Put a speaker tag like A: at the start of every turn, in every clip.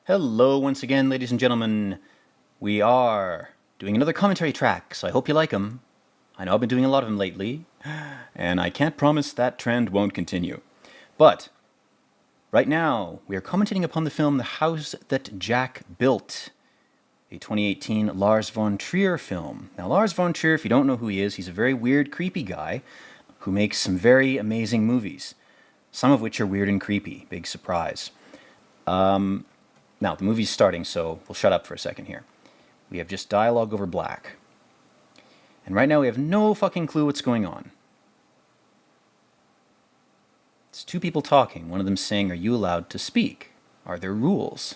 A: Hello once again, ladies and gentlemen. We are doing another commentary track, so I hope you like them. I know I've been doing a lot of them lately, and I can't promise that trend won't continue. But right now, we are commentating upon the film The House That Jack Built, a 2018 Lars von Trier film. Now, Lars von Trier, if you don't know who he is, he's a very weird, creepy guy who makes some very amazing movies, some of which are weird and creepy. Big surprise. Now, the movie's starting, so we'll shut up for a second here. We have just dialogue over black. And right now we have no fucking clue what's going on. It's two people talking, one of them saying, "Are you allowed to speak? Are there rules?"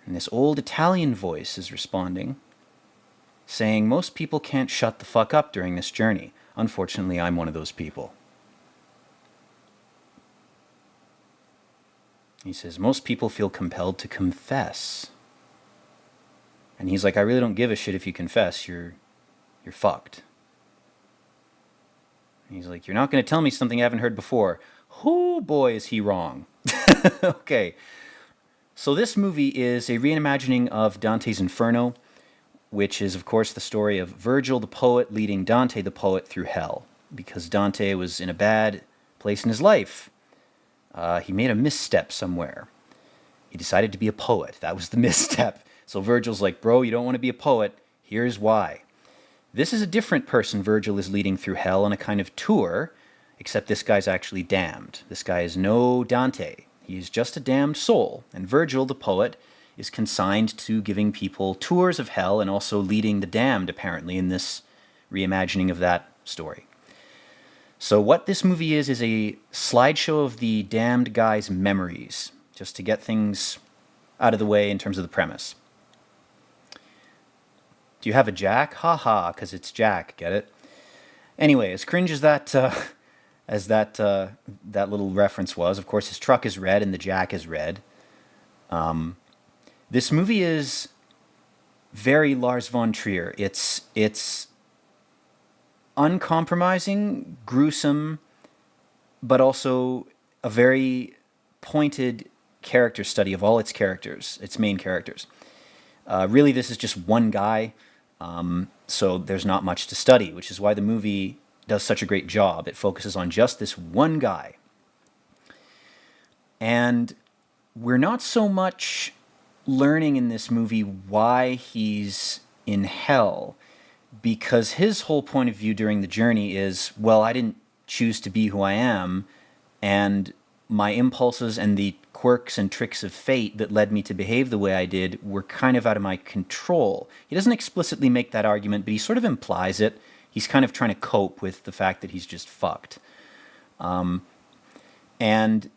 A: And this old Italian voice is responding, saying, "Most people can't shut the fuck up during this journey. Unfortunately, I'm one of those people." He says, "Most people feel compelled to confess." And he's like, "I really don't give a shit if you confess. You're fucked." And he's like, "You're not going to tell me something I haven't heard before." Oh boy, is he wrong. Okay. So this movie is a reimagining of Dante's Inferno, which is, of course, the story of Virgil the poet leading Dante the poet through hell, because Dante was in a bad place in his life. He made a misstep somewhere. He decided to be a poet. That was the misstep. So Virgil's like, "Bro, you don't want to be a poet. Here's why." This is a different person Virgil is leading through hell on a kind of tour, except this guy's actually damned. This guy is no Dante. He is just a damned soul. And Virgil, the poet, is consigned to giving people tours of hell and also leading the damned, apparently, in this reimagining of that story. So what this movie is a slideshow of the damned guy's memories, just to get things out of the way in terms of the premise. Do you have a Jack? Ha ha, because it's Jack, get it? Anyway, as cringe as that little reference was, of course his truck is red and the Jack is red. This movie is very Lars von Trier. It's uncompromising, gruesome, but also a very pointed character study of all its characters, its main characters. Really, this is just one guy, so there's not much to study, which is why the movie does such a great job. It focuses on just this one guy. And we're not so much learning in this movie why he's in hell, because his whole point of view during the journey is, well, I didn't choose to be who I am, and my impulses and the quirks and tricks of fate that led me to behave the way I did were kind of out of my control. He doesn't explicitly make that argument, but he sort of implies it. He's kind of trying to cope with the fact that he's just fucked. And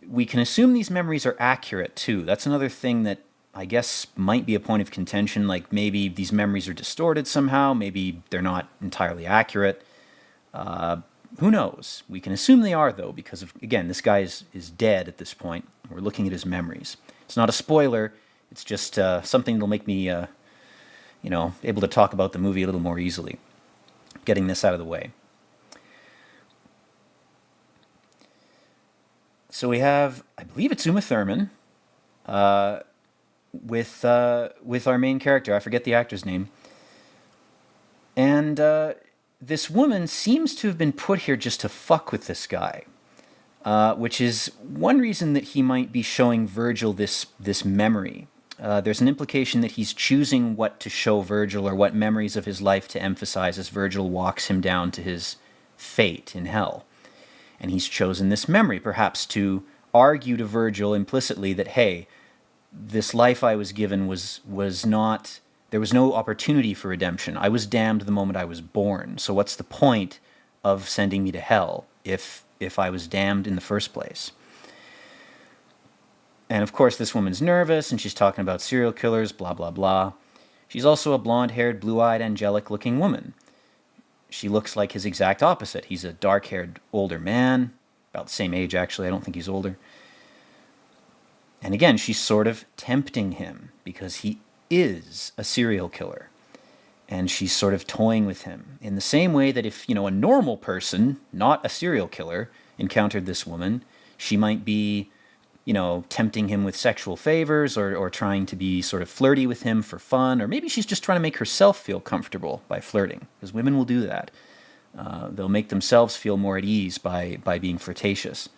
A: we can assume these memories are accurate, too. That's another thing that I guess might be a point of contention, like maybe these memories are distorted somehow, maybe they're not entirely accurate. Who knows? We can assume they are, though, because, again, this guy is dead at this point. We're looking at his memories. It's not a spoiler. It's just something that'll make me, able to talk about the movie a little more easily. Getting this out of the way. So we have, I believe it's Uma Thurman, with our main character. I forget the actor's name. And this woman seems to have been put here just to fuck with this guy, which is one reason that he might be showing Virgil this memory. There's an implication that he's choosing what to show Virgil or what memories of his life to emphasize as Virgil walks him down to his fate in hell. And he's chosen this memory, perhaps to argue to Virgil implicitly that, hey, this life I was given was not, there was no opportunity for redemption. I was damned the moment I was born. So what's the point of sending me to hell if I was damned in the first place? And of course, this woman's nervous, and she's talking about serial killers, blah, blah, blah. She's also a blonde-haired, blue-eyed, angelic-looking woman. She looks like his exact opposite. He's a dark-haired, older man, about the same age, actually. I don't think he's older. And again, she's sort of tempting him, because he is a serial killer. And she's sort of toying with him, in the same way that if, a normal person, not a serial killer, encountered this woman, she might be tempting him with sexual favors or trying to be sort of flirty with him for fun, or maybe she's just trying to make herself feel comfortable by flirting, because women will do that. They'll make themselves feel more at ease by being flirtatious.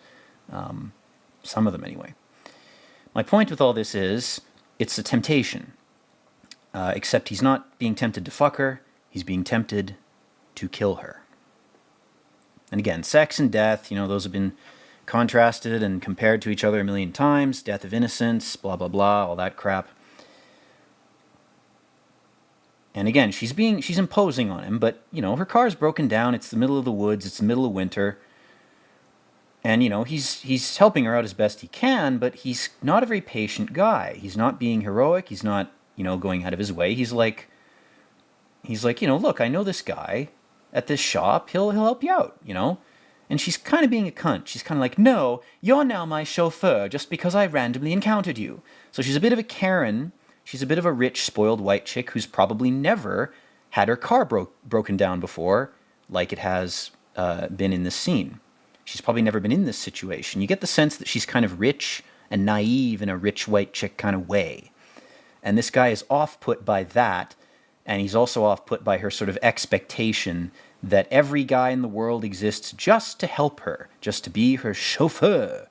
A: Some of them, anyway. My point with all this is, it's a temptation. Except he's not being tempted to fuck her, he's being tempted to kill her. And again, sex and death, those have been contrasted and compared to each other a million times. Death of innocence, blah, blah, blah, all that crap. And again, she's imposing on him, but, her car's broken down, it's the middle of the woods, it's the middle of winter. And, he's helping her out as best he can, but he's not a very patient guy. He's not being heroic, he's not, going out of his way. He's like, look, I know this guy at this shop, he'll help you out, And she's kind of being a cunt. She's kind of like, no, you're now my chauffeur just because I randomly encountered you. So she's a bit of a Karen. She's a bit of a rich, spoiled white chick who's probably never had her car broken down before, like it has been in this scene. She's probably never been in this situation. You get the sense that she's kind of rich and naive in a rich white chick kind of way. And this guy is off-put by that, and he's also off-put by her sort of expectation that every guy in the world exists just to help her, just to be her chauffeur.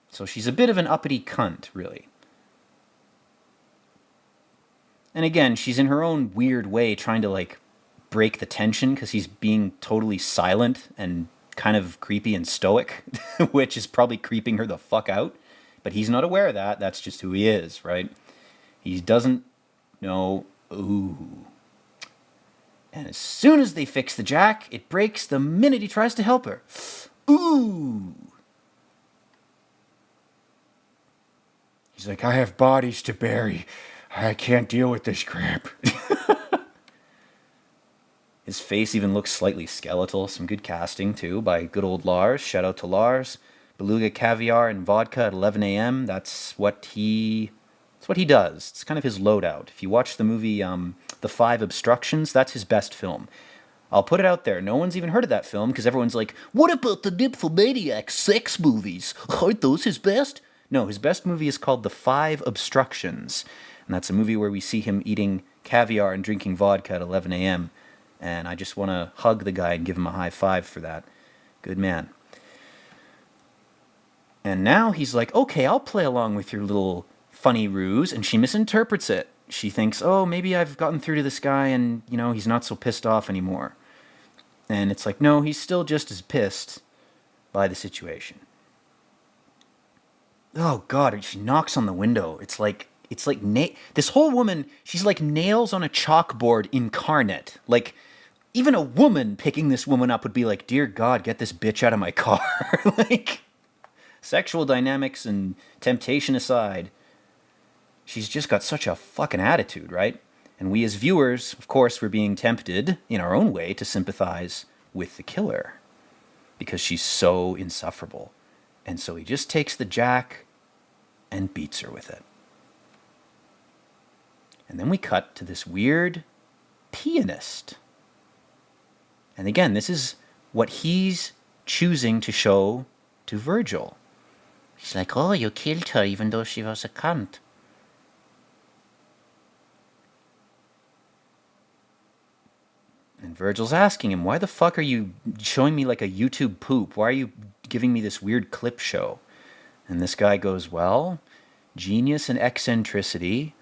A: So she's a bit of an uppity cunt, really. And again, she's in her own weird way trying to, break the tension because he's being totally silent and kind of creepy and stoic, which is probably creeping her the fuck out. But he's not aware of that. That's just who he is, right? He doesn't know. Ooh. And as soon as they fix the jack, it breaks the minute he tries to help her. Ooh. He's like, I have bodies to bury. I can't deal with this crap. His face even looks slightly skeletal. Some good casting, too, by good old Lars. Shout out to Lars. Beluga caviar and vodka at 11 a.m. That's what he does. It's kind of his loadout. If you watch the movie The Five Obstructions, that's his best film. I'll put it out there. No one's even heard of that film because everyone's like, what about the nymphomaniac sex movies? Aren't those his best? No, his best movie is called The Five Obstructions. And that's a movie where we see him eating caviar and drinking vodka at 11 a.m. And I just want to hug the guy and give him a high five for that. Good man. And now he's like, okay, I'll play along with your little funny ruse, and she misinterprets it. She thinks, oh, maybe I've gotten through to this guy and, he's not so pissed off anymore. And it's like, no, he's still just as pissed by the situation. Oh, God, she knocks on the window. It's like this whole woman, she's like nails on a chalkboard incarnate. Like, even a woman picking this woman up would be like, dear God, get this bitch out of my car. Sexual dynamics and temptation aside, she's just got such a fucking attitude, right? And we as viewers, of course, we're being tempted in our own way to sympathize with the killer because she's so insufferable. And so he just takes the jack and beats her with it. And then we cut to this weird pianist. And again, this is what he's choosing to show to Virgil. He's like, oh, you killed her even though she was a cunt. And Virgil's asking him, why the fuck are you showing me like a YouTube poop? Why are you giving me this weird clip show? And this guy goes, well, genius and eccentricity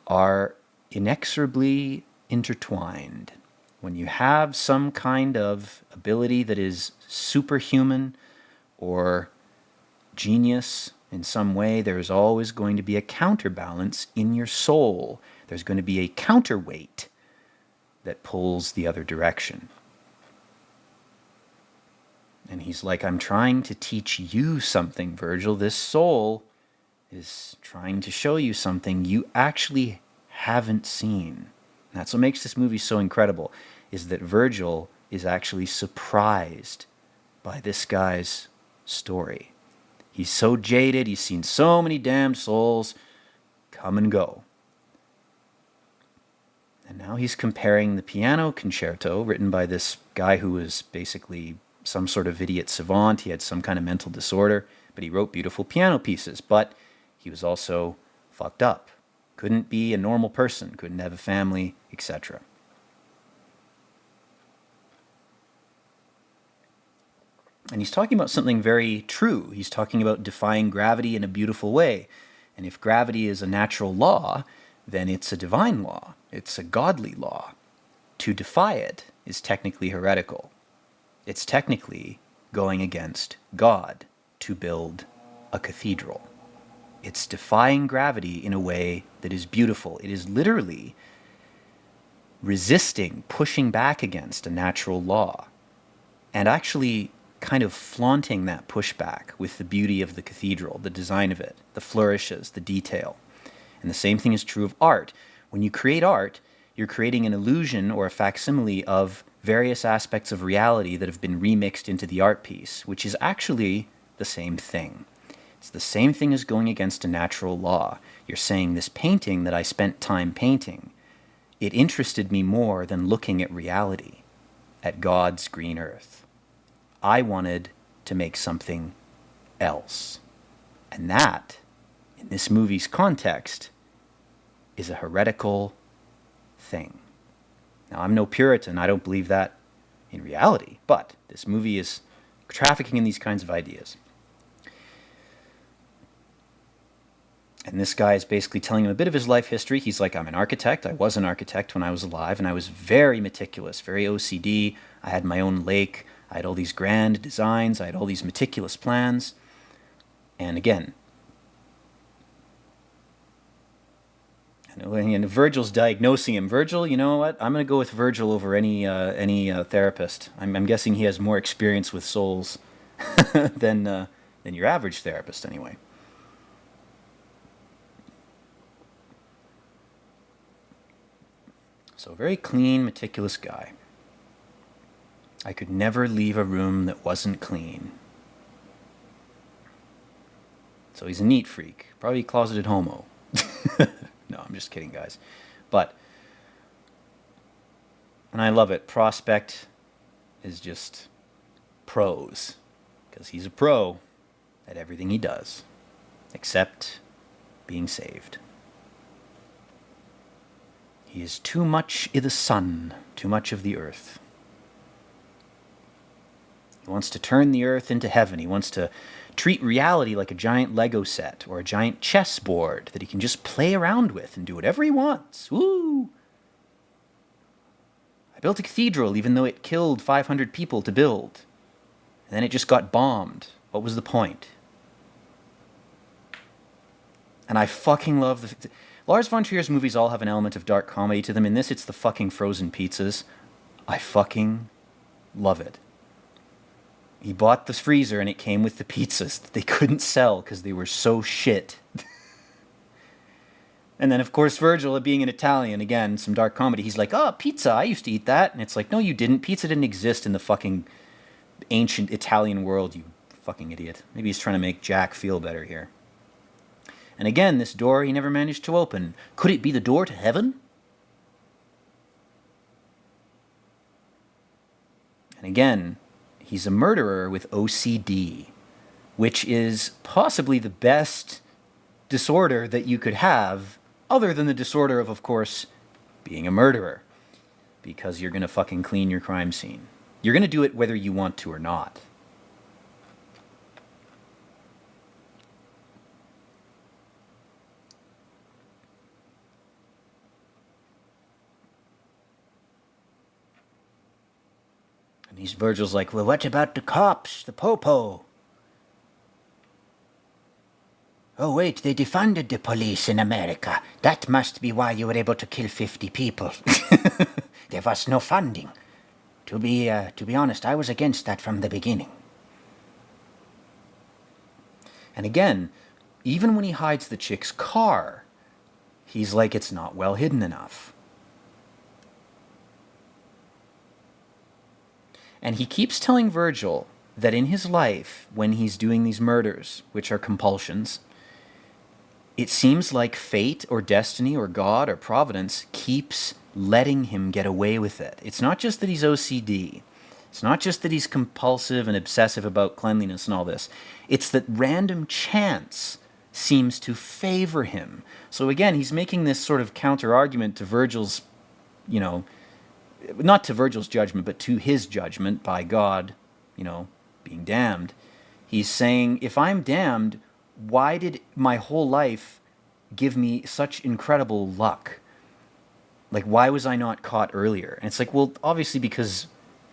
A: are inexorably intertwined. When you have some kind of ability that is superhuman or genius in some way, there's always going to be a counterbalance in your soul. There's going to be a counterweight that pulls the other direction. And he's like, I'm trying to teach you something, Virgil. This soul is trying to show you something you actually haven't seen. And that's what makes this movie so incredible, is that Virgil is actually surprised by this guy's story. He's so jaded, he's seen so many damned souls come and go. And now he's comparing the piano concerto written by this guy who was basically some sort of idiot savant. He had some kind of mental disorder, but he wrote beautiful piano pieces. But he was also fucked up. Couldn't be a normal person, couldn't have a family, etc. And he's talking about something very true. He's talking about defying gravity in a beautiful way. And if gravity is a natural law, then it's a divine law. It's a godly law. To defy it is technically heretical. It's technically going against God to build a cathedral. It's defying gravity in a way that is beautiful. It is literally resisting, pushing back against a natural law, and actually kind of flaunting that pushback with the beauty of the cathedral, the design of it, the flourishes, the detail. And the same thing is true of art. When you create art, you're creating an illusion or a facsimile of various aspects of reality that have been remixed into the art piece, which is actually the same thing. It's the same thing as going against a natural law. You're saying this painting that I spent time painting, it interested me more than looking at reality, at God's green earth. I wanted to make something else. And that, in this movie's context, is a heretical thing. Now, I'm no Puritan. I don't believe that in reality. But this movie is trafficking in these kinds of ideas. And this guy is basically telling him a bit of his life history. He's like, I'm an architect. I was an architect when I was alive, and I was very meticulous, very OCD. I had my own lake. I had all these grand designs. I had all these meticulous plans. And again, and Virgil's diagnosing him. Virgil, you know what? I'm going to go with Virgil over any therapist. I'm guessing he has more experience with souls than your average therapist, anyway. So, a very clean, meticulous guy. I could never leave a room that wasn't clean. So he's a neat freak. Probably a closeted homo. No, I'm just kidding, guys. But, and I love it, Prospect is just pros. Because he's a pro at everything he does. Except being saved. He is too much i' the sun, too much of the earth. He wants to turn the earth into heaven. He wants to treat reality like a giant Lego set or a giant chessboard that he can just play around with and do whatever he wants. Woo! I built a cathedral even though it killed 500 people to build. And then it just got bombed. What was the point? And I fucking love the... Lars von Trier's movies all have an element of dark comedy to them. In this, it's the fucking frozen pizzas. I fucking love it. He bought the freezer and it came with the pizzas that they couldn't sell because they were so shit. And then, of course, Virgil, being an Italian, again, some dark comedy, he's like, oh, pizza, I used to eat that. And it's like, no, you didn't. Pizza didn't exist in the fucking ancient Italian world, you fucking idiot. Maybe he's trying to make Jack feel better here. And again, this door he never managed to open. Could it be the door to heaven? And again, he's a murderer with OCD, which is possibly the best disorder that you could have, other than the disorder of course, being a murderer. Because you're going to fucking clean your crime scene. You're going to do it whether you want to or not. And Virgil's like, well, what about the cops, the popo? Oh, wait, they defunded the police in America. That must be why you were able to kill 50 people. There was no funding. To be honest, I was against that from the beginning. And again, even when he hides the chick's car, he's like, it's not well hidden enough. And he keeps telling Virgil that in his life, when he's doing these murders, which are compulsions, it seems like fate or destiny or God or providence keeps letting him get away with it. It's not just that he's OCD. It's not just that he's compulsive and obsessive about cleanliness and all this. It's that random chance seems to favor him. So again, he's making this sort of counter-argument to Virgil's, you know, not to Virgil's judgment, but to his judgment by God, you know, being damned. He's saying, if I'm damned, why did my whole life give me such incredible luck? Like, why was I not caught earlier? And it's like, well, obviously because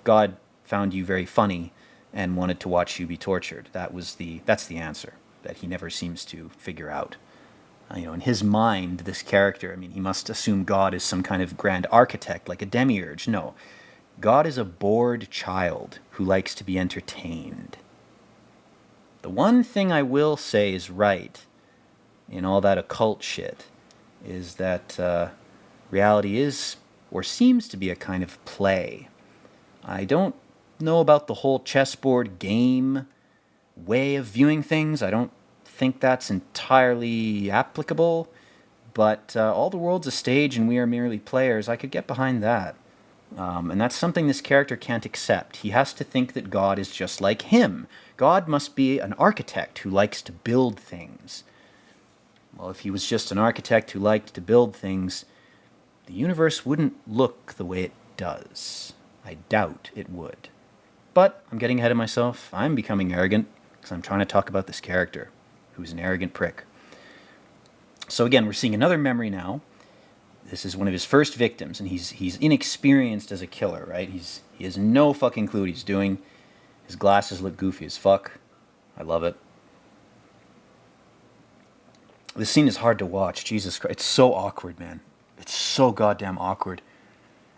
A: God found you very funny and wanted to watch you be tortured. That's the answer that he never seems to figure out. You know, in his mind, this character, I mean, he must assume God is some kind of grand architect, like a demiurge. No, God is a bored child who likes to be entertained. The one thing I will say is right in all that occult shit is that reality is, or seems to be, a kind of play. I don't know about the whole chessboard game way of viewing things. I don't think that's entirely applicable, but all the world's a stage and we are merely players. I could get behind that. And that's something this character can't accept. He has to think that God is just like him. God must be an architect who likes to build things. Well, if he was just an architect who liked to build things, the universe wouldn't look the way it does. I doubt it would. But I'm getting ahead of myself. I'm becoming arrogant because I'm trying to talk about this character who's an arrogant prick. So again, we're seeing another memory now. This is one of his first victims, and he's inexperienced as a killer, right? He has no fucking clue what he's doing. His glasses look goofy as fuck. I love it. This scene is hard to watch. Jesus Christ. It's so awkward, man. It's so goddamn awkward.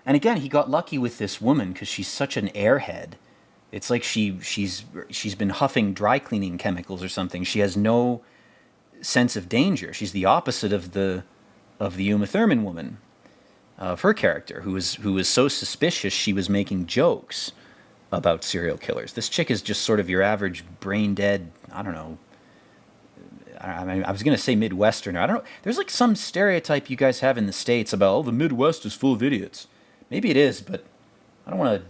A: And again, he got lucky with this woman because she's such an airhead. It's like she's been huffing dry cleaning chemicals or something. She has no sense of danger. She's the opposite of the Uma Thurman woman, of her character, who was so suspicious she was making jokes about serial killers. This chick is just sort of your average brain dead, I don't know. I mean, I was going to say Midwesterner. I don't know. There's like some stereotype you guys have in the States about, oh, the Midwest is full of idiots. Maybe it is, but I don't want to,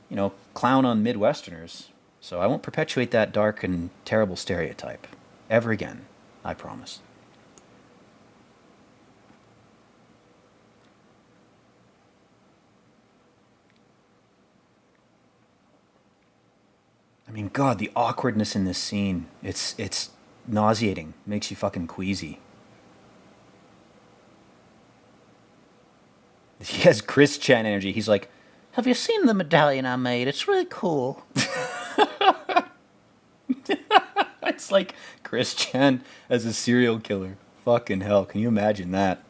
A: you know, clown on Midwesterners. So I won't perpetuate that dark and terrible stereotype ever again. I promise. I mean, God, the awkwardness in this scene, it's nauseating. Makes you fucking queasy. He has Chris Chan energy. He's like, have you seen the medallion I made? It's really cool. It's like Chris Chan as a serial killer. Fucking hell, can you imagine that?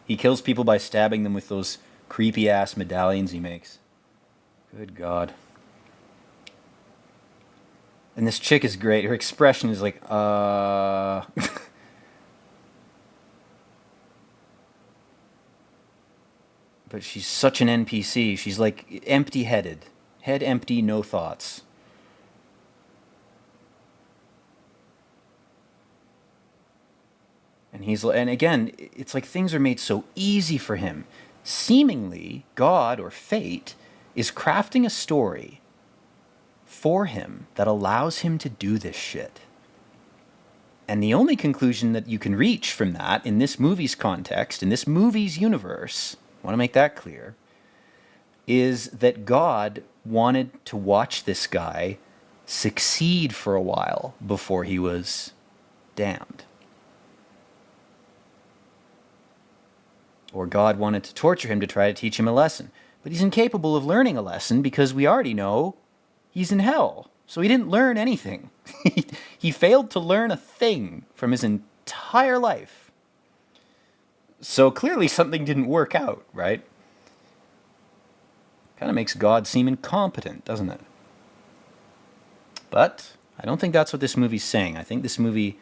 A: He kills people by stabbing them with those creepy-ass medallions he makes. Good God. And this chick is great. Her expression is like, But she's such an NPC. She's like empty-headed. Head empty, no thoughts. And again, it's like things are made so easy for him. Seemingly, God or fate is crafting a story for him that allows him to do this shit. And the only conclusion that you can reach from that in this movie's context, in this movie's universe, I want to make that clear, is that God wanted to watch this guy succeed for a while before he was damned. Or God wanted to torture him to try to teach him a lesson. But he's incapable of learning a lesson because we already know he's in hell. So he didn't learn anything. He failed to learn a thing from his entire life. So clearly something didn't work out, right? Kind of makes God seem incompetent, doesn't it? But I don't think that's what this movie's saying. I think this movie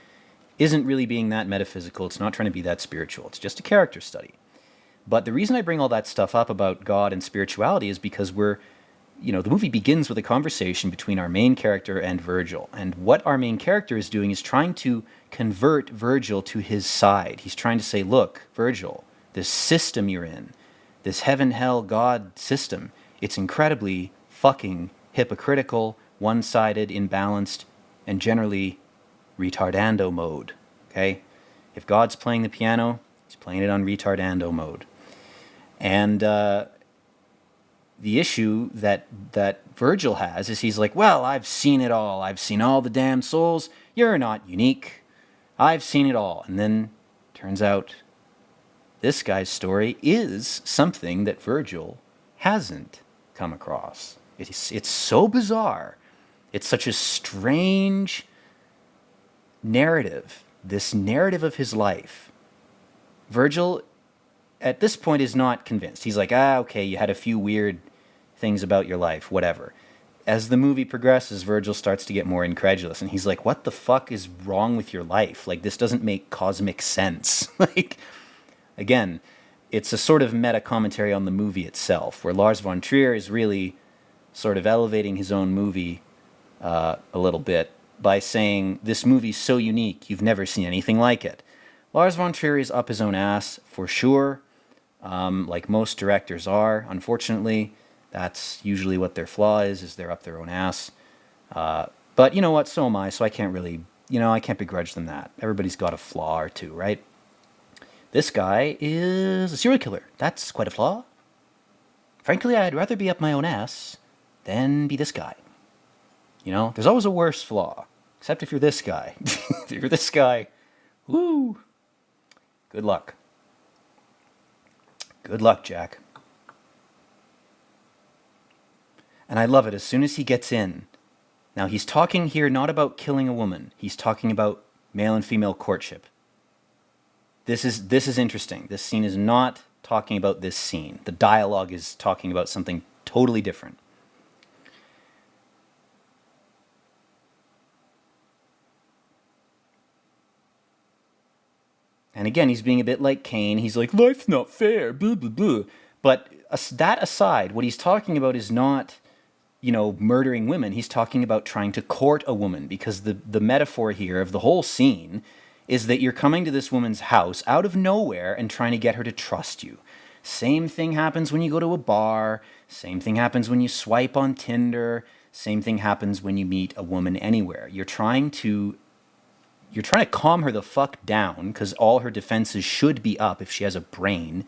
A: isn't really being that metaphysical. It's not trying to be that spiritual. It's just a character study. But the reason I bring all that stuff up about God and spirituality is because the movie begins with a conversation between our main character and Virgil. And what our main character is doing is trying to convert Virgil to his side. He's trying to say, look, Virgil, this system you're in, this heaven, hell, God system, it's incredibly fucking hypocritical, one-sided, imbalanced, and generally retardando mode. Okay? If God's playing the piano, he's playing it on retardando mode. And the issue that Virgil has is he's like, well, I've seen it all. I've seen all the damn souls. You're not unique. I've seen it all. And then turns out this guy's story is something that Virgil hasn't come across. It's so bizarre. It's such a strange narrative, this narrative of his life. Virgil, at this point, is not convinced. He's like, okay, you had a few weird things about your life, whatever. As the movie progresses, Virgil starts to get more incredulous, and he's like, what the fuck is wrong with your life? Like, this doesn't make cosmic sense. Like, again, it's a sort of meta commentary on the movie itself, where Lars von Trier is really sort of elevating his own movie a little bit by saying, this movie's so unique, you've never seen anything like it. Lars von Trier is up his own ass, for sure, like most directors are, unfortunately. That's usually what their flaw is they're up their own ass. But you know what, so am I, so I can't really, I can't begrudge them that. Everybody's got a flaw or two, right? This guy is a serial killer. That's quite a flaw. Frankly, I'd rather be up my own ass than be this guy. There's always a worse flaw. Except if you're this guy. If you're this guy, woo, good luck. Good luck, Jack. And I love it as soon as he gets in. Now, he's talking here not about killing a woman. He's talking about male and female courtship. This is interesting. This scene is not talking about this scene. The dialogue is talking about something totally different. And again, he's being a bit like Cain. He's like, life's not fair, blah, blah, blah. But that aside, what he's talking about is not, murdering women. He's talking about trying to court a woman, because the metaphor here of the whole scene is that you're coming to this woman's house out of nowhere and trying to get her to trust you. Same thing happens when you go to a bar. Same thing happens when you swipe on Tinder. Same thing happens when you meet a woman anywhere. You're trying to calm her the fuck down, because all her defenses should be up if she has a brain,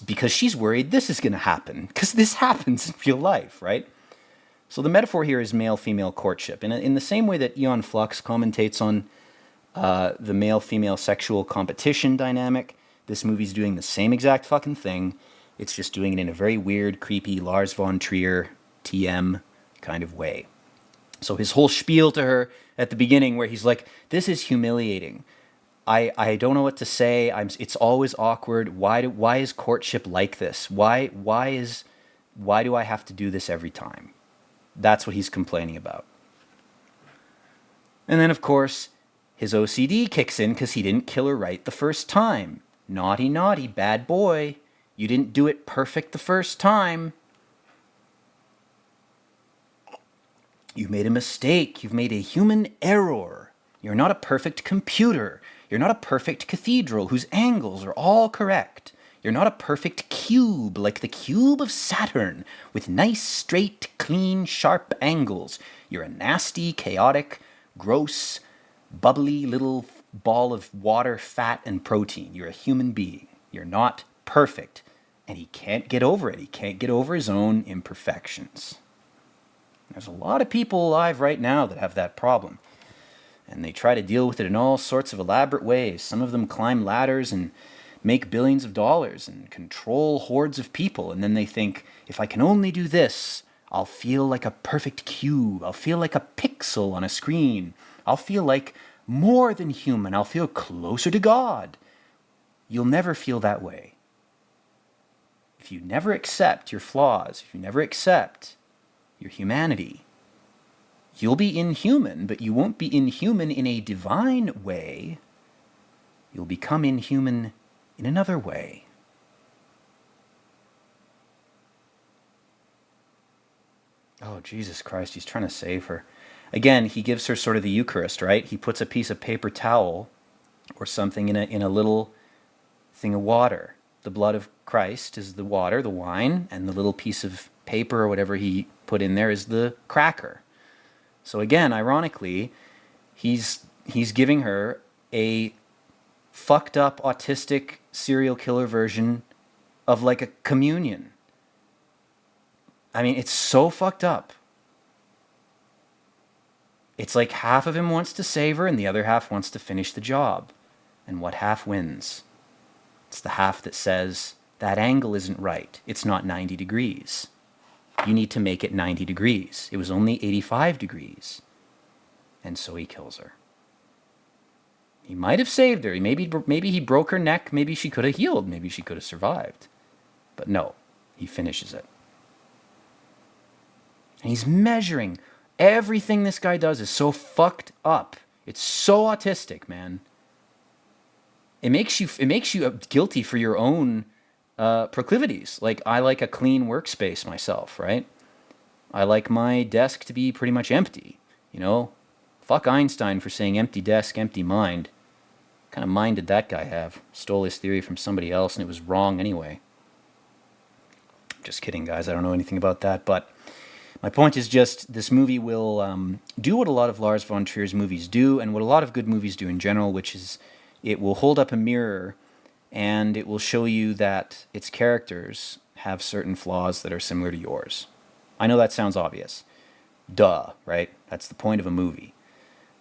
A: because she's worried this is going to happen, because this happens in real life, right? So the metaphor here is male-female courtship. In the same way that Aeon Flux commentates on the male-female sexual competition dynamic, this movie's doing the same exact fucking thing. It's just doing it in a very weird, creepy, Lars von Trier, TM kind of way. So his whole spiel to her at the beginning, where he's like, this is humiliating. I don't know what to say. It's always awkward. Why is courtship like this? Why do I have to do this every time? That's what he's complaining about. And then, of course, his OCD kicks in because he didn't kill her right the first time. Naughty, naughty, bad boy. You didn't do it perfect the first time. You've made a mistake. You've made a human error. You're not a perfect computer. You're not a perfect cathedral whose angles are all correct. You're not a perfect cube like the cube of Saturn with nice, straight, clean, sharp angles. You're a nasty, chaotic, gross, bubbly little ball of water, fat, and protein. You're a human being. You're not perfect. And he can't get over it. He can't get over his own imperfections. There's a lot of people alive right now that have that problem. And they try to deal with it in all sorts of elaborate ways. Some of them climb ladders and make billions of dollars and control hordes of people. And then they think, if I can only do this, I'll feel like a perfect cube. I'll feel like a pixel on a screen. I'll feel like more than human. I'll feel closer to God. You'll never feel that way. If you never accept your flaws, if you never accept your humanity, you'll be inhuman, but you won't be inhuman in a divine way. You'll become inhuman in another way. Oh, Jesus Christ, he's trying to save her. Again, he gives her sort of the Eucharist, right? He puts a piece of paper towel or something in a little thing of water, the blood of Christ is the water, the wine, and the little piece of paper or whatever he put in there is the cracker. So again, ironically, he's giving her a fucked up autistic serial killer version of like a communion. I mean, it's so fucked up. It's like half of him wants to save her and the other half wants to finish the job. And what half wins? It's the half that says, that angle isn't right. It's not 90 degrees. You need to make it 90 degrees. It was only 85 degrees. And so he kills her. He might have saved her. Maybe he broke her neck. Maybe she could have healed. Maybe she could have survived. But no, he finishes it. And he's measuring. Everything this guy does is so fucked up. It's so autistic, man. It makes you guilty for your own proclivities. Like, I like a clean workspace myself, right? I like my desk to be pretty much empty. You know, fuck Einstein for saying empty desk, empty mind. What kind of mind did that guy have? Stole his theory from somebody else and it was wrong anyway. Just kidding, guys. I don't know anything about that. But my point is just, this movie will do what a lot of Lars von Trier's movies do, and what a lot of good movies do in general, which is it will hold up a mirror and it will show you that its characters have certain flaws that are similar to yours. I know that sounds obvious. Duh, right? That's the point of a movie.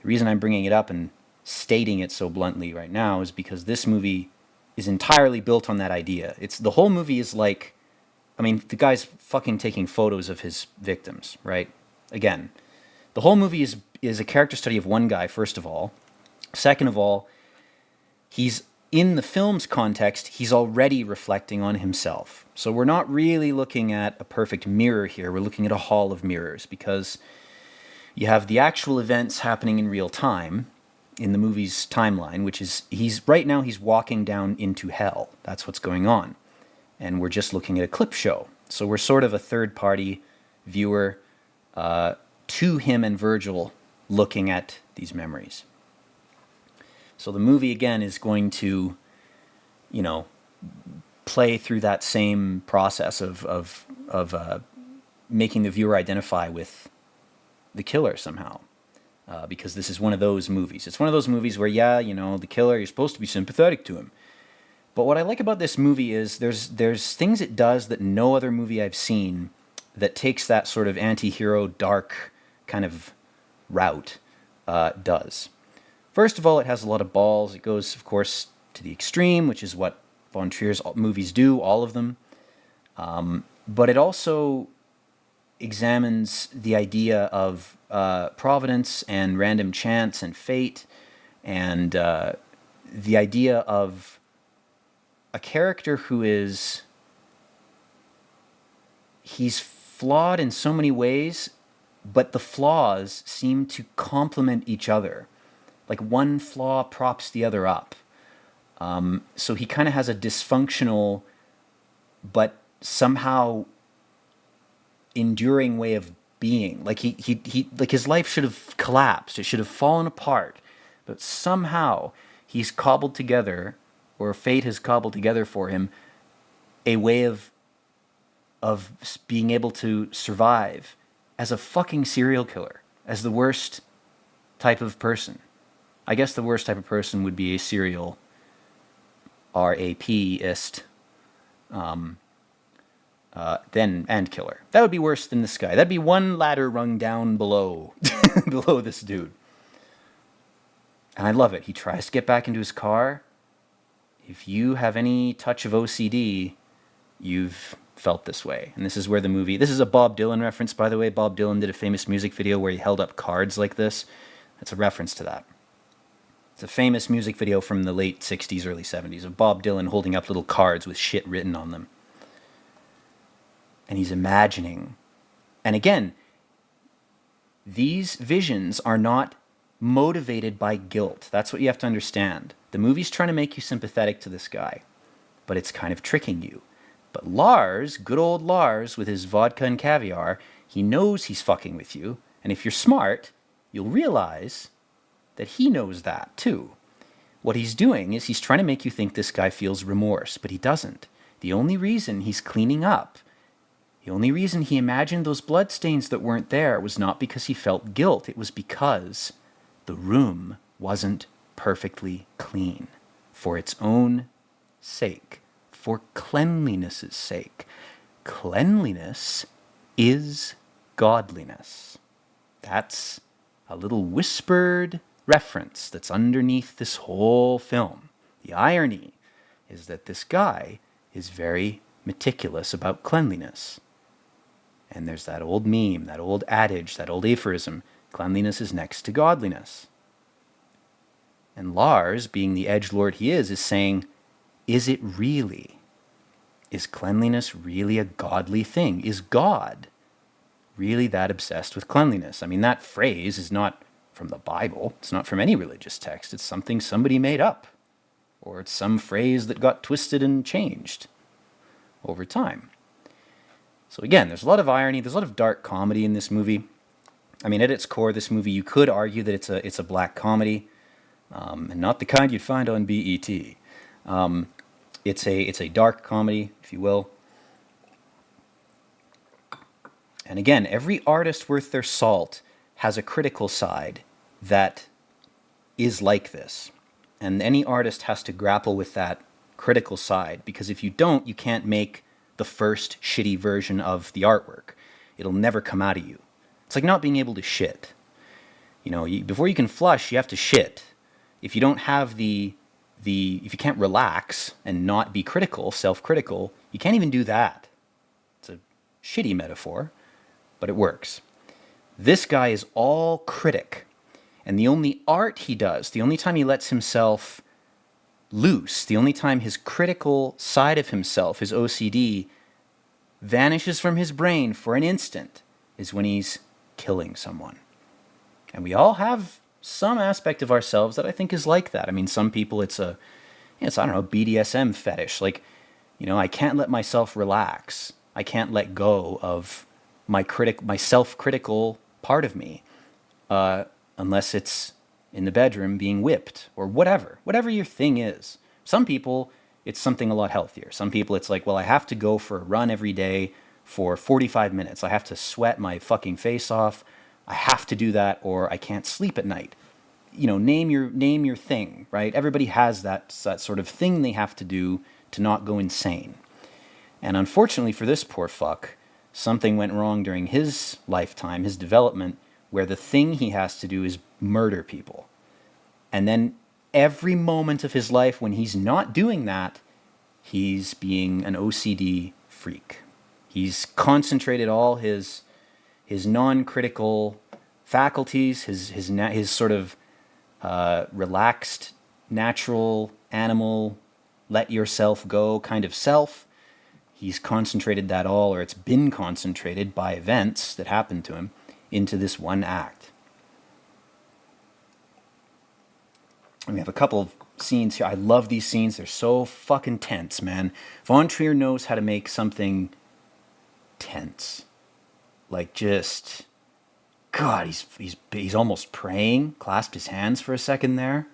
A: The reason I'm bringing it up and stating it so bluntly right now is because this movie is entirely built on that idea. The whole movie is like, I mean, the guy's fucking taking photos of his victims, right? Again, the whole movie is a character study of one guy, first of all. Second of all, he's in the film's context, he's already reflecting on himself. So we're not really looking at a perfect mirror here. We're looking at a hall of mirrors, because you have the actual events happening in real time in the movie's timeline, which is right now he's walking down into hell. That's what's going on. And we're just looking at a clip show. So we're sort of a third-party viewer to him and Virgil looking at these memories. So the movie, again, is going to, you know, play through that same process of making the viewer identify with the killer somehow. Because this is one of those movies. It's one of those movies where, yeah, you know, the killer, you're supposed to be sympathetic to him. But what I like about this movie is there's things it does that no other movie I've seen that takes that sort of anti-hero, dark kind of route does. First of all, it has a lot of balls. It goes, of course, to the extreme, which is what von Trier's movies do, all of them. But it also examines the idea of providence and random chance and fate, and the idea of a character who he's flawed in so many ways, but the flaws seem to complement each other. Like one flaw props the other up. So he kind of has a dysfunctional, but somehow enduring way of being. Like he like his life should have collapsed. It should have fallen apart. But somehow he's cobbled together, or fate has cobbled together for him, a way of being able to survive as a fucking serial killer, as the worst type of person. I guess the worst type of person would be a serial rapist, and killer. That would be worse than this guy. That'd be one ladder rung down below, below this dude. And I love it. He tries to get back into his car. If you have any touch of OCD, you've felt this way. And this is where the movie... This is a Bob Dylan reference, by the way. Bob Dylan did a famous music video where he held up cards like this. That's a reference to that. It's a famous music video from the late 60s, early 70s of Bob Dylan holding up little cards with shit written on them. And he's imagining. And again, these visions are not motivated by guilt. That's what you have to understand. The movie's trying to make you sympathetic to this guy, but it's kind of tricking you. But Lars, good old Lars, with his vodka and caviar, he knows he's fucking with you, and if you're smart, you'll realize that he knows that too. What he's doing is he's trying to make you think this guy feels remorse, but he doesn't. The only reason he's cleaning up, the only reason he imagined those bloodstains that weren't there was not because he felt guilt. It was because the room wasn't perfectly clean for its own sake, for cleanliness' sake. Cleanliness is godliness. That's a little whispered reference that's underneath this whole film. The irony is that this guy is very meticulous about cleanliness. And there's that old meme, that old adage, that old aphorism, cleanliness is next to godliness. And Lars, being the edgelord he is saying, is it really? Is cleanliness really a godly thing? Is God really that obsessed with cleanliness? I mean, that phrase is not from the Bible. It's not from any religious text. It's something somebody made up. Or it's some phrase that got twisted and changed over time. So again, there's a lot of irony. There's a lot of dark comedy in this movie. I mean, at its core, this movie, you could argue that it's a black comedy, and not the kind you'd find on BET. It's a dark comedy, if you will. And again, every artist worth their salt has a critical side that is like this. And any artist has to grapple with that critical side, because if you don't, you can't make the first shitty version of the artwork. It'll never come out of you. It's like not being able to shit. You know, before you can flush, you have to shit. If you don't have if you can't relax and not be critical, self-critical, you can't even do that. It's a shitty metaphor, but it works. This guy is all critic. And the only art he does, the only time he lets himself loose, the only time his critical side of himself, his OCD, vanishes from his brain for an instant, is when he's killing someone. And we all have some aspect of ourselves that I think is like that. I mean, some people it's I don't know, BDSM fetish. Like, you know, I can't let myself relax. I can't let go of my self-critical part of me, unless it's in the bedroom being whipped or whatever your thing is. Some people, it's something a lot healthier. Some people, it's like, well, I have to go for a run every day for 45 minutes. I have to sweat my fucking face off. I have to do that, or I can't sleep at night. You know, name your thing, right? Everybody has that sort of thing they have to do to not go insane. And unfortunately for this poor fuck, something went wrong during his lifetime, his development, where the thing he has to do is murder people. And then every moment of his life when he's not doing that, he's being an OCD freak. He's concentrated all his non-critical faculties, his sort of relaxed, natural, animal, let yourself go kind of self. He's concentrated that all, or it's been concentrated by events that happened to him, into this one act. And we have a couple of scenes here. I love these scenes. They're so fucking tense, man. Von Trier knows how to make something tense. Like, just, God, he's almost praying. Clasped his hands for a second there.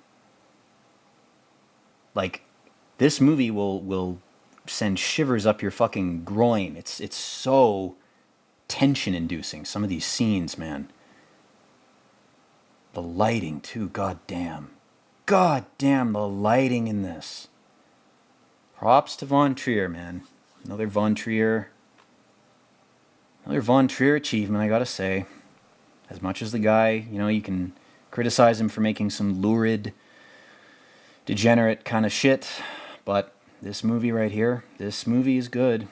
A: Like, this movie will send shivers up your fucking groin. It's so tension-inducing, some of these scenes, man. The lighting, too, goddamn. Goddamn, the lighting in this. Props to Von Trier, man. Another Von Trier achievement, I gotta say. As much as the guy, you know, you can criticize him for making some lurid, degenerate kind of shit, but this movie right here, this movie is good.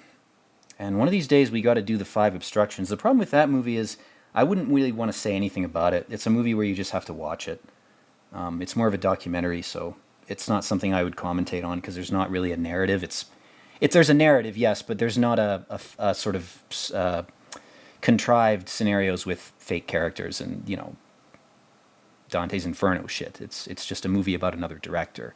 A: And one of these days we got to do the 5 obstructions. The problem with that movie is I wouldn't really want to say anything about it. It's a movie where you just have to watch it. It's more of a documentary, so it's not something I would commentate on because there's not really a narrative. There's a narrative, yes, but there's not a sort of contrived scenarios with fake characters and, you know, Dante's Inferno shit. It's just a movie about another director.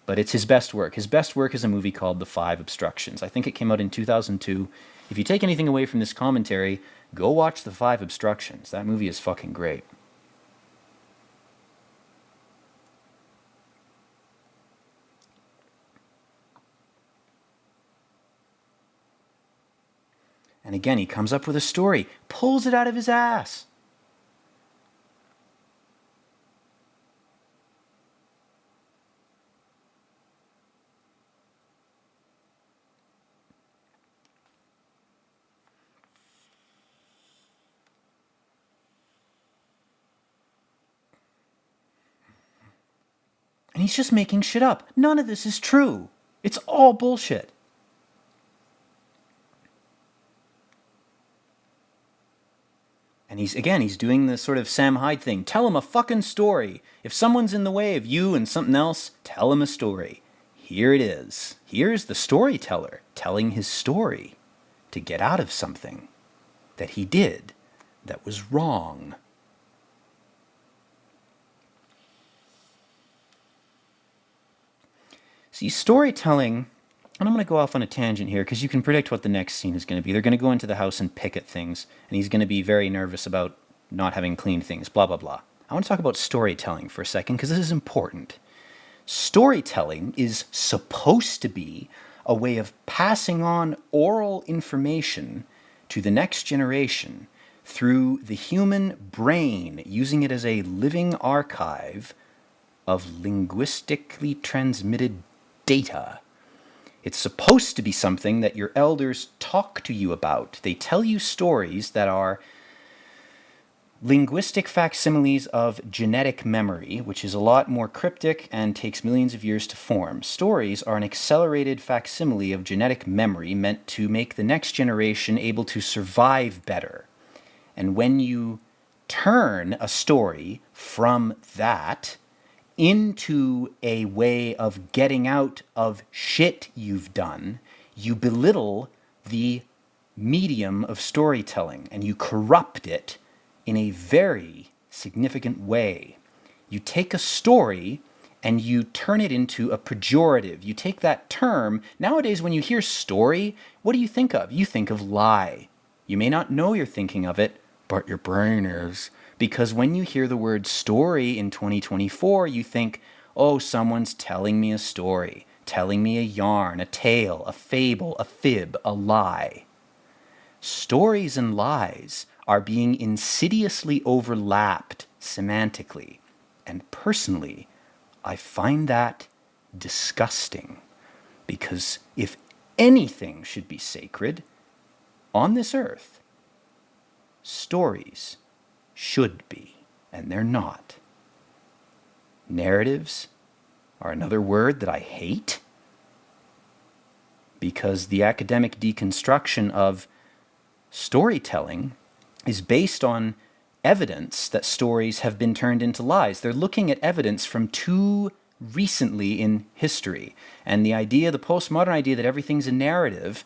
A: But it's his best work. His best work is a movie called The 5 Obstructions. I think it came out in 2002. If you take anything away from this commentary, go watch The 5 Obstructions. That movie is fucking great. And again, he comes up with a story, pulls it out of his ass. And he's just making shit up. None of this is true. It's all bullshit. And he's doing this sort of Sam Hyde thing. Tell him a fucking story. If someone's in the way of you and something else, tell him a story. Here it is. Here's the storyteller telling his story to get out of something that he did that was wrong. See, storytelling, and I'm going to go off on a tangent here because you can predict what the next scene is going to be. They're going to go into the house and pick at things, and he's going to be very nervous about not having cleaned things, blah, blah, blah. I want to talk about storytelling for a second because this is important. Storytelling is supposed to be a way of passing on oral information to the next generation through the human brain, using it as a living archive of linguistically transmitted data. It's supposed to be something that your elders talk to you about. They tell you stories that are linguistic facsimiles of genetic memory, which is a lot more cryptic and takes millions of years to form. Stories are an accelerated facsimile of genetic memory meant to make the next generation able to survive better. And when you turn a story from that into a way of getting out of shit you've done, you belittle the medium of storytelling and you corrupt it in a very significant way. You take a story and you turn it into a pejorative. You take that term. Nowadays, when you hear story, what do you think of? You think of lie. You may not know you're thinking of it, but your brain is. Because when you hear the word story in 2024, you think, oh, someone's telling me a story, telling me a yarn, a tale, a fable, a fib, a lie. Stories and lies are being insidiously overlapped semantically. And personally, I find that disgusting. Because if anything should be sacred on this earth, stories should be, and they're not. Narratives are another word that I hate because the academic deconstruction of storytelling is based on evidence that stories have been turned into lies. They're looking at evidence from too recently in history. And the idea, the postmodern idea that everything's a narrative,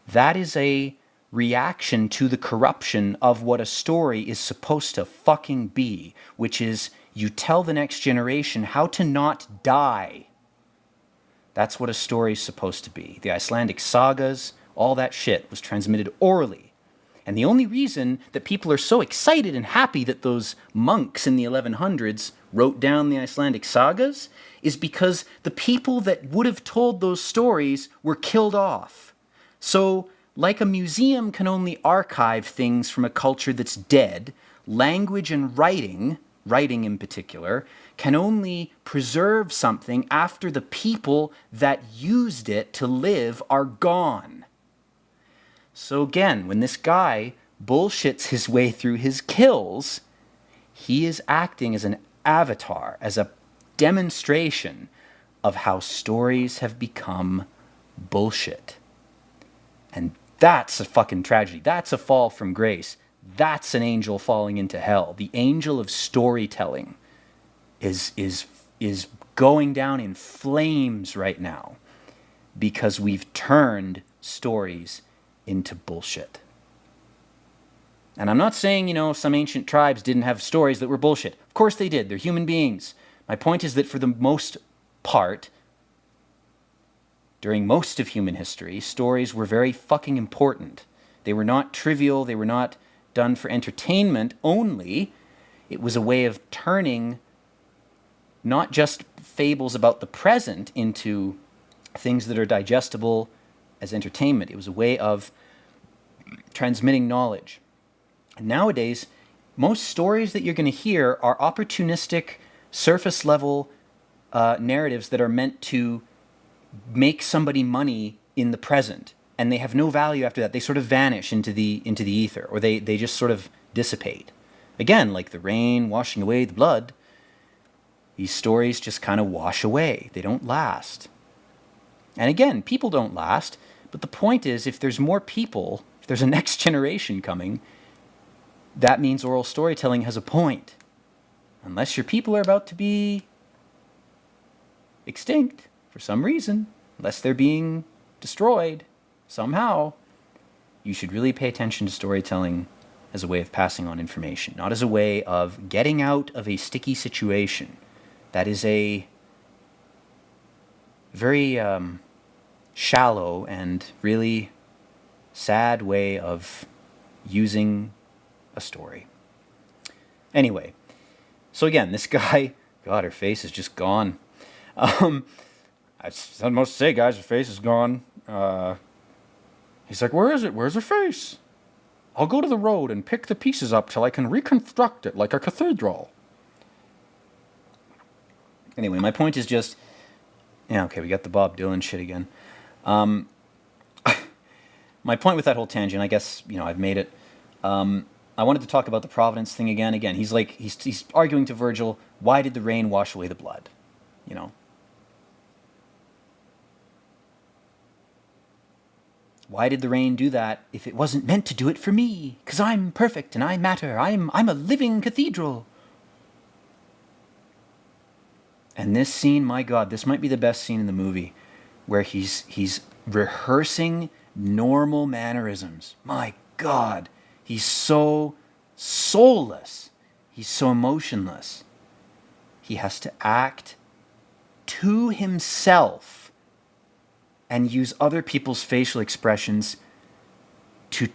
A: that is a reaction to the corruption of what a story is supposed to fucking be, which is you tell the next generation how to not die. That's what a story is supposed to be. The Icelandic sagas, all that shit was transmitted orally. And the only reason that people are so excited and happy that those monks in the 1100s wrote down the Icelandic sagas is because the people that would have told those stories were killed off. So, like a museum can only archive things from a culture that's dead, language and writing in particular, can only preserve something after the people that used it to live are gone. So again, when this guy bullshits his way through his kills, he is acting as an avatar, as a demonstration of how stories have become bullshit. And that's a fucking tragedy. That's a fall from grace. That's an angel falling into hell. The angel of storytelling is going down in flames right now because we've turned stories into bullshit. And I'm not saying, some ancient tribes didn't have stories that were bullshit. Of course they did. They're human beings. My point is that for the most part, during most of human history, stories were very fucking important. They were not trivial. They were not done for entertainment only. It was a way of turning not just fables about the present into things that are digestible as entertainment. It was a way of transmitting knowledge. And nowadays, most stories that you're going to hear are opportunistic, surface level narratives that are meant to make somebody money in the present, and they have no value after that. They sort of vanish into the ether, or they just sort of dissipate. Again, like the rain washing away the blood, these stories just kind of wash away. They don't last. And again, people don't last, but the point is, if there's more people, if there's a next generation coming, that means oral storytelling has a point. Unless your people are about to be extinct for some reason, unless they're being destroyed somehow, you should really pay attention to storytelling as a way of passing on information, not as a way of getting out of a sticky situation. That is a very shallow and really sad way of using a story. Anyway, so again, this guy, God, her face is just gone. I must say, guys, her face is gone. He's like, where is it? Where's her face? I'll go to the road and pick the pieces up till I can reconstruct it like a cathedral. Anyway, my point is just, yeah, okay, we got the Bob Dylan shit again. My point with that whole tangent, I guess, I've made it. I wanted to talk about the Providence thing again. Again, he's arguing to Virgil, why did the rain wash away the blood? Why did the rain do that if it wasn't meant to do it for me? 'Cause I'm perfect and I matter. I'm a living cathedral. And this scene, my God, this might be the best scene in the movie, where he's rehearsing normal mannerisms. My God, he's so soulless. He's so emotionless. He has to act to himself and use other people's facial expressions to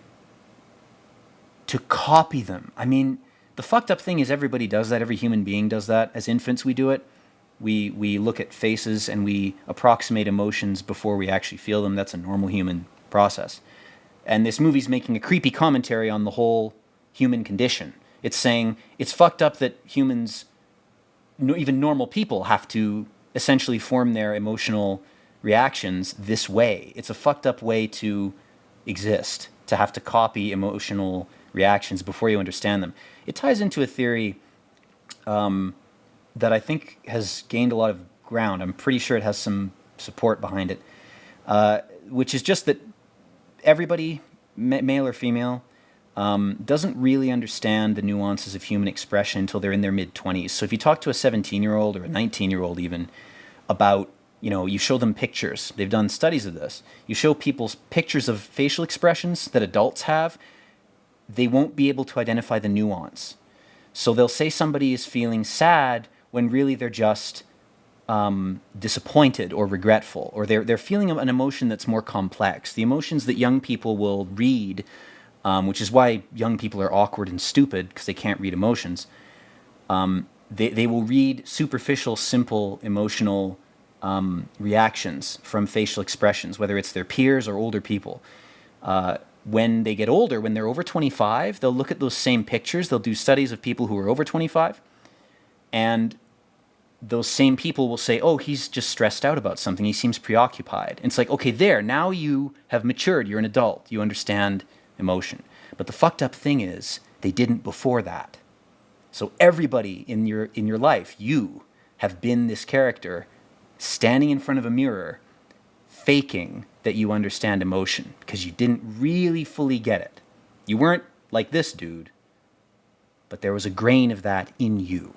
A: copy them. I mean, the fucked up thing is everybody does that. Every human being does that. As infants, we do it. We look at faces and we approximate emotions before we actually feel them. That's a normal human process. And this movie's making a creepy commentary on the whole human condition. It's saying it's fucked up that humans, even normal people, have to essentially form their emotional reactions this way. It's a fucked up way to exist, to have to copy emotional reactions before you understand them. It ties into a theory that I think has gained a lot of ground. I'm pretty sure it has some support behind it, which is just that everybody, male or female, doesn't really understand the nuances of human expression until they're in their mid-20s. So if you talk to a 17-year-old or a 19-year-old even about, you show them pictures. They've done studies of this. You show people pictures of facial expressions that adults have, they won't be able to identify the nuance. So they'll say somebody is feeling sad when really they're just disappointed or regretful, or they're feeling an emotion that's more complex. The emotions that young people will read, which is why young people are awkward and stupid, because they can't read emotions. They will read superficial, simple, emotional reactions from facial expressions, whether it's their peers or older people. When they get older, when they're over 25, they'll look at those same pictures. They'll do studies of people who are over 25, and those same people will say, oh, he's just stressed out about something. He seems preoccupied. And it's like, okay, there, now you have matured. You're an adult. You understand emotion. But the fucked up thing is they didn't before that. So everybody in your life, you have been this character standing in front of a mirror, faking that you understand emotion because you didn't really fully get it. You weren't like this dude, but there was a grain of that in you.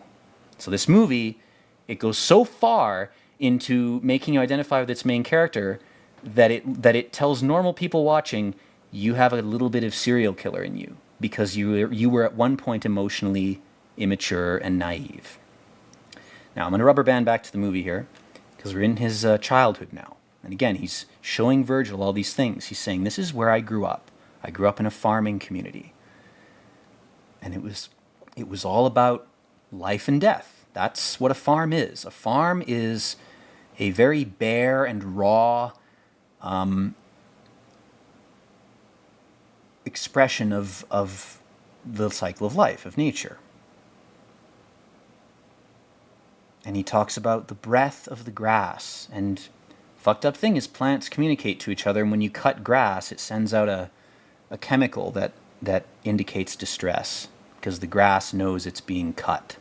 A: So this movie, it goes so far into making you identify with its main character that it tells normal people watching, you have a little bit of serial killer in you because you were at one point emotionally immature and naive. Now I'm going to rubber band back to the movie here because we're in his childhood now. And again, he's showing Virgil all these things. He's saying, this is where I grew up. I grew up in a farming community. And it was all about life and death. That's what a farm is. A farm is a very bare and raw expression of the cycle of life, of nature. And he talks about the breath of the grass. And fucked up thing is plants communicate to each other, and when you cut grass, it sends out a chemical that indicates distress, because the grass knows it's being cut.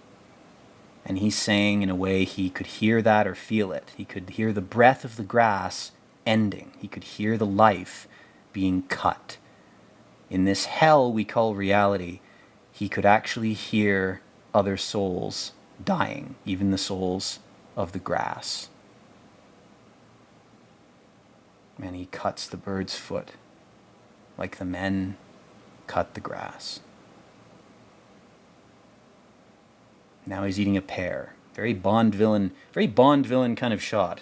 A: And he's saying in a way he could hear that or feel it. He could hear the breath of the grass ending. He could hear the life being cut. In this hell we call reality, he could actually hear other souls dying, even the souls of the grass. And he cuts the bird's foot like the men cut the grass. Now he's eating a pear. Very Bond villain kind of shot.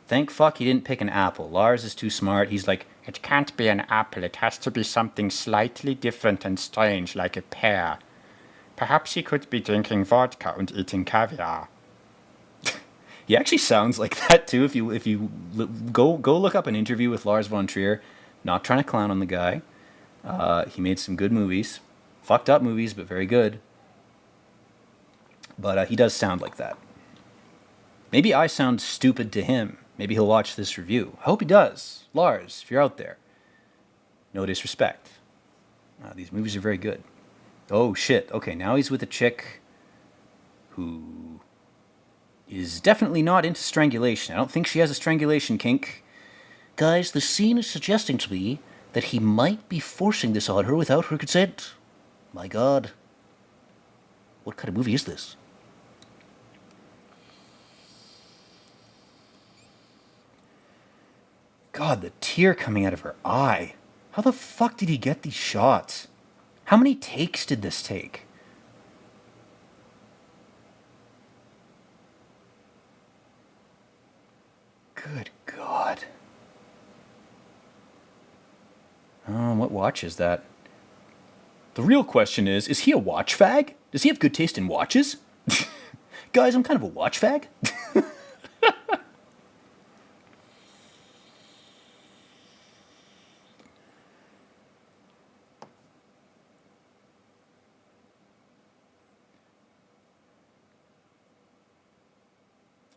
A: Thank fuck he didn't pick an apple. Lars is too smart. He's like, it can't be an apple. It has to be something slightly different and strange, like a pear. Perhaps he could be drinking vodka and eating caviar. He actually sounds like that too. If you go look up an interview with Lars von Trier, not trying to clown on the guy. He made some good movies, fucked up movies, but very good. But he does sound like that. Maybe I sound stupid to him. Maybe he'll watch this review. I hope he does. Lars, if you're out there, no disrespect. These movies are very good. Oh shit. Okay, now he's with a chick who is definitely not into strangulation. I don't think she has a strangulation kink. Guys, the scene is suggesting to me that he might be forcing this on her without her consent. My God. What kind of movie is this? God, the tear coming out of her eye. How the fuck did he get these shots? How many takes did this take? Good God. What watch is that? The real question is he a watch fag? Does he have good taste in watches? Guys, I'm kind of a watch fag.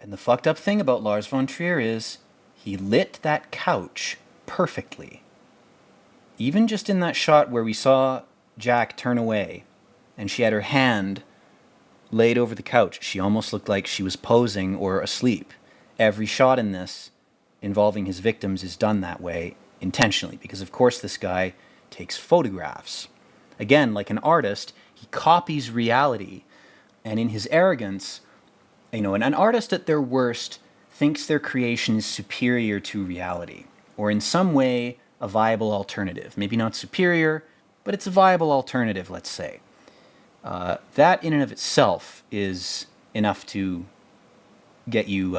A: And the fucked up thing about Lars von Trier is he lit that couch perfectly. Even just in that shot where we saw Jack turn away and she had her hand laid over the couch, she almost looked like she was posing or asleep. Every shot in this involving his victims is done that way intentionally, because of course this guy takes photographs. Again, like an artist, he copies reality, and in his arrogance, an artist at their worst thinks their creation is superior to reality, or in some way a viable alternative. Maybe not superior, but it's a viable alternative, let's say. That in and of itself is enough to get you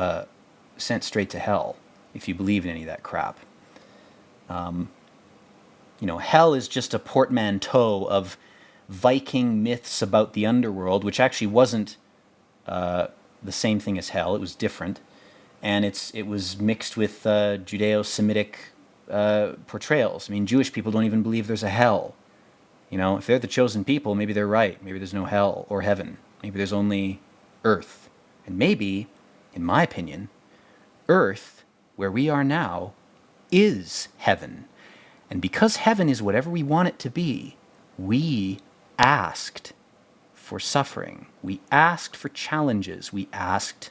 A: sent straight to hell if you believe in any of that crap. Hell is just a portmanteau of Viking myths about the underworld, which actually wasn't the same thing as hell. It was different, and it was mixed with Judeo-Semitic portrayals. I mean, Jewish people don't even believe there's a hell. If they're the chosen people, maybe they're right. Maybe there's no hell or heaven. Maybe there's only earth. And maybe, in my opinion, earth, where we are now, is heaven. And because heaven is whatever we want it to be, we asked for suffering. We asked for challenges. We asked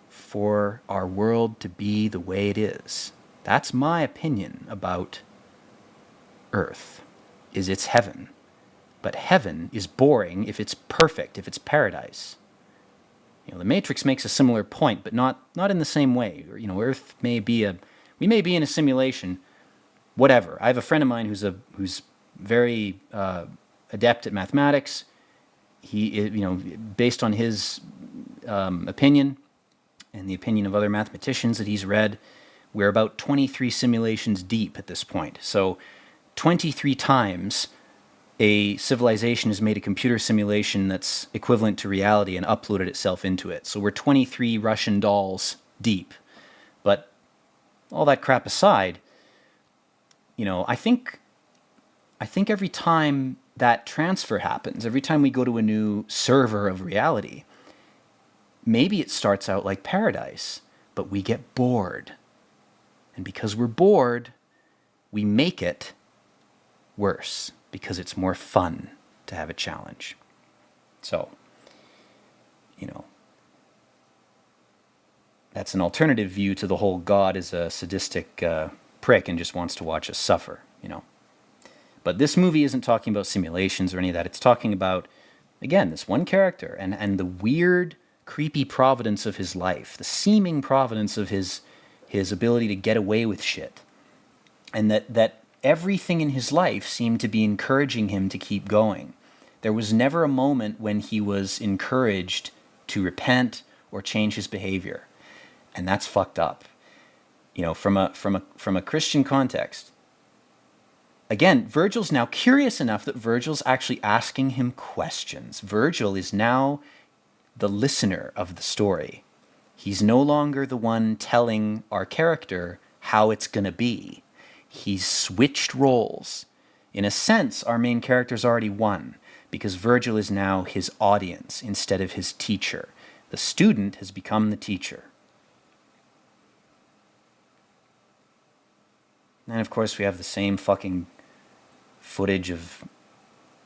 A: for our world to be the way it is. That's my opinion about earth, is it's heaven. But heaven is boring if it's perfect, if it's paradise. The Matrix makes a similar point, but not in the same way. Earth we may be in a simulation, whatever. I have a friend of mine who's very adept at mathematics. He, based on his opinion and the opinion of other mathematicians that he's read, we're about 23 simulations deep at this point. So 23 times a civilization has made a computer simulation that's equivalent to reality and uploaded itself into it. So we're 23 Russian dolls deep. But all that crap aside, I think I think every time that transfer happens, every time we go to a new server of reality, maybe it starts out like paradise, but we get bored. And because we're bored, we make it worse because it's more fun to have a challenge. So, you know, that's an alternative view to the whole God is a sadistic prick and just wants to watch us suffer, you know. But this movie isn't talking about simulations or any of that. It's talking about, again, this one character and the weird, creepy providence of his life, the seeming providence of his ability to get away with shit. And that everything in his life seemed to be encouraging him to keep going. There was never a moment when he was encouraged to repent or change his behavior. And that's fucked up. You know, from a Christian context. Again, Virgil's now curious enough that Virgil's actually asking him questions. Virgil is now the listener of the story. He's no longer the one telling our character how it's going to be. He's switched roles. In a sense, our main character's already won, because Virgil is now his audience instead of his teacher. The student has become the teacher. And of course we have the same fucking footage of...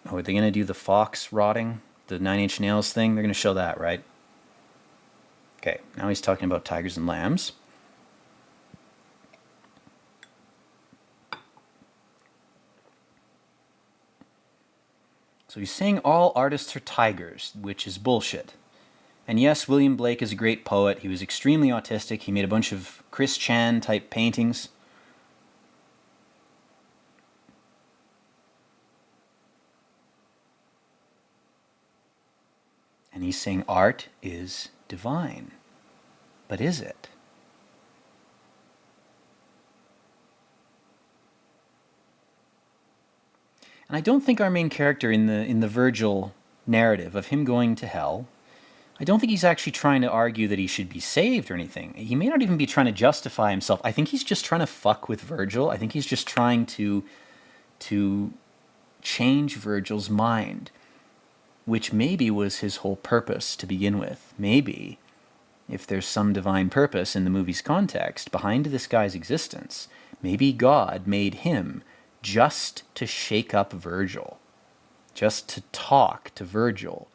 A: Oh, are they going to do the fox rotting? The Nine Inch Nails thing? They're going to show that, right? Okay, now he's talking about tigers and lambs. So he's saying all artists are tigers, which is bullshit. And yes, William Blake is a great poet. He was extremely autistic. He made a bunch of Chris Chan type paintings. And he's saying art is divine. But is it? And I don't think our main character in the Virgil narrative of him going to hell, I don't think he's actually trying to argue that he should be saved or anything. He may not even be trying to justify himself. I think he's just trying to fuck with Virgil. I think he's just trying to change Virgil's mind, which maybe was his whole purpose to begin with. Maybe, if there's some divine purpose in the movie's context behind this guy's existence, maybe God made him just to shake up Virgil, just to talk to Virgil,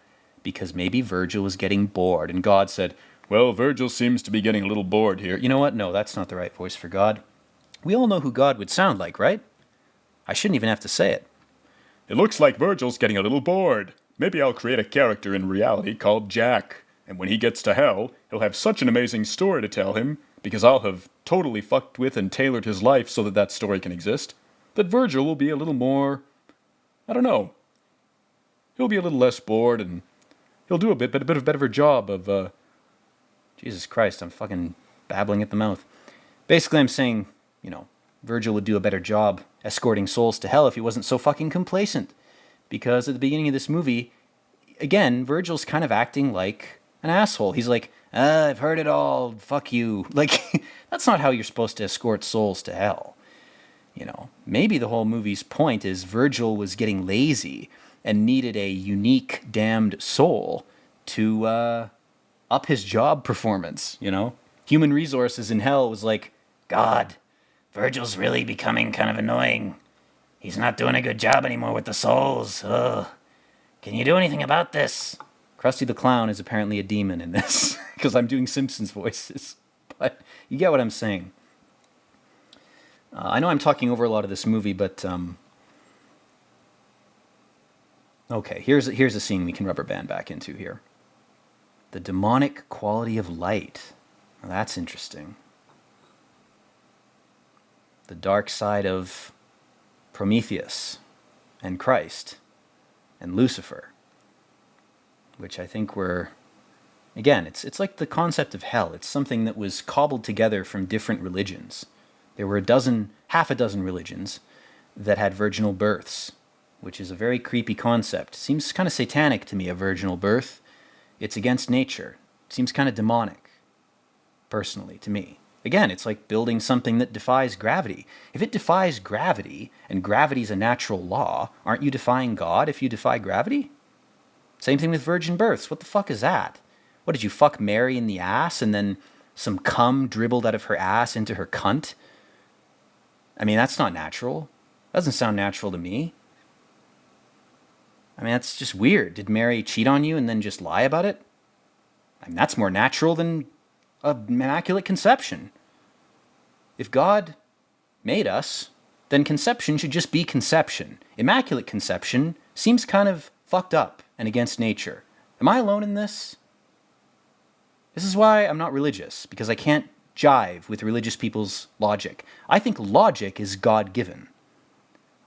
A: because maybe Virgil was getting bored, and God said, well, Virgil seems to be getting a little bored here. You know what? No, that's not the right voice for God. We all know who God would sound like, right? I shouldn't even have to say it.
B: It looks like Virgil's getting a little bored. Maybe I'll create a character in reality called Jack, and when he gets to hell, he'll have such an amazing story to tell him, because I'll have totally fucked with and tailored his life so that that story can exist, that Virgil will be a little more, I don't know, he'll be a little less bored, and he'll do a bit of a better job of,
A: Jesus Christ, I'm fucking babbling at the mouth. Basically, I'm saying, you know, Virgil would do a better job escorting souls to hell if he wasn't so fucking complacent. Because at the beginning of this movie, again, Virgil's kind of acting like an asshole. He's like, I've heard it all, fuck you. Like, that's not how you're supposed to escort souls to hell. You know, maybe the whole movie's point is Virgil was getting lazy and needed a unique damned soul to up his job performance, you know? Human resources in hell was like, God, Virgil's really becoming kind of annoying. He's not doing a good job anymore with the souls. Ugh. Can you do anything about this? Krusty the Clown is apparently a demon in this, because I'm doing Simpsons voices. But you get what I'm saying. I know I'm talking over a lot of this movie, but... Okay, here's a scene we can rubber band back into here. The demonic quality of light. Now that's interesting. The dark side of Prometheus and Christ and Lucifer, which I think were, again, it's like the concept of hell. It's something that was cobbled together from different religions. There were half a dozen religions that had virginal births, which is a very creepy concept. Seems kind of satanic to me, a virginal birth. It's against nature. It seems kind of demonic, personally, to me. Again, it's like building something that defies gravity. If it defies gravity, and gravity's a natural law, aren't you defying God if you defy gravity? Same thing with virgin births. What the fuck is that? What, did you fuck Mary in the ass and then some cum dribbled out of her ass into her cunt? I mean, that's not natural. Doesn't sound natural to me. I mean, that's just weird. Did Mary cheat on you and then just lie about it? I mean, that's more natural than an immaculate conception. If God made us, then conception should just be conception. Immaculate conception seems kind of fucked up and against nature. Am I alone in this? This is why I'm not religious, because I can't jive with religious people's logic. I think logic is God-given.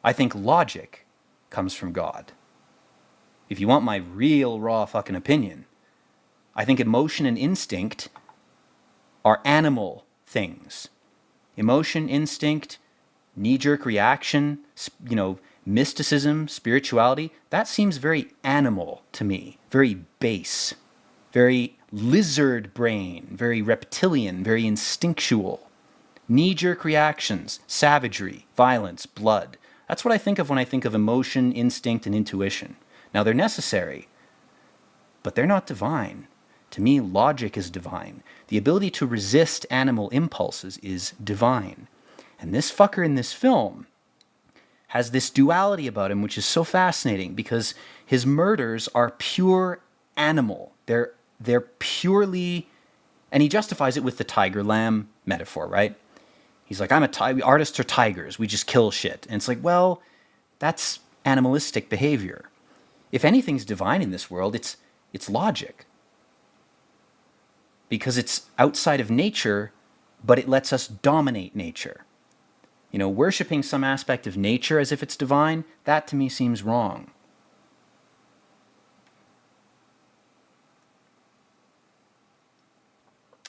A: I think logic comes from God. If you want my real raw fucking opinion, I think emotion and instinct are animal things. Emotion, instinct, knee-jerk reaction, mysticism, spirituality, that seems very animal to me, very base, very lizard brain, very reptilian, very instinctual. Knee-jerk reactions, savagery, violence, blood. That's what I think of when I think of emotion, instinct, and intuition. Now, they're necessary, but they're not divine. To me, logic is divine. The ability to resist animal impulses is divine. And this fucker in this film has this duality about him, which is so fascinating, because his murders are pure animal. They're purely, and he justifies it with the tiger-lamb metaphor, right? He's like, artists are tigers, we just kill shit. And it's like, well, that's animalistic behavior. If anything's divine in this world, it's logic. Because it's outside of nature, but it lets us dominate nature. Worshipping some aspect of nature as if it's divine, that to me seems wrong.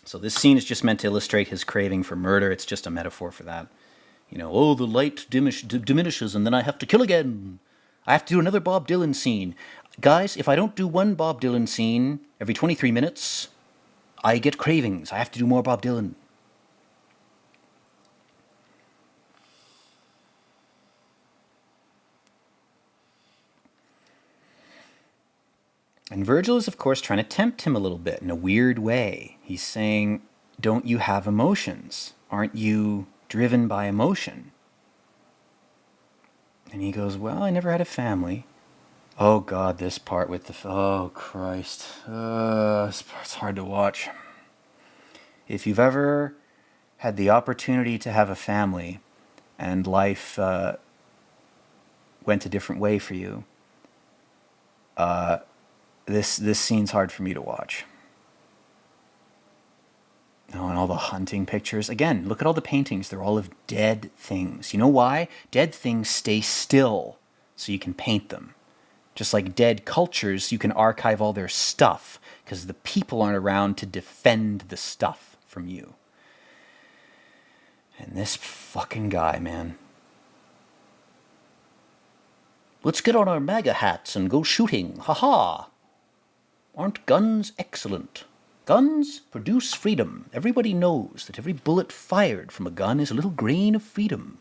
A: So this scene is just meant to illustrate his craving for murder. It's just a metaphor for that. The light diminishes and then I have to kill again. I have to do another Bob Dylan scene. Guys, if I don't do one Bob Dylan scene every 23 minutes, I get cravings. I have to do more Bob Dylan. And Virgil is, of course, trying to tempt him a little bit in a weird way. He's saying, don't you have emotions? Aren't you driven by emotion? And he goes, well, I never had a family. Oh, God, this part with oh, Christ. This part's hard to watch. If you've ever had the opportunity to have a family and life went a different way for you, this scene's hard for me to watch. Oh, and all the hunting pictures. Again, look at all the paintings. They're all of dead things. You know why? Dead things stay still so you can paint them. Just like dead cultures, you can archive all their stuff because the people aren't around to defend the stuff from you. And this fucking guy, man. Let's get on our MAGA hats and go shooting. Ha-ha! Aren't guns excellent? Guns produce freedom. Everybody knows that every bullet fired from a gun is a little grain of freedom.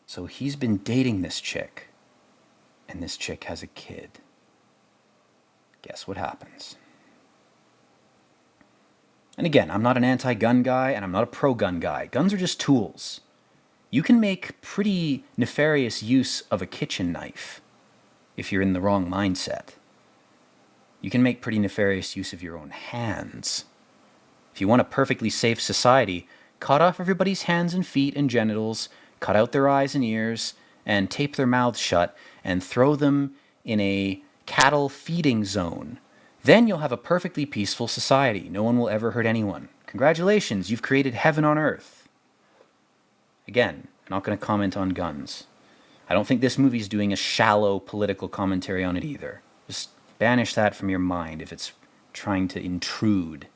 A: So he's been dating this chick, and this chick has a kid. Guess what happens? And again, I'm not an anti-gun guy, and I'm not a pro-gun guy. Guns are just tools. You can make pretty nefarious use of a kitchen knife if you're in the wrong mindset. You can make pretty nefarious use of your own hands. If you want a perfectly safe society, cut off everybody's hands and feet and genitals, cut out their eyes and ears, and tape their mouths shut, and throw them in a cattle feeding zone. Then you'll have a perfectly peaceful society. No one will ever hurt anyone. Congratulations, you've created heaven on earth. Again, I'm not going to comment on guns. I don't think this movie's doing a shallow political commentary on it either. Just banish that from your mind if it's trying to intrude.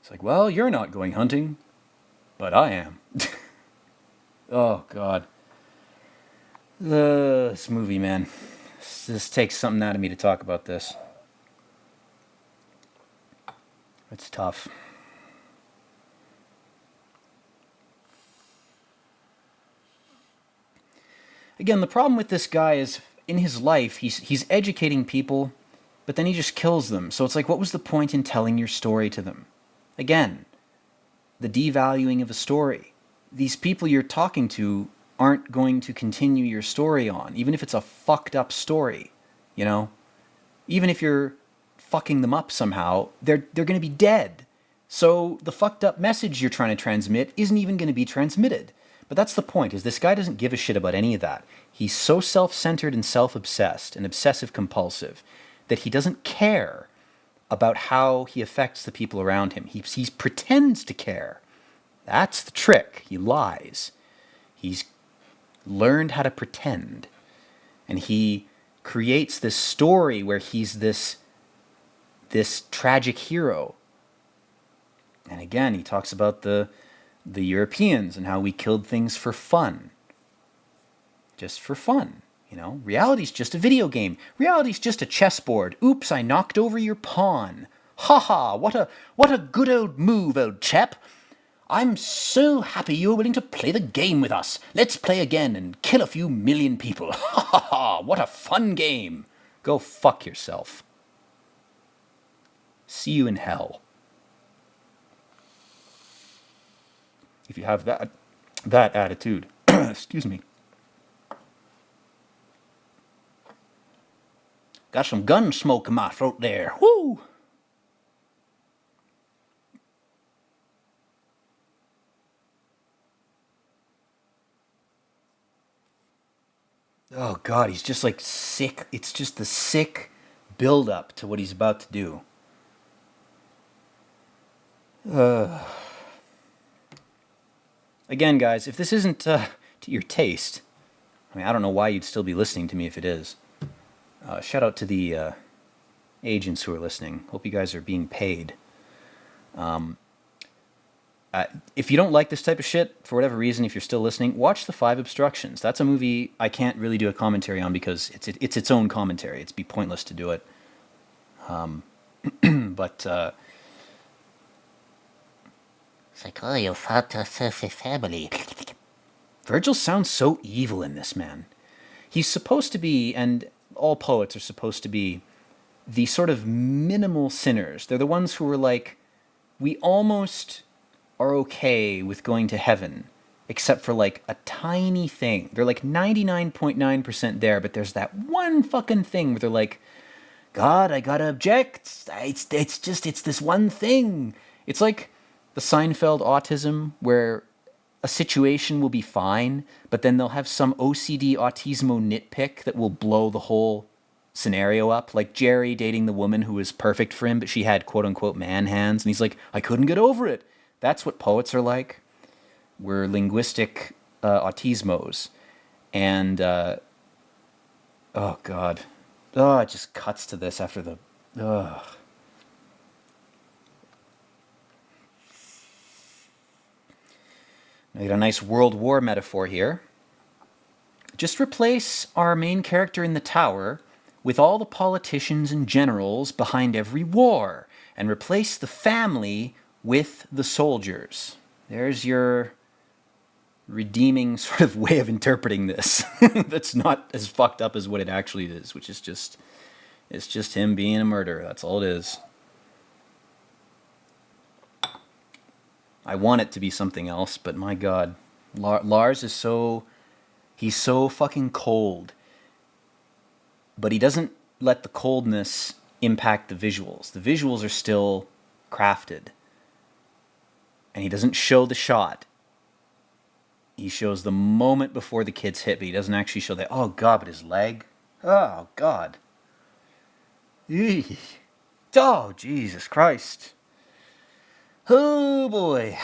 A: It's like, well, you're not going hunting, but I am. Oh, God. This movie, man. This takes something out of me to talk about this. It's tough. Again, the problem with this guy is in his life, he's educating people, but then he just kills them. So it's like, what was the point in telling your story to them? Again, the devaluing of a story. These people you're talking to aren't going to continue your story on, even if it's a fucked up story, you know? Even if you're fucking them up somehow, they're going to be dead. So the fucked up message you're trying to transmit isn't even going to be transmitted. But that's the point, is this guy doesn't give a shit about any of that. He's so self-centered and self-obsessed and obsessive-compulsive that he doesn't care about how he affects the people around him. He pretends to care. That's the trick. He lies. He's learned how to pretend. And he creates this story where he's this tragic hero. And again, he talks about the Europeans and how we killed things for fun. Just for fun, you know? Reality's just a video game. Reality's just a chessboard. Oops, I knocked over your pawn. Ha ha, what a good old move, old chap. I'm so happy you were willing to play the game with us. Let's play again and kill a few million people. Ha ha ha, what a fun game. Go fuck yourself. See you in hell. If you have that attitude. Excuse me. Got some gun smoke in my throat there. Woo! Oh God, he's just like sick. It's just the sick build-up to what he's about to do. Again, guys, if this isn't to your taste, I mean, I don't know why you'd still be listening to me if it is. Shout out to the agents who are listening. Hope you guys are being paid. If you don't like this type of shit, for whatever reason, if you're still listening, watch The Five Obstructions. That's a movie I can't really do a commentary on because it's its own commentary. It'd be pointless to do it. But
C: It's like, oh, you fought to serve your family.
A: Virgil sounds so evil in this, man. He's supposed to be, and all poets are supposed to be, the sort of minimal sinners. They're the ones who are like, we almost are okay with going to heaven, except for like a tiny thing. They're like 99.9% there, but there's that one fucking thing where they're like, God, I gotta object. It's this one thing. It's like the Seinfeld autism, where a situation will be fine, but then they'll have some OCD autismo nitpick that will blow the whole scenario up. Like Jerry dating the woman who was perfect for him, but she had quote-unquote man hands, and he's like, I couldn't get over it. That's what poets are like. We're linguistic autismos. And, oh God. Oh, it just cuts to this after the... Ugh. I got a nice World War metaphor here. Just replace our main character in the tower with all the politicians and generals behind every war, and replace the family with the soldiers. There's your redeeming sort of way of interpreting this. That's not as fucked up as what it actually is, which is it's just him being a murderer. That's all it is. I want it to be something else, but my God, Lars is he's so fucking cold. But he doesn't let the coldness impact the visuals. The visuals are still crafted. And he doesn't show the shot. He shows the moment before the kids hit, but he doesn't actually show that. Oh God, but his leg. Oh God. Eesh. Oh, Jesus Christ. Oh boy.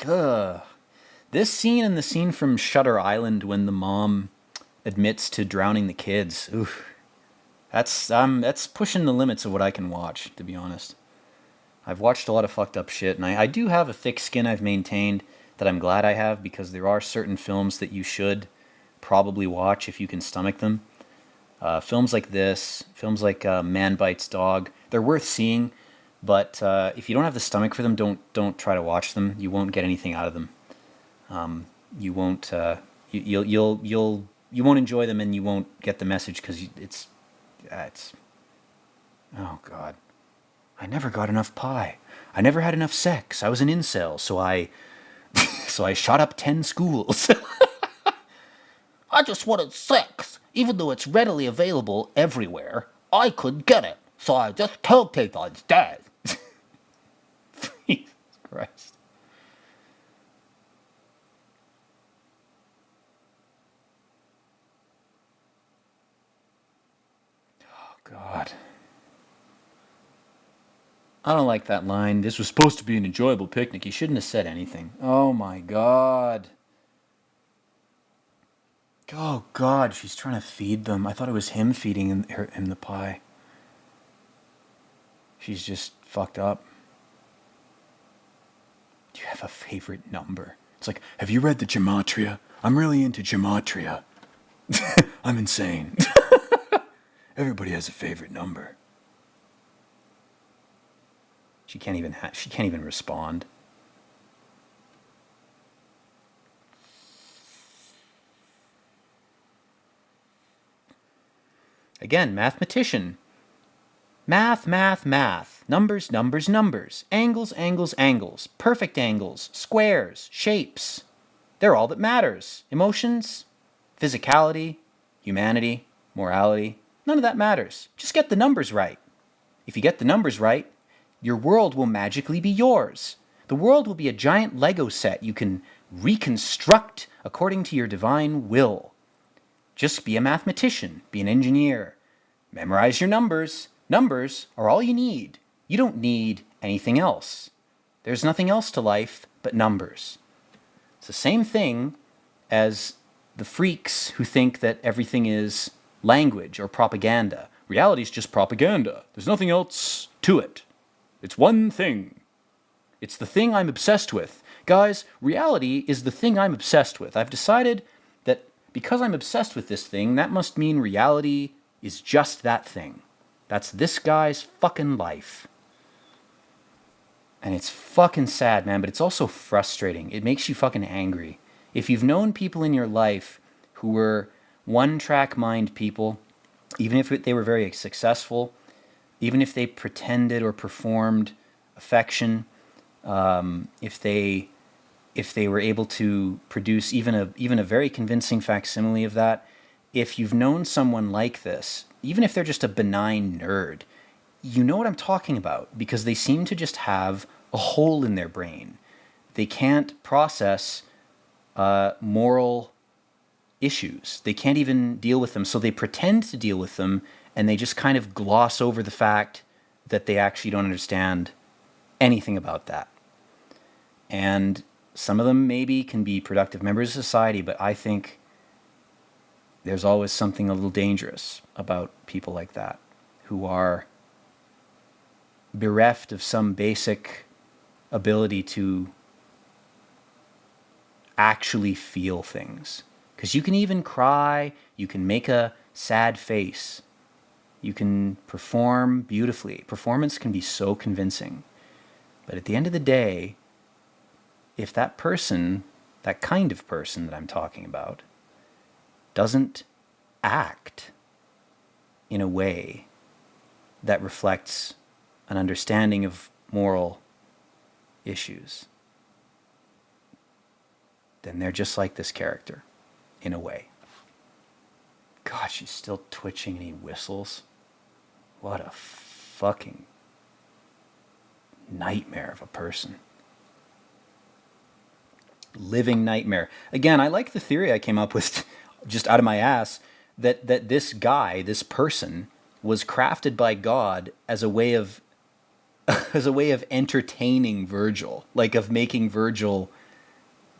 A: Ugh. This scene and the scene from Shutter Island when the mom admits to drowning the kids. Oof. That's pushing the limits of what I can watch, to be honest. I've watched a lot of fucked up shit, and I do have a thick skin I've maintained. that I'm glad I have, because there are certain films that you should probably watch if you can stomach them. Films like this, films like Man Bites Dog, they're worth seeing, but if you don't have the stomach for them, don't try to watch them. You won't get anything out of them. You won't you won't enjoy them, and you won't get the message, because it's oh god, I never got enough pie. I never had enough sex. I was an incel, so I shot up 10 schools.
C: I just wanted sex. Even though it's readily available everywhere, I couldn't get it. So I just killed people instead.
A: Jesus Christ. Oh God. I don't like that line. This was supposed to be an enjoyable picnic. He shouldn't have said anything. Oh my God. Oh God, she's trying to feed them. I thought it was him feeding him the pie. She's just fucked up. Do you have a favorite number? It's like, have you read the Gematria? I'm really into Gematria. I'm insane. Everybody has a favorite number. She can't even respond. Again, mathematician. Math, math, math. Numbers, numbers, numbers. Angles, angles, angles. Perfect angles. Squares. Shapes. They're all that matters. Emotions, physicality, humanity, morality. None of that matters. Just get the numbers right. If you get the numbers right, your world will magically be yours. The world will be a giant Lego set you can reconstruct according to your divine will. Just be a mathematician, be an engineer. Memorize your numbers. Numbers are all you need. You don't need anything else. There's nothing else to life but numbers. It's the same thing as the freaks who think that everything is language or propaganda. Reality is just propaganda. There's nothing else to it. It's one thing. It's the thing I'm obsessed with. Guys, reality is the thing I'm obsessed with. I've decided that because I'm obsessed with this thing, that must mean reality is just that thing. That's this guy's fucking life. And it's fucking sad, man, but it's also frustrating. It makes you fucking angry. If you've known people in your life who were one-track mind people, even if they were very successful, even if they pretended or performed affection, if they were able to produce even a very convincing facsimile of that, if you've known someone like this, even if they're just a benign nerd, you know what I'm talking about, because they seem to just have a hole in their brain. They can't process moral issues. They can't even deal with them, so they pretend to deal with them, and they just kind of gloss over the fact that they actually don't understand anything about that. And some of them maybe can be productive members of society, but I think there's always something a little dangerous about people like that, who are bereft of some basic ability to actually feel things. Because you can even cry, you can make a sad face, you can perform beautifully. Performance can be so convincing. But at the end of the day, if that person, that kind of person that I'm talking about, doesn't act in a way that reflects an understanding of moral issues, then they're just like this character, in a way. God, she's still twitching and he whistles. What a fucking nightmare of a person. Living nightmare. Again, I like the theory I came up with just out of my ass, that this guy, this person, was crafted by God as a way of entertaining Virgil, like of making Virgil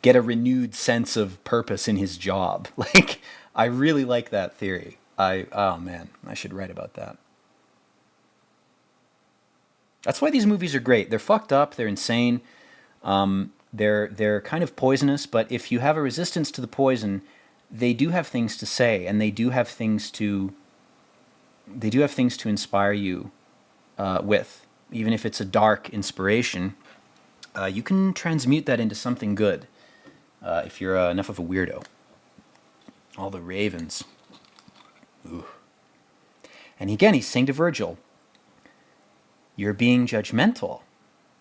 A: get a renewed sense of purpose in his job. Like, I really like that theory. Oh man, I should write about that. That's why these movies are great. They're fucked up, they're insane. They're kind of poisonous, but if you have a resistance to the poison, they do have things to say, and they do have things to inspire you with. Even if it's a dark inspiration, you can transmute that into something good if you're enough of a weirdo. All the ravens. Ooh. And again, he's saying to Virgil, you're being judgmental.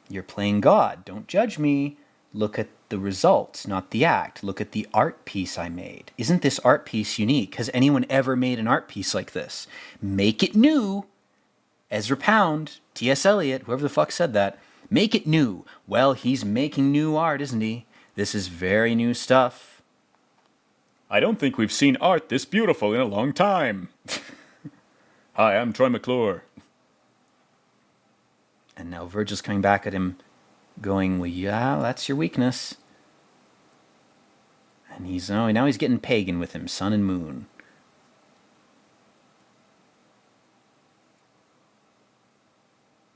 A: You're playing God. Don't judge me. Look at the results, not the act. Look at the art piece I made. Isn't this art piece unique? Has anyone ever made an art piece like this? Make it new. Ezra Pound, T.S. Eliot, whoever the fuck said that. Make it new. Well, he's making new art, isn't he? This is very new stuff.
B: I don't think we've seen art this beautiful in a long time. Hi, I'm Troy McClure.
A: And now Virgil's coming back at him, going, well, yeah, that's your weakness. And now he's getting pagan with him, sun and moon.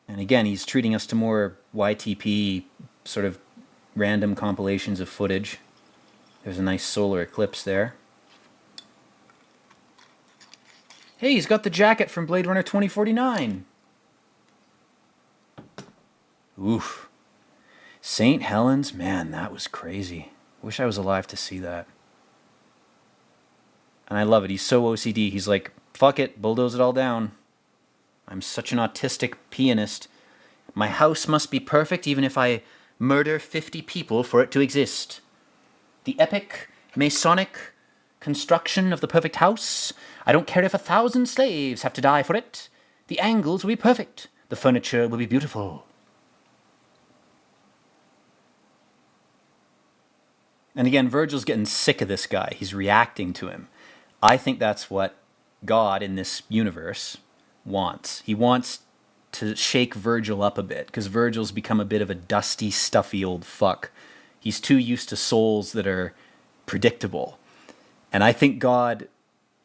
A: And again, he's treating us to more YTP sort of random compilations of footage. There's a nice solar eclipse there. Hey, he's got the jacket from Blade Runner 2049. Oof. St. Helens, man, that was crazy. Wish I was alive to see that. And I love it. He's so OCD. He's like, fuck it, bulldoze it all down. I'm such an autistic pianist. My house must be perfect even if I murder 50 people for it to exist. The epic, Masonic construction of the perfect house. I don't care if 1,000 slaves have to die for it. The angles will be perfect. The furniture will be beautiful. And again, Virgil's getting sick of this guy. He's reacting to him. I think that's what God in this universe wants. He wants to shake Virgil up a bit, because Virgil's become a bit of a dusty, stuffy old fuck. He's too used to souls that are predictable. And I think God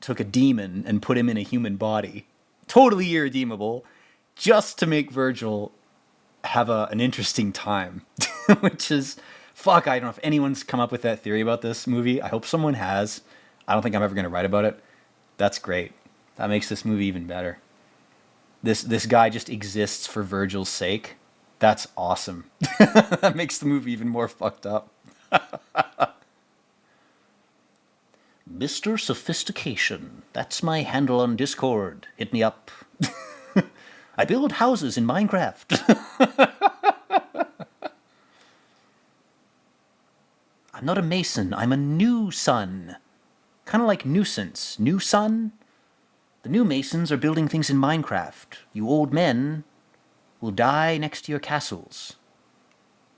A: took a demon and put him in a human body, totally irredeemable, just to make Virgil have an interesting time, which is... Fuck, I don't know if anyone's come up with that theory about this movie. I hope someone has. I don't think I'm ever going to write about it. That's great. That makes this movie even better. This guy just exists for Virgil's sake. That's awesome. That makes the movie even more fucked up. Mr. Sophistication. That's my handle on Discord. Hit me up. I build houses in Minecraft. I'm not a mason, I'm a new son. Kind of like nuisance. New son? The new masons are building things in Minecraft. You old men will die next to your castles.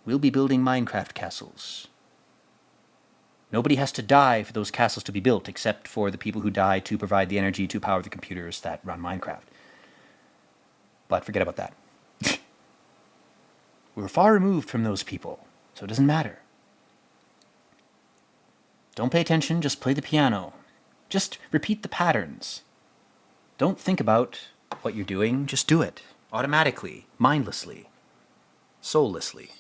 A: We'll be building Minecraft castles. Nobody has to die for those castles to be built, except for the people who die to provide the energy to power the computers that run Minecraft. But forget about that. We're far removed from those people, so it doesn't matter. Don't pay attention, just play the piano. Just repeat the patterns. Don't think about what you're doing, just do it. Automatically, mindlessly, soullessly.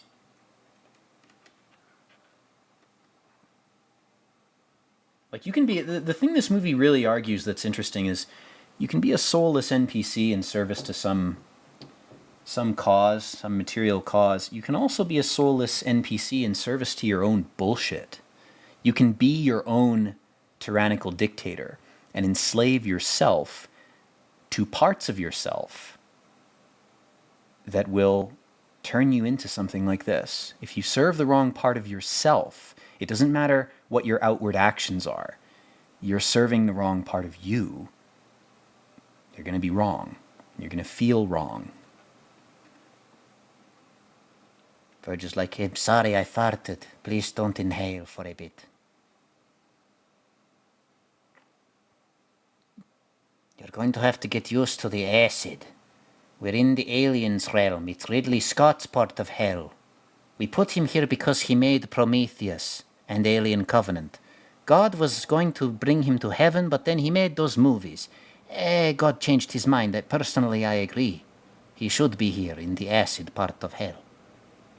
A: Like you can be, the thing this movie really argues that's interesting is you can be a soulless NPC in service to some cause, some material cause. You can also be a soulless NPC in service to your own bullshit. You can be your own tyrannical dictator and enslave yourself to parts of yourself that will turn you into something like this. If you serve the wrong part of yourself, it doesn't matter what your outward actions are. You're serving the wrong part of you. You're going to be wrong. You're going to feel wrong. Virgil's like, I'm sorry I farted. Please don't inhale for a bit. You're going to have to get used to the acid. We're in the aliens' realm. It's Ridley Scott's part of hell. We put him here because he made Prometheus and Alien Covenant. God was going to bring him to heaven, but then he made those movies. God changed his mind. Personally, I agree. He should be here in the acid part of hell.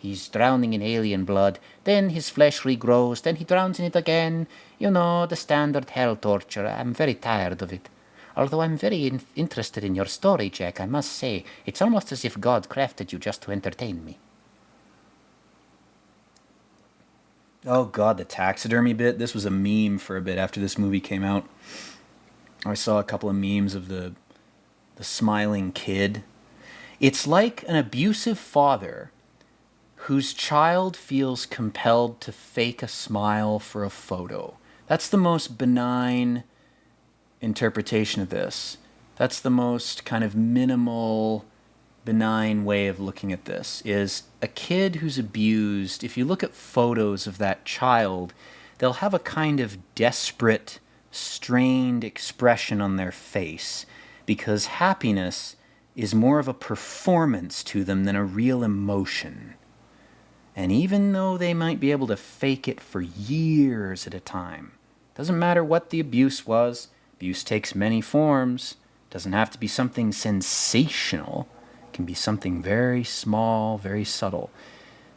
C: He's drowning in alien blood, then his flesh regrows, then he drowns in it again. You know, the standard hell torture. I'm very tired of it. Although I'm very interested in your story, Jack, I must say, it's almost as if God crafted you just to entertain me.
A: Oh god, the taxidermy bit. This was a meme for a bit after this movie came out. I saw a couple of memes of the smiling kid. It's like an abusive father whose child feels compelled to fake a smile for a photo. That's the most benign interpretation of this. That's the most kind of minimal, benign way of looking at this, is a kid who's abused. If you look at photos of that child, they'll have a kind of desperate, strained expression on their face because happiness is more of a performance to them than a real emotion. And even though they might be able to fake it for years at a time, doesn't matter what the abuse was, abuse takes many forms, doesn't have to be something sensational, it can be something very small, very subtle.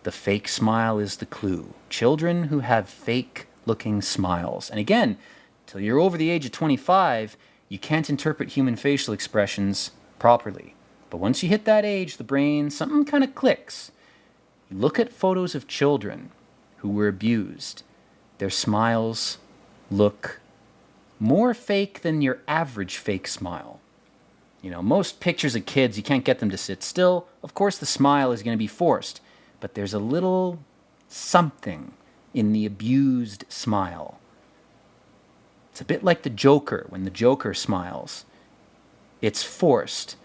A: The fake smile is the clue. Children who have fake-looking smiles, and again, till you're over the age of 25, you can't interpret human facial expressions properly. But once you hit that age, the brain, something kind of clicks. You look at photos of children who were abused. Their smiles look more fake than your average fake smile. You know, most pictures of kids, you can't get them to sit still. Of course, the smile is going to be forced. But there's a little something in the abused smile. It's a bit like the Joker. When the Joker smiles, it's forced.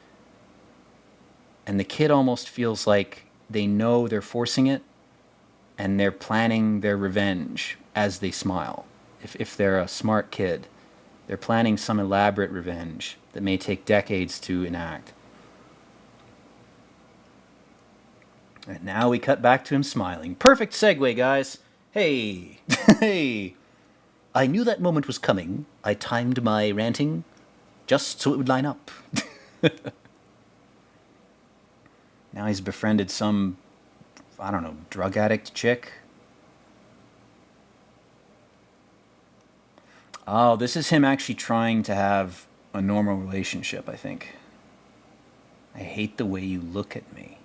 A: And the kid almost feels like they know they're forcing it, and they're planning their revenge as they smile. If they're a smart kid, they're planning some elaborate revenge that may take decades to enact. And now we cut back to him smiling. Perfect segue, guys. Hey, hey. I knew that moment was coming. I timed my ranting just so it would line up. Now he's befriended some, I don't know, drug addict chick. Oh, this is him actually trying to have a normal relationship, I think. I hate the way you look at me.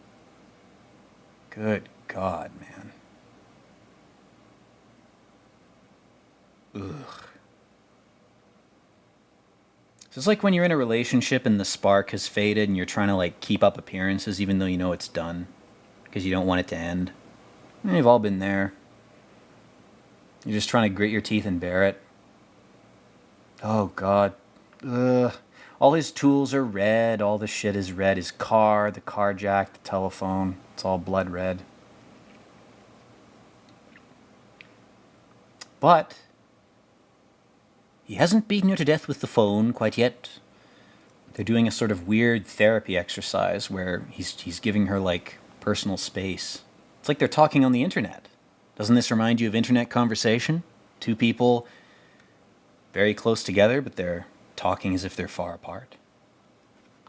A: Good God, man. Ugh. So it's like when you're in a relationship and the spark has faded and you're trying to like keep up appearances even though you know it's done because you don't want it to end. We've all been there. You're just trying to grit your teeth and bear it. Oh God. Ugh. All his tools are red. All the shit is red. His car, the car jack, the telephone. It's all blood red. But he hasn't beaten her to death with the phone quite yet. They're doing a sort of weird therapy exercise where he's giving her like personal space. It's like they're talking on the internet. Doesn't this remind you of internet conversation? Two people very close together, but they're talking as if they're far apart.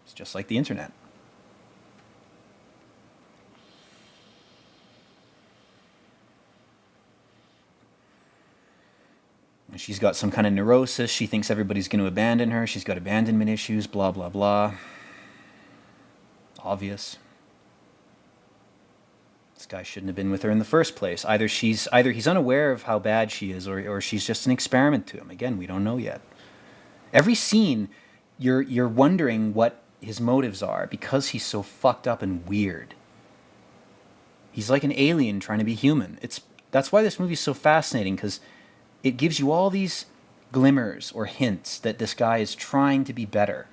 A: It's just like the internet. She's got some kind of neurosis. She thinks everybody's going to abandon her. She's got abandonment issues, blah, blah, blah. Obvious. This guy shouldn't have been with her in the first place. Either he's unaware of how bad she is, or she's just an experiment to him. Again, we don't know yet. Every scene, you're wondering what his motives are because he's so fucked up and weird. He's like an alien trying to be human. That's why this movie's so fascinating, because it gives you all these glimmers or hints that this guy is trying to be better.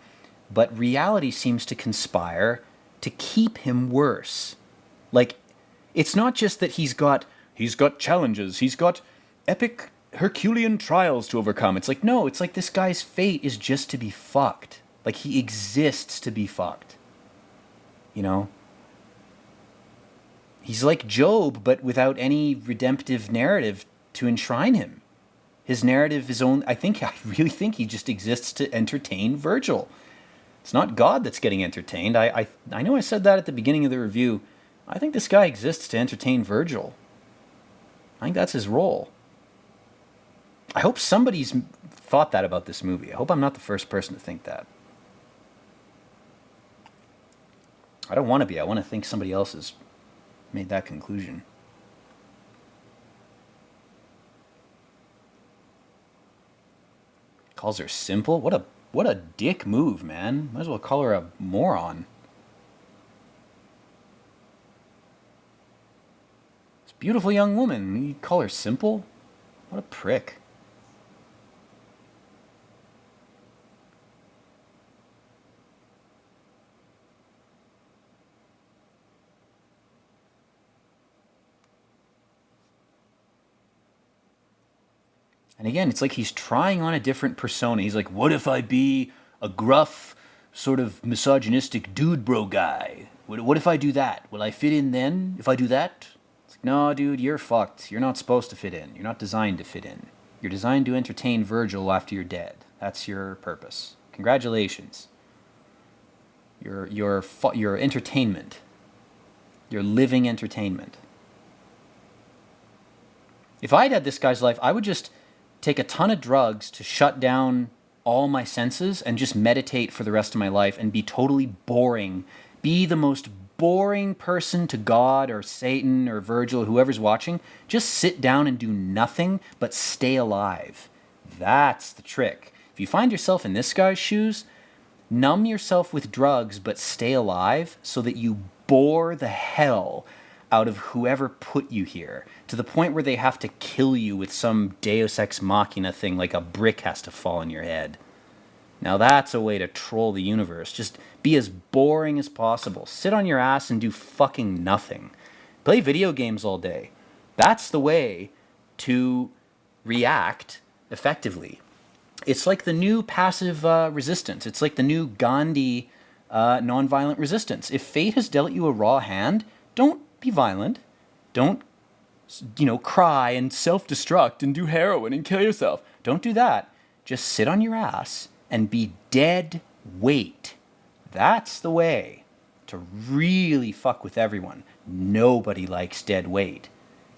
A: But reality seems to conspire to keep him worse. Like, it's not just that he's got challenges, he's got epic Herculean trials to overcome. It's like, no, it's like this guy's fate is just to be fucked. Like, he exists to be fucked. You know? He's like Job, but without any redemptive narrative to enshrine him. His narrative is only, I really think he just exists to entertain Virgil. It's not God that's getting entertained. I know I said that at the beginning of the review, I think this guy exists to entertain Virgil. I think that's his role. I hope somebody's thought that about this movie. I hope I'm not the first person to think that. I don't want to be. I want to think somebody else has made that conclusion. Calls her simple? What a dick move, man. Might as well call her a moron. This beautiful young woman, you call her simple? What a prick. And again, it's like he's trying on a different persona. He's like, what if I be a gruff, sort of misogynistic dude bro guy? What if I do that? Will I fit in then if I do that? It's like, no, dude, you're fucked. You're not supposed to fit in. You're not designed to fit in. You're designed to entertain Virgil after you're dead. That's your purpose. Congratulations. Your entertainment. Your living entertainment. If I'd had this guy's life, I would just take a ton of drugs to shut down all my senses and just meditate for the rest of my life and be totally boring. Be the most boring person to God or Satan or Virgil or whoever's watching. Just sit down and do nothing but stay alive. That's the trick. If you find yourself in this guy's shoes, numb yourself with drugs but stay alive so that you bore the hell out of whoever put you here, to the point where they have to kill you with some Deus Ex Machina thing, like a brick has to fall on your head. Now that's a way to troll the universe. Just be as boring as possible. Sit on your ass and do fucking nothing. Play video games all day. That's the way to react effectively. It's like the new passive resistance. It's like the new Gandhi nonviolent resistance. If fate has dealt you a raw hand, don't be violent. Don't, cry and self-destruct and do heroin and kill yourself. Don't do that. Just sit on your ass and be dead weight. That's the way to really fuck with everyone. Nobody likes dead weight.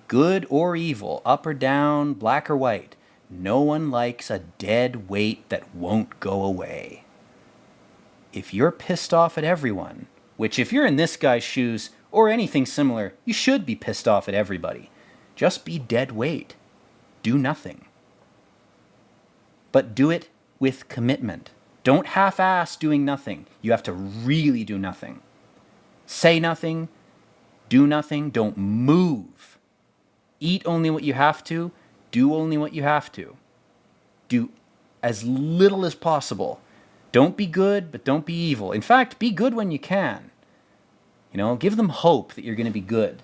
A: Good or evil, up or down, black or white. No one likes a dead weight that won't go away. If you're pissed off at everyone, which if you're in this guy's shoes or anything similar, you should be pissed off at everybody. Just be dead weight. Do nothing. But do it with commitment. Don't half-ass doing nothing. You have to really do nothing. Say nothing. Do nothing. Don't move. Eat only what you have to. Do only what you have to. Do as little as possible. Don't be good, but don't be evil. In fact, be good when you can. Give them hope that you're going to be good.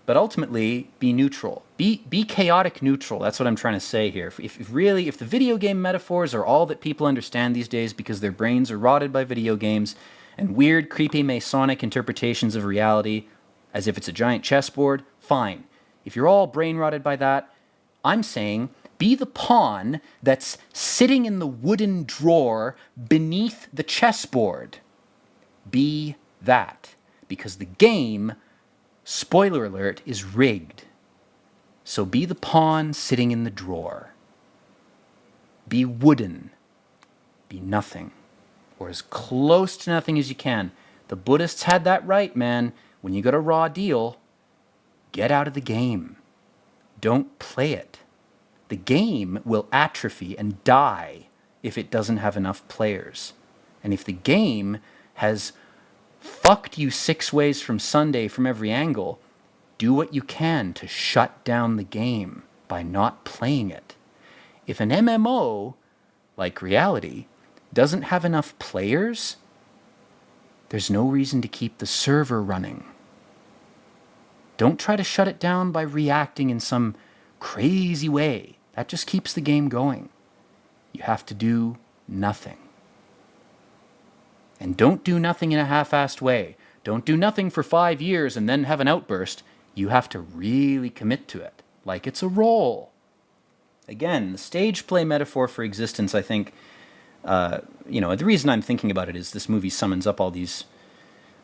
A: But ultimately, be neutral. Be chaotic neutral. That's what I'm trying to say here. If the video game metaphors are all that people understand these days because their brains are rotted by video games and weird, creepy, Masonic interpretations of reality, as if it's a giant chessboard, fine. If you're all brain rotted by that, I'm saying be the pawn that's sitting in the wooden drawer beneath the chessboard. Be that. Because the game, spoiler alert, is rigged. So be the pawn sitting in the drawer. Be wooden. Be nothing. Or as close to nothing as you can. The Buddhists had that right, man. When you got a raw deal, get out of the game. Don't play it. The game will atrophy and die if it doesn't have enough players. And if the game has fucked you 6 ways from Sunday from every angle, do what you can to shut down the game by not playing it. If an MMO, like reality, doesn't have enough players, there's no reason to keep the server running. Don't try to shut it down by reacting in some crazy way. That just keeps the game going. You have to do nothing. And don't do nothing in a half-assed way. Don't do nothing for 5 years and then have an outburst. You have to really commit to it, like it's a role. Again, the stage play metaphor for existence, I think, the reason I'm thinking about it is this movie summons up all these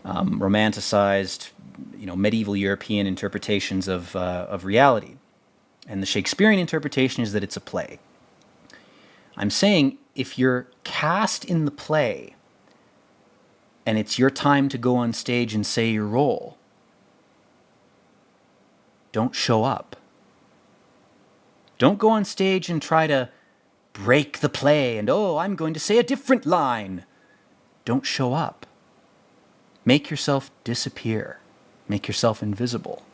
A: romanticized, medieval European interpretations of reality. And the Shakespearean interpretation is that it's a play. I'm saying if you're cast in the play and it's your time to go on stage and say your role, don't show up. Don't go on stage and try to break the play and, I'm going to say a different line. Don't show up. Make yourself disappear. Make yourself invisible.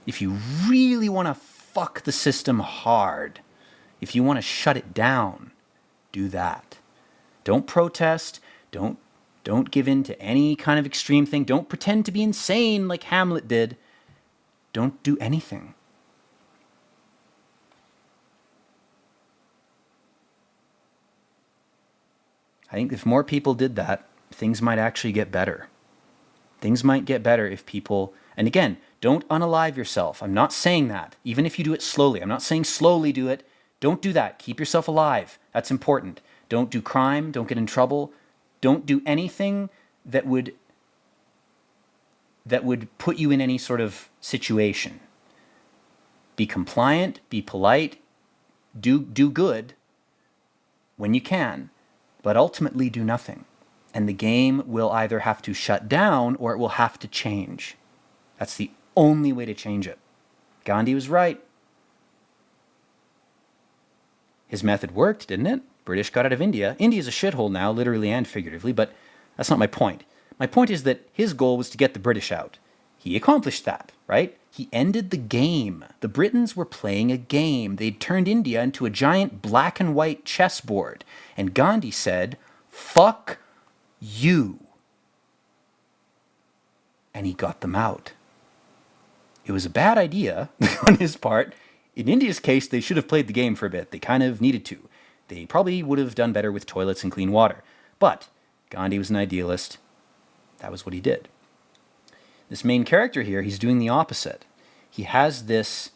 A: If you really want to fuck the system hard, if you want to shut it down, do that. Don't protest. Don't give in to any kind of extreme thing. Don't pretend to be insane like Hamlet did. Don't do anything. I think if more people did that, things might actually get better. Things might get better if people, and again, don't unalive yourself. I'm not saying that, even if you do it slowly. I'm not saying slowly do it. Don't do that. Keep yourself alive. That's important. Don't do crime. Don't get in trouble. Don't do anything that would put you in any sort of situation. Be compliant, be polite, do good when you can, but ultimately do nothing. And the game will either have to shut down or it will have to change. That's the only way to change it. Gandhi was right. His method worked, didn't it? British got out of India. India's a shithole now, literally and figuratively, but that's not my point. My point is that his goal was to get the British out. He accomplished that, right? He ended the game. The Britons were playing a game. They'd turned India into a giant black and white chessboard. And Gandhi said, fuck you. And he got them out. It was a bad idea on his part. In India's case, they should have played the game for a bit. They kind of needed to. They probably would have done better with toilets and clean water. But Gandhi was an idealist. That was what he did. This main character here, he's doing the opposite. He has this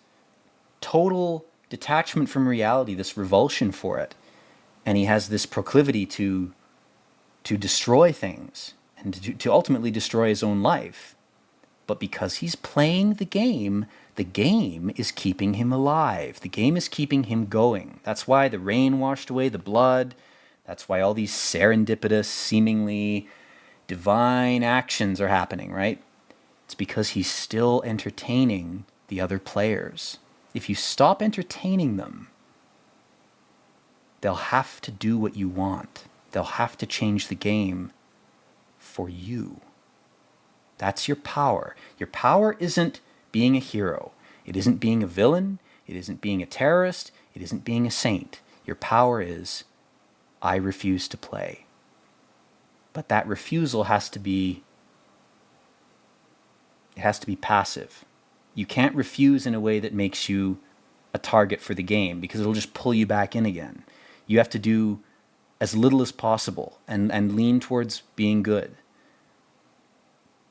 A: total detachment from reality, this revulsion for it. And he has this proclivity to destroy things and to ultimately destroy his own life. But because he's playing the game is keeping him alive. The game is keeping him going. That's why the rain washed away the blood. That's why all these serendipitous, seemingly divine actions are happening, right? It's because he's still entertaining the other players. If you stop entertaining them, they'll have to do what you want. They'll have to change the game for you. That's your power. Your power isn't being a hero. It isn't being a villain. It isn't being a terrorist. It isn't being a saint. Your power is, I refuse to play. But that refusal has to be passive. You can't refuse in a way that makes you a target for the game because it'll just pull you back in again. You have to do as little as possible and lean towards being good.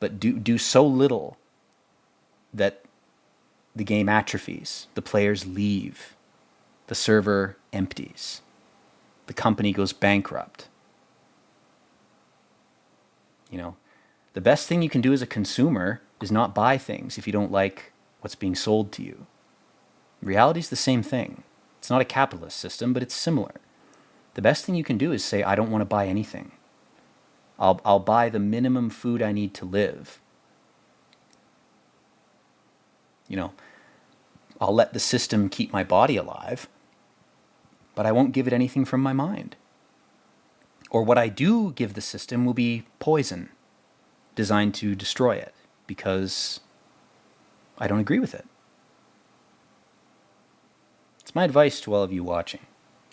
A: But do so little that the game atrophies, the players leave, the server empties, the company goes bankrupt. The best thing you can do as a consumer is not buy things if you don't like what's being sold to you. Reality's the same thing. It's not a capitalist system, but it's similar. The best thing you can do is say, I don't want to buy anything. I'll buy the minimum food I need to live. I'll let the system keep my body alive, but I won't give it anything from my mind. Or what I do give the system will be poison designed to destroy it because I don't agree with it. It's my advice to all of you watching,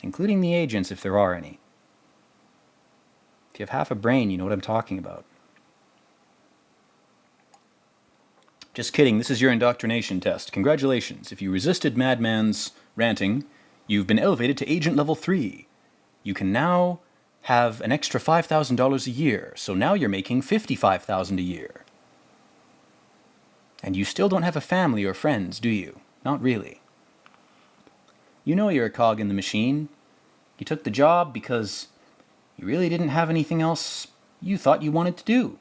A: including the agents if there are any. If you have half a brain, you know what I'm talking about. Just kidding, this is your indoctrination test. Congratulations. If you resisted Madman's ranting, you've been elevated to Agent Level 3. You can now have an extra $5,000 a year, so now you're making $55,000 a year. And you still don't have a family or friends, do you? Not really. You know you're a cog in the machine. You took the job because you really didn't have anything else you thought you wanted to do.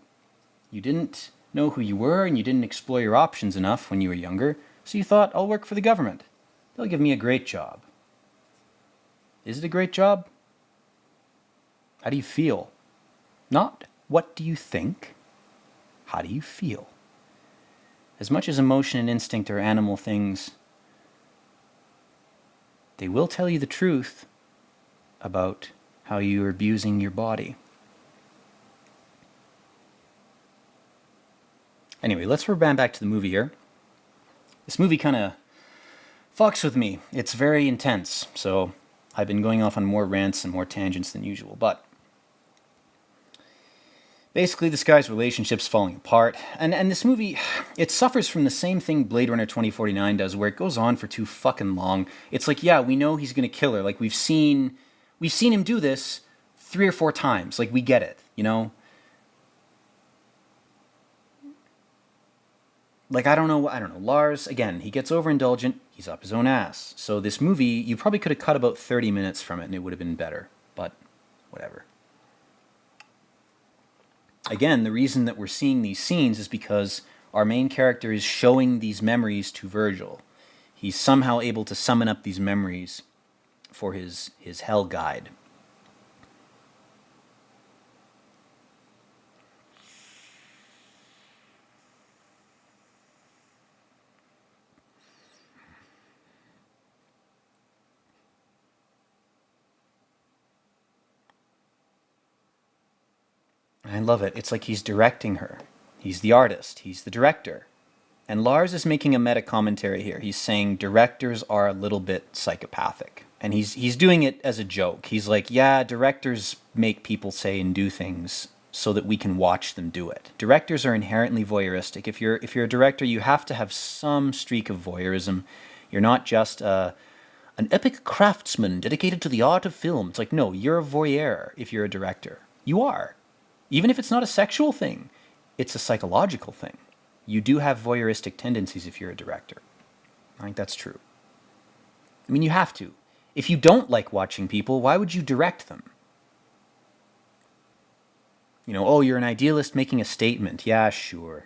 A: You didn't know who you were and you didn't explore your options enough when you were younger, so you thought, I'll work for the government. They'll give me a great job. Is it a great job? How do you feel? Not what do you think? How do you feel? As much as emotion and instinct are animal things, they will tell you the truth about how you're abusing your body. Anyway, let's rebound back to the movie here. This movie kind of fucks with me. It's very intense, so I've been going off on more rants and more tangents than usual, but basically this guy's relationship's falling apart, and this movie, it suffers from the same thing Blade Runner 2049 does, where it goes on for too fucking long. It's like, yeah, we know he's gonna kill her. Like, we've seen him do this 3 or 4 times. Like, we get it, you know? Like, I don't know. Lars, again, he gets overindulgent. He's up his own ass. So this movie, you probably could have cut about 30 minutes from it and it would have been better. But whatever. Again, the reason that we're seeing these scenes is because our main character is showing these memories to Virgil. He's somehow able to summon up these memories for his hell guide. I love it. It's like he's directing her. He's the artist. He's the director. And Lars is making a meta commentary here. He's saying directors are a little bit psychopathic. And he's doing it as a joke. He's like, yeah, directors make people say and do things so that we can watch them do it. Directors are inherently voyeuristic. If you're a director, you have to have some streak of voyeurism. You're not just an epic craftsman dedicated to the art of film. It's like, no, you're a voyeur if you're a director. You are. Even if it's not a sexual thing, it's a psychological thing. You do have voyeuristic tendencies if you're a director. I think that's true. I mean, you have to. If you don't like watching people, why would you direct them? You know, oh, you're an idealist making a statement. Yeah, sure.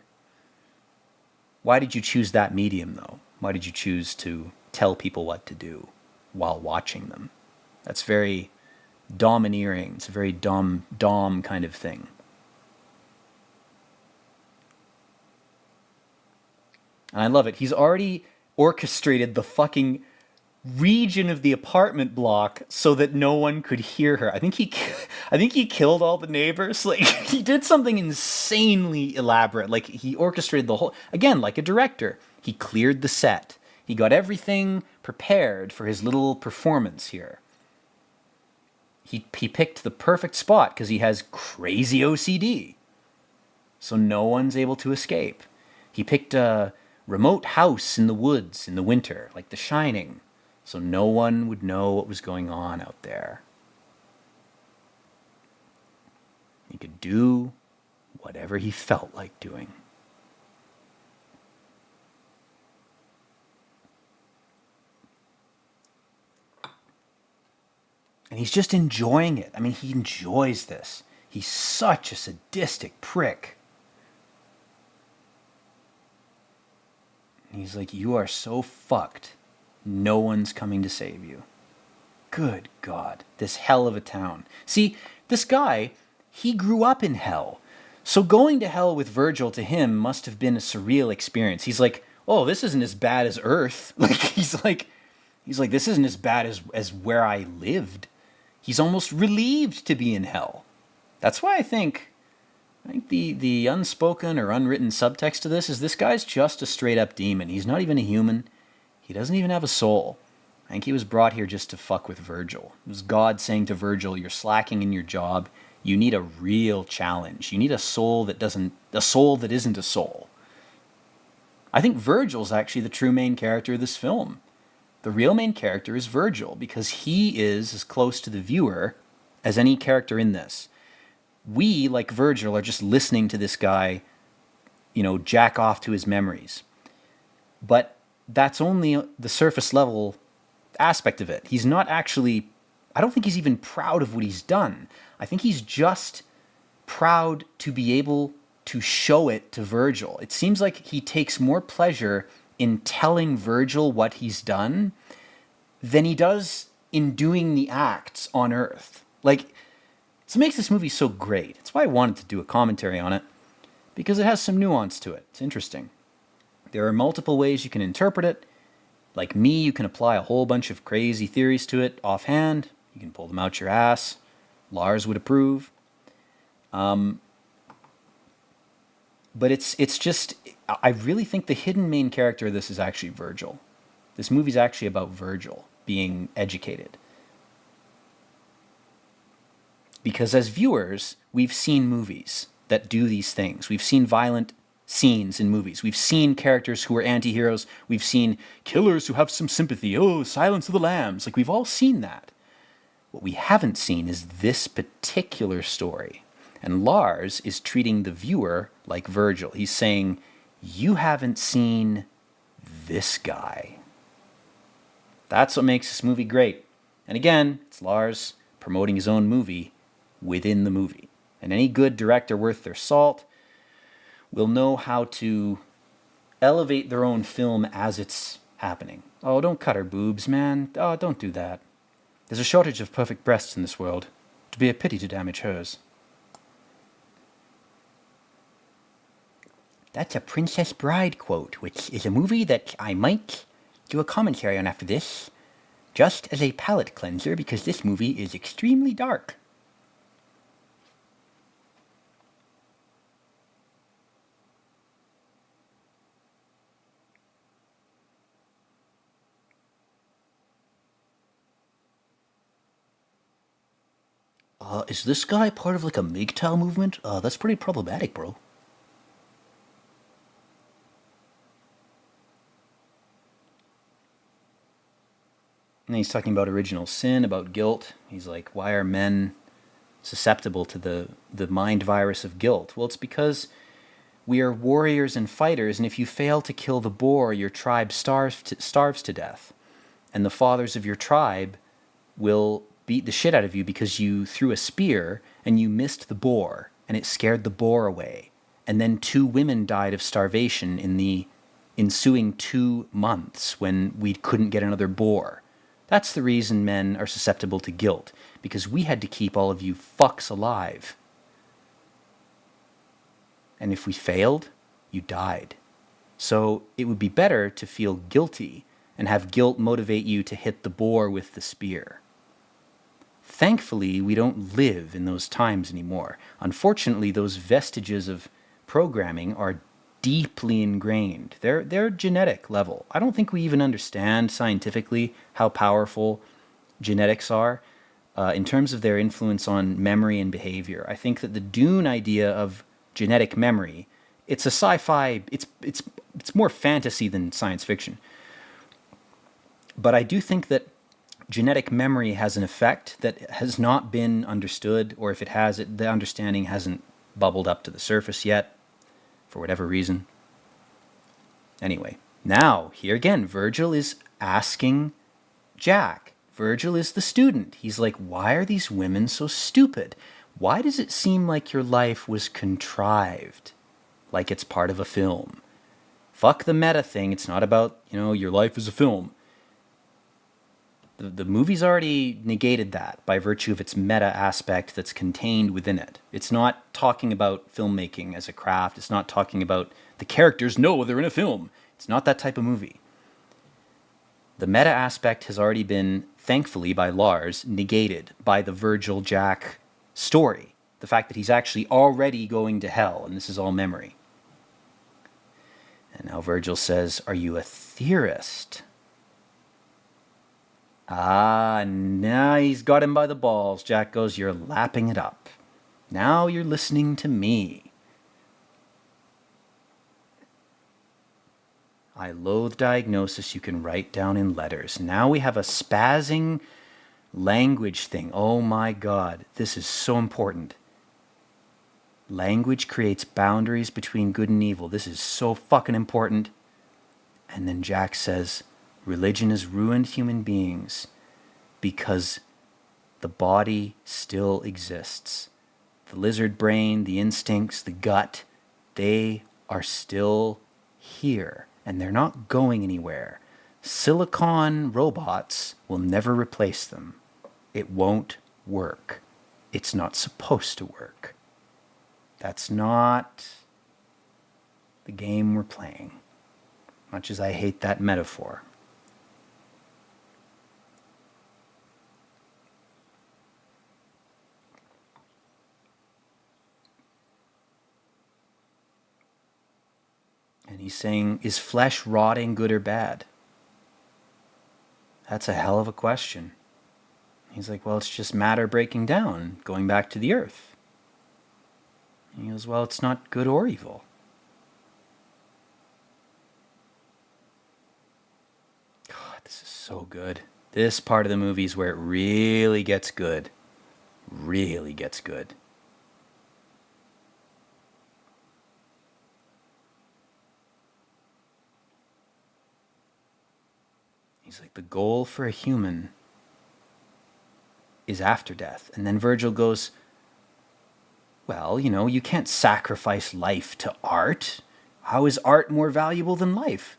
A: Why did you choose that medium, though? Why did you choose to tell people what to do while watching them? That's very domineering. It's a very dom kind of thing. And I love it. He's already orchestrated the fucking region of the apartment block so that no one could hear her. I think he killed all the neighbors. Like, he did something insanely elaborate. Like, he orchestrated the whole, again, like a director. He cleared the set. He got everything prepared for his little performance here. He picked the perfect spot because he has crazy OCD. So no one's able to escape. He picked a remote house in the woods in the winter, like The Shining, so no one would know what was going on out there. He could do whatever he felt like doing. And he's just enjoying it. I mean, he enjoys this. He's such a sadistic prick. He's like, you are so fucked. No one's coming to save you. Good God. This hell of a town. See, this guy, he grew up in hell. So going to hell with Virgil to him must have been a surreal experience. He's like, oh, this isn't as bad as Earth. Like, he's like, this isn't as bad as where I lived. He's almost relieved to be in hell. That's why I think the unspoken or unwritten subtext to this guy's just a straight up demon. He's not even a human. He doesn't even have a soul. I think he was brought here just to fuck with Virgil. It was God saying to Virgil, you're slacking in your job. You need a real challenge. You need a soul that isn't a soul. I think Virgil's actually the true main character of this film. The real main character is Virgil because he is as close to the viewer as any character in this. We, like Virgil, are just listening to this guy, jack off to his memories. But that's only the surface level aspect of it. He's not actually, I don't think he's even proud of what he's done. I think he's just proud to be able to show it to Virgil. It seems like he takes more pleasure in telling Virgil what he's done than he does in doing the acts on Earth. Like, so it makes this movie so great. It's why I wanted to do a commentary on it, because it has some nuance to it. It's interesting. There are multiple ways you can interpret it. Like me, you can apply a whole bunch of crazy theories to it offhand. You can pull them out your ass. Lars would approve. But it's just, I really think the hidden main character of this is actually Virgil. This movie's actually about Virgil being educated. Because as viewers, we've seen movies that do these things. We've seen violent scenes in movies. We've seen characters who are anti-heroes. We've seen killers who have some sympathy. Oh, Silence of the Lambs. Like, we've all seen that. What we haven't seen is this particular story. And Lars is treating the viewer like Virgil. He's saying, you haven't seen this guy. That's what makes this movie great. And again, it's Lars promoting his own movie within the movie. And any good director worth their salt will know how to elevate their own film as it's happening. Oh, don't cut her boobs, man. Oh, don't do that. There's a shortage of perfect breasts in this world. It'd be a pity to damage hers. That's a Princess Bride quote, which is a movie that I might do a commentary on after this, just as a palate cleanser, because this movie is extremely dark. Is this guy part of like a MGTOW movement? That's pretty problematic, bro. And he's talking about original sin, about guilt. He's like, why are men susceptible to the mind virus of guilt? Well, it's because we are warriors and fighters, and if you fail to kill the boar, your tribe starves to death. And the fathers of your tribe will beat the shit out of you because you threw a spear and you missed the boar, and it scared the boar away. And then 2 women died of starvation in the ensuing 2 months when we couldn't get another boar. That's the reason men are susceptible to guilt, because we had to keep all of you fucks alive. And if we failed, you died. So it would be better to feel guilty and have guilt motivate you to hit the boar with the spear. Thankfully, we don't live in those times anymore. Unfortunately, those vestiges of programming are deeply ingrained. They're genetic level. I don't think we even understand scientifically how powerful genetics are in terms of their influence on memory and behavior. I think that the Dune idea of genetic memory, it's a sci-fi, it's more fantasy than science fiction. But I do think that genetic memory has an effect that has not been understood, or if it has, the understanding hasn't bubbled up to the surface yet, for whatever reason. Anyway, now, here again, Virgil is asking Jack. Virgil is the student. He's like, why are these women so stupid? Why does it seem like your life was contrived? Like it's part of a film. Fuck the meta thing. It's not about, your life is a film. The movie's already negated that by virtue of its meta aspect that's contained within it. It's not talking about filmmaking as a craft. It's not talking about the characters know they're in a film. It's not that type of movie. The meta aspect has already been, thankfully by Lars, negated by the Virgil Jack story. The fact that he's actually already going to hell, and this is all memory. And now Virgil says, are you a theorist? Now he's got him by the balls. Jack goes, you're lapping it up. Now you're listening to me. I loathe diagnosis you can write down in letters. Now we have a spazzing language thing. Oh my God, this is so important. Language creates boundaries between good and evil. This is so fucking important. And then Jack says, religion has ruined human beings because the body still exists. The lizard brain, the instincts, the gut, They are still here, and they're not going anywhere. Silicon robots will never replace them. It won't work. It's not supposed to work. That's not the game we're playing, much as I hate that metaphor. And he's saying, is flesh rotting good or bad? That's a hell of a question. He's like, well, it's just matter breaking down, going back to the earth. And he goes, well, it's not good or evil. God, this is so good. This part of the movie is where it really gets good. Really gets good. He's like, the goal for a human is after death. And then Virgil goes, well, you can't sacrifice life to art. How is art more valuable than life?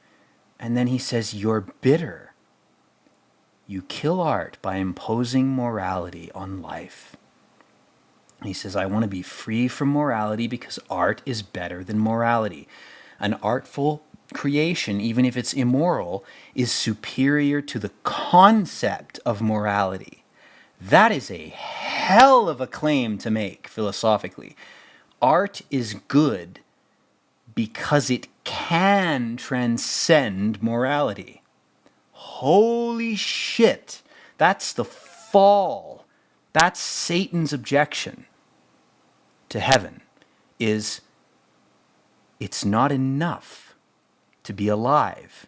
A: And then he says, you're bitter. You kill art by imposing morality on life. And he says, I want to be free from morality because art is better than morality. An artful creation, even if it's immoral, is superior to the concept of morality. That is a hell of a claim to make philosophically. Art is good because it can transcend morality. Holy shit. That's the fall. That's Satan's objection to heaven, is it's not enough to be alive.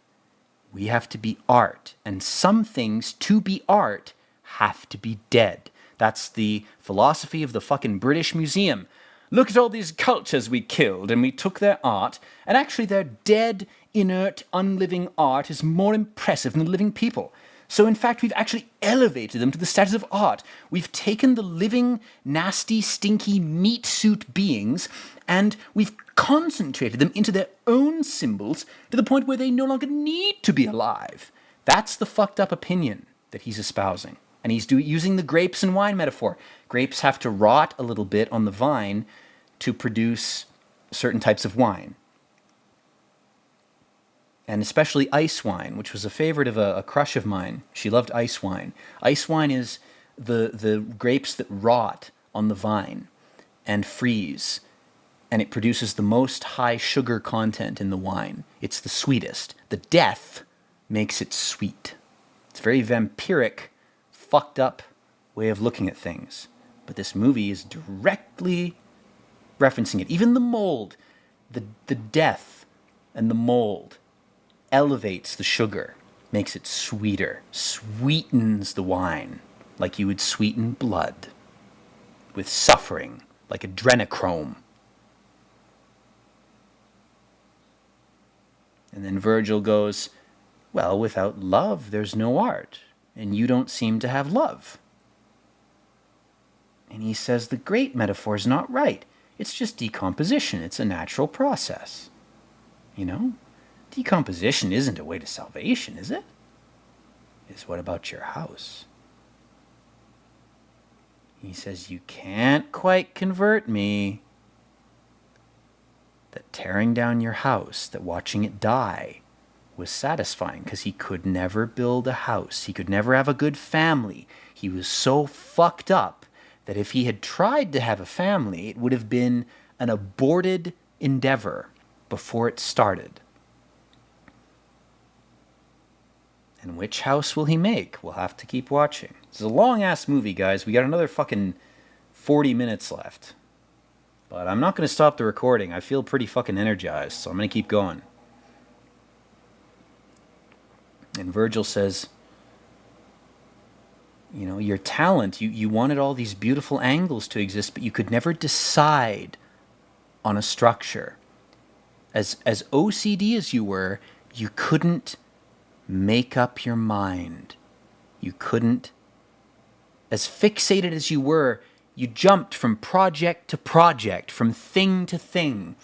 A: We have to be art. And some things, to be art, have to be dead. That's the philosophy of the fucking British Museum. Look at all these cultures we killed and we took their art, and actually their dead, inert, unliving art is more impressive than the living people. So in fact, we've actually elevated them to the status of art. We've taken the living, nasty, stinky, meat suit beings and we've concentrated them into their own symbols to the point where they no longer need to be alive. That's the fucked up opinion that he's espousing. And he's using the grapes and wine metaphor. Grapes have to rot a little bit on the vine to produce certain types of wine. And especially ice wine, which was a favorite of a crush of mine. She loved ice wine. Ice wine is the grapes that rot on the vine and freeze, and it produces the most high sugar content in the wine. It's the sweetest. The death makes it sweet. It's a very vampiric, fucked up way of looking at things. But this movie is directly referencing it. Even the mold, the death and the mold elevates the sugar, makes it sweeter, sweetens the wine like you would sweeten blood with suffering, like adrenochrome. And then Virgil goes, well, without love, there's no art, and you don't seem to have love. And he says the great metaphor is not right. It's just decomposition. It's a natural process. Decomposition isn't a way to salvation, is it? Is what about your house? He says, you can't quite convert me. That tearing down your house, that watching it die, was satisfying because he could never build a house. He could never have a good family. He was so fucked up that if he had tried to have a family, it would have been an aborted endeavor before it started. And which house will he make? We'll have to keep watching. This is a long-ass movie, guys. We got another fucking 40 minutes left. But I'm not going to stop the recording. I feel pretty fucking energized, so I'm going to keep going. And Virgil says, your talent, you wanted all these beautiful angles to exist, but you could never decide on a structure. As OCD as you were, you couldn't make up your mind. You couldn't. As fixated as you were, you jumped from project to project, from thing to thing.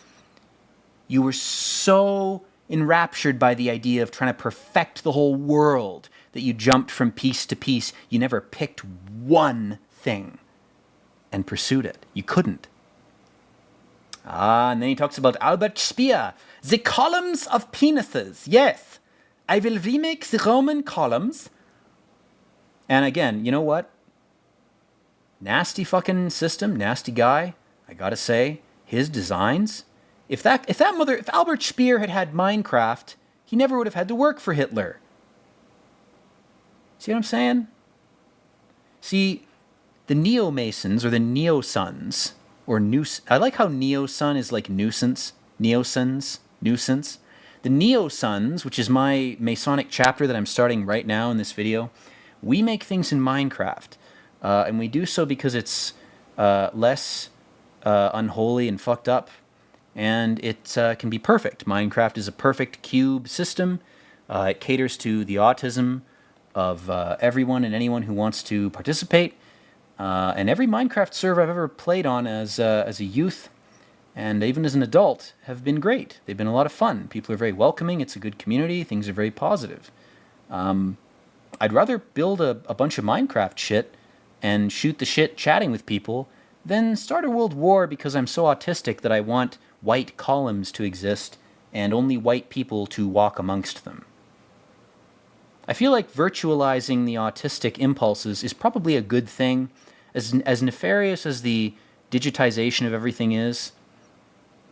A: You were so enraptured by the idea of trying to perfect the whole world that you jumped from piece to piece. You never picked one thing and pursued it. You couldn't. And then he talks about Albert Speer. The columns of penises. Yes, I will remake the Roman columns. And again, you know what? Nasty fucking system, nasty guy. I gotta say, his designs. If Albert Speer had had Minecraft, he never would have had to work for Hitler. See what I'm saying? See, the Neo-Masons, or the Neo-Sons, or I like how Neo-Son is like nuisance. Neo-Sons, nuisance. The Neo-Sons, which is my Masonic chapter that I'm starting right now in this video, we make things in Minecraft. And we do so because it's less unholy and fucked up, and it can be perfect. Minecraft is a perfect cube system. It caters to the autism of everyone and anyone who wants to participate. And every Minecraft server I've ever played on as a youth and even as an adult have been great. They've been a lot of fun. People are very welcoming. It's a good community. Things are very positive. I'd rather build a bunch of Minecraft shit and shoot the shit chatting with people than start a world war because I'm so autistic that I want white columns to exist and only white people to walk amongst them. I feel like virtualizing the autistic impulses is probably a good thing. As nefarious as the digitization of everything is,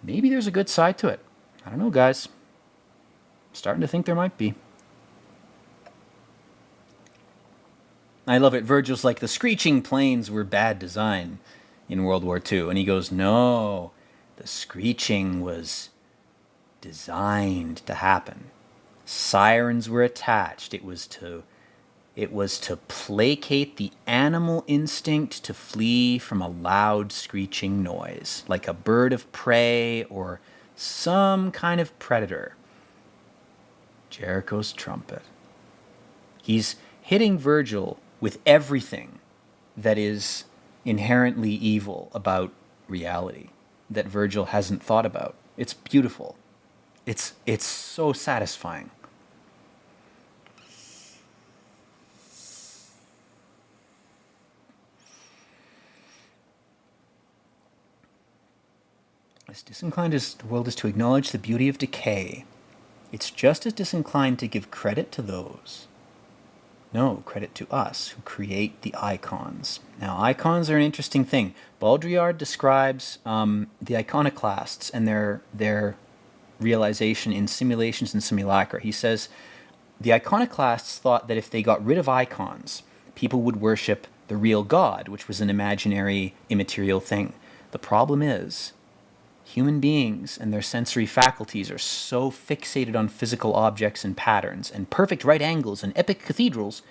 A: maybe there's a good side to it. I don't know, guys. I'm starting to think there might be. I love it. Virgil's like, the screeching planes were bad design in World War II. And he goes, no, the screeching was designed to happen. Sirens were attached. It was to placate the animal instinct to flee from a loud screeching noise, like a bird of prey or some kind of predator. Jericho's trumpet. He's hitting Virgil with everything that is inherently evil about reality that Virgil hasn't thought about. It's beautiful. It's so satisfying. As disinclined as the world is to acknowledge the beauty of decay, it's just as disinclined to give credit to those. No, credit to us who create the icons. Now, icons are an interesting thing. Baudrillard describes the iconoclasts and their realization in Simulations and Simulacra. He says, the iconoclasts thought that if they got rid of icons, people would worship the real God, which was an imaginary, immaterial thing. The problem is, human beings and their sensory faculties are so fixated on physical objects and patterns and perfect right angles and epic cathedrals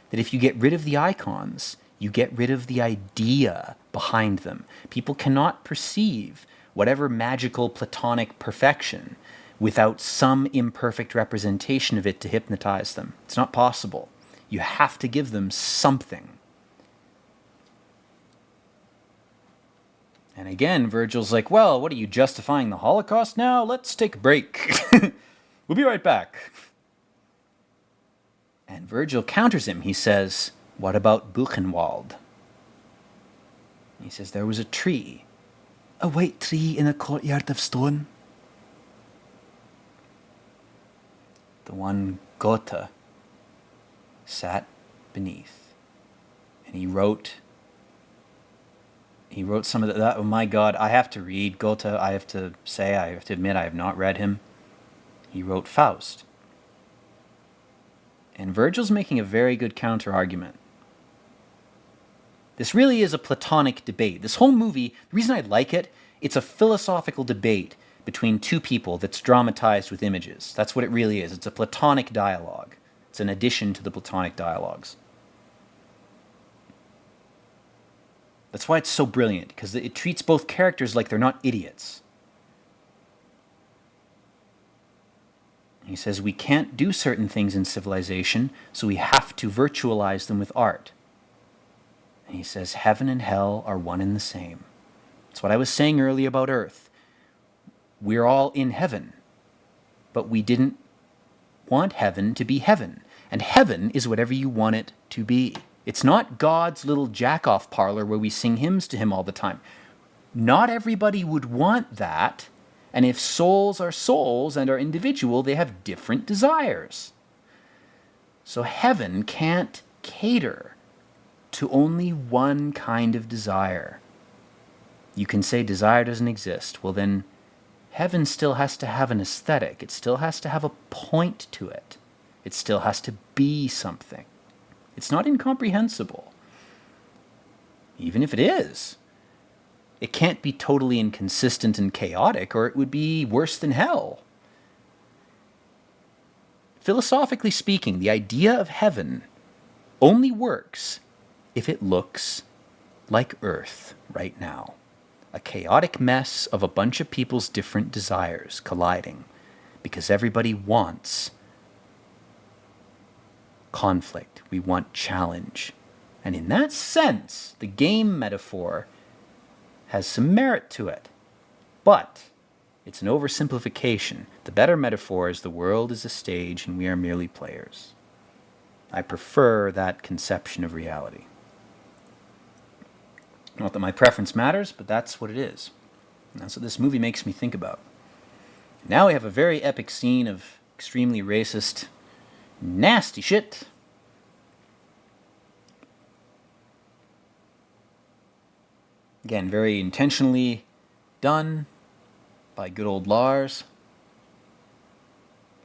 A: that if you get rid of the icons, you get rid of the idea behind them. People cannot perceive whatever magical platonic perfection without some imperfect representation of it to hypnotize them. It's not possible. You have to give them something. And again, Virgil's like, well, what are you, justifying the Holocaust now? Let's take a break. We'll be right back. And Virgil counters him. He says, what about Buchenwald? He says, there was a tree. A white tree in a courtyard of stone. The one Goethe sat beneath. And he wrote some of that. Oh my God, I have to read Goethe. I have to admit, I have not read him. He wrote Faust. And Virgil's making a very good counter-argument. This really is a Platonic debate. This whole movie, the reason I like it, it's a philosophical debate between two people that's dramatized with images. That's what it really is. It's a Platonic dialogue. It's an addition to the Platonic dialogues. That's why it's so brilliant, because it treats both characters like they're not idiots. He says, we can't do certain things in civilization, so we have to virtualize them with art. And he says, heaven and hell are one and the same. That's what I was saying earlier about Earth. we're all in heaven, but we didn't want heaven to be heaven. And heaven is whatever you want it to be. It's not God's little jack-off parlor where we sing hymns to him all the time. Not everybody would want that. And if souls are souls and are individual, they have different desires. So heaven can't cater to only one kind of desire. You can say desire doesn't exist. Well, then heaven still has to have an aesthetic. It still has to have a point to it. It still has to be something. It's not incomprehensible. Even if it is, it can't be totally inconsistent and chaotic, or it would be worse than hell. Philosophically speaking, the idea of heaven only works if it looks like Earth right now. A chaotic mess of a bunch of people's different desires colliding because everybody wants conflict. We want challenge. And in that sense, the game metaphor has some merit to it. But it's an oversimplification. The better metaphor is the world is a stage and we are merely players. I prefer that conception of reality. Not that my preference matters, but that's what it is. And that's what this movie makes me think about. Now we have a very epic scene of extremely racist, nasty shit. Again, very intentionally done by good old Lars.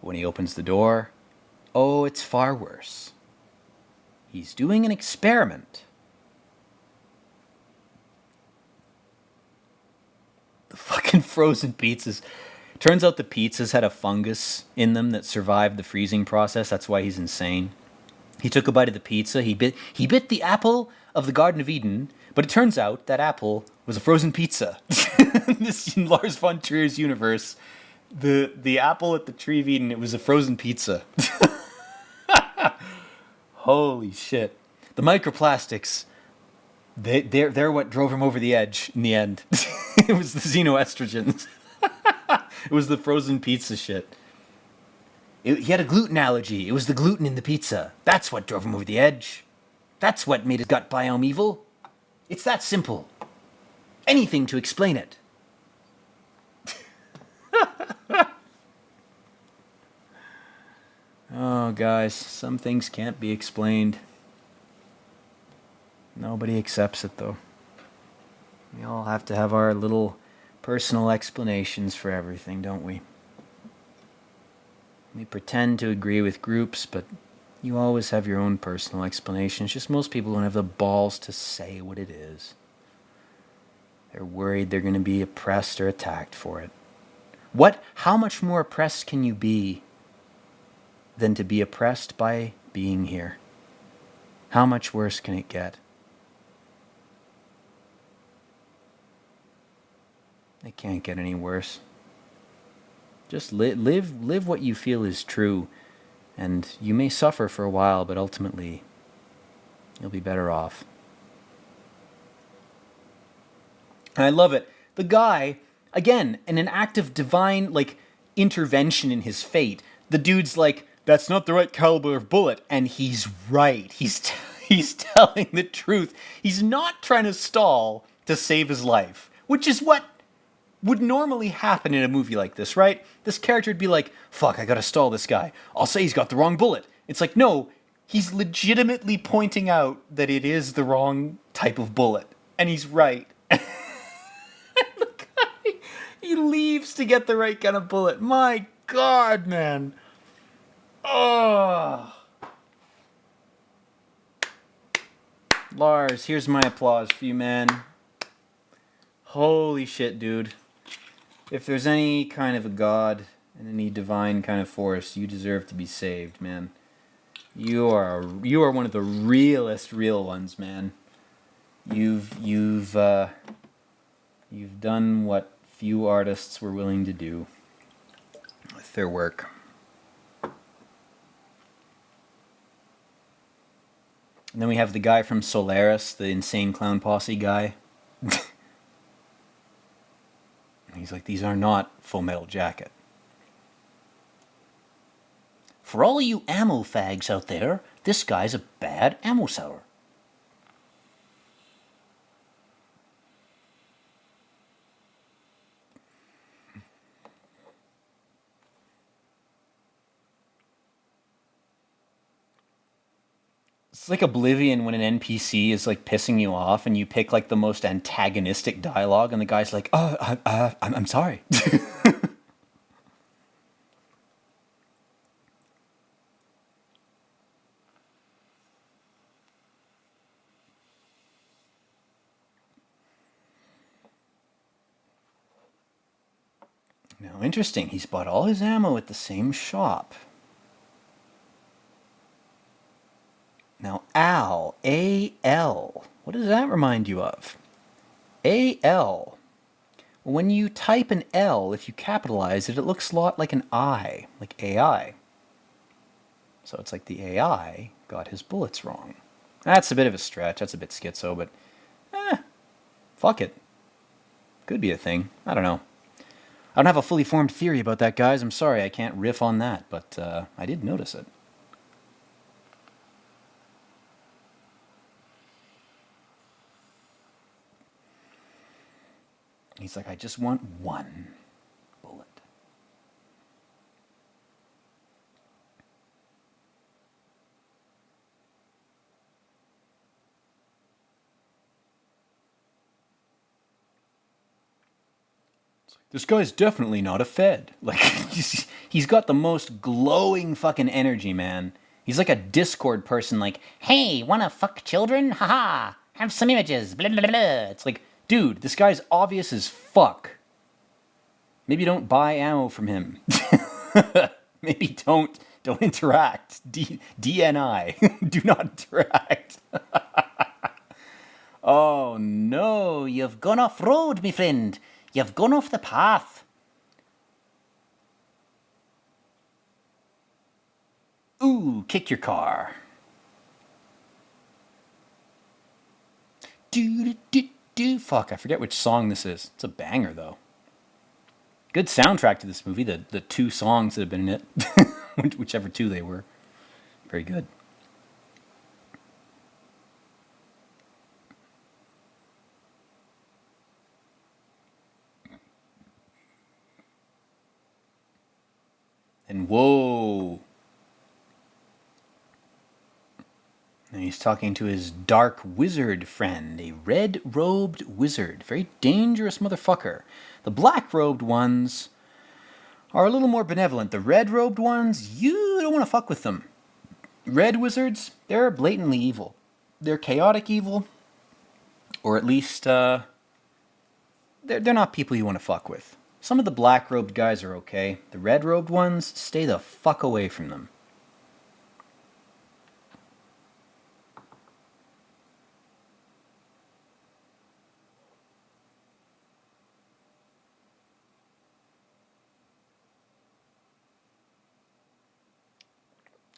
A: When he opens the door, oh, it's far worse. He's doing an experiment. The fucking frozen pizzas. Turns out the pizzas had a fungus in them that survived the freezing process. That's why he's insane. He took a bite of the pizza. He bit the apple of the Garden of Eden, but it turns out that apple was a frozen pizza. This in Lars von Trier's universe, the apple at the Tree of Eden, it was a frozen pizza. Holy shit. The microplastics, they're what drove him over the edge in the end. It was the xenoestrogens. It was the frozen pizza shit. He had a gluten allergy. It was the gluten in the pizza. That's what drove him over the edge. That's what made his gut biome evil. It's that simple. Anything to explain it. Oh, guys, some things can't be explained. Nobody accepts it, though. We all have to have our little personal explanations for everything, don't we? We pretend to agree with groups, but you always have your own personal explanations. Just most people don't have the balls to say what it is. They're worried they're going to be oppressed or attacked for it. How much more oppressed can you be than to be oppressed by being here? How much worse can it get? It can't get any worse. Just live what you feel is true, and you may suffer for a while, but ultimately, you'll be better off. And I love it. The guy, again, in an act of divine, intervention in his fate, the dude's like, that's not the right caliber of bullet, and he's right. He's telling the truth. He's not trying to stall to save his life, which is what would normally happen in a movie like this, right? This character would be like, fuck, I gotta stall this guy. I'll say he's got the wrong bullet. It's like, no, he's legitimately pointing out that it is the wrong type of bullet. And he's right. And the guy, he leaves to get the right kind of bullet. My God, man. Oh. Lars, here's my applause for you, man. Holy shit, dude. If there's any kind of a god and any divine kind of force, you deserve to be saved, man. You are one of the realest real ones, man. You've done what few artists were willing to do with their work. And then we have the guy from Solaris, the insane clown posse guy. He's like, these are not Full Metal Jacket. For all you ammo fags out there, this guy's a bad ammo seller. It's like Oblivion when an NPC is like pissing you off and you pick like the most antagonistic dialogue and the guy's like, oh, I'm sorry. Now, interesting, he's bought all his ammo at the same shop. Now, Al, A-L, what does that remind you of? A-L. When you type an L, if you capitalize it, it looks a lot like an I, like AI. So it's like the AI got his bullets wrong. That's a bit of a stretch, that's a bit schizo, but fuck it. Could be a thing, I don't know. I don't have a fully formed theory about that, guys. I'm sorry, I can't riff on that, but I did notice it. He's like, I just want one bullet. This guy's definitely not a Fed. Like, he's got the most glowing fucking energy, man. He's like a Discord person, like, hey, wanna fuck children? Haha, have some images, blah, blah, blah, blah. It's like, dude, this guy's obvious as fuck. Maybe don't buy ammo from him. Maybe don't interact. DNI. Do not interact. Oh no, you've gone off road, me friend. You've gone off the path. Ooh, kick your car. Fuck, I forget which song this is. It's a banger, though. Good soundtrack to this movie, the two songs that have been in it. Whichever two they were. Very good. And whoa. And he's talking to his dark wizard friend, a red-robed wizard. Very dangerous motherfucker. The black-robed ones are a little more benevolent. The red-robed ones, you don't want to fuck with them. Red wizards, they're blatantly evil. They're chaotic evil, or at least they're not people you want to fuck with. Some of the black-robed guys are okay. The red-robed ones, stay the fuck away from them.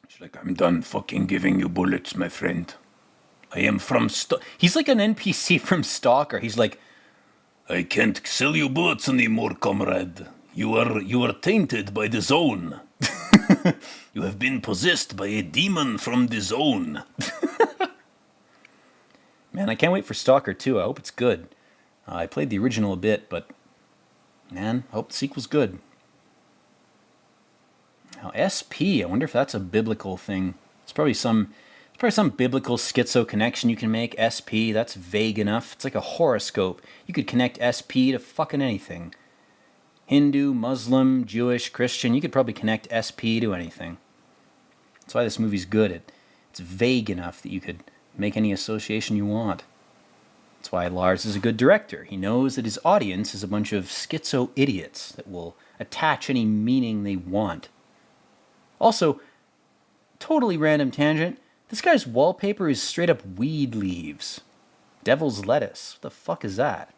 A: She's like, I'm done fucking giving you bullets, my friend. I am from He's like an NPC from Stalker. He's like, I can't sell you bullets anymore, comrade. You are tainted by the zone. You have been possessed by a demon from the zone. Man, I can't wait for Stalker 2. I hope it's good. I played the original a bit, but man, I hope the sequel's good. Now, SP, I wonder if that's a biblical thing. It's probably some biblical schizo connection you can make. SP, that's vague enough. It's like a horoscope. You could connect SP to fucking anything. Hindu, Muslim, Jewish, Christian, you could probably connect SP to anything. That's why this movie's good. It's vague enough that you could make any association you want. That's why Lars is a good director. He knows that his audience is a bunch of schizo idiots that will attach any meaning they want. Also, totally random tangent, this guy's wallpaper is straight up weed leaves. Devil's lettuce. What the fuck is that?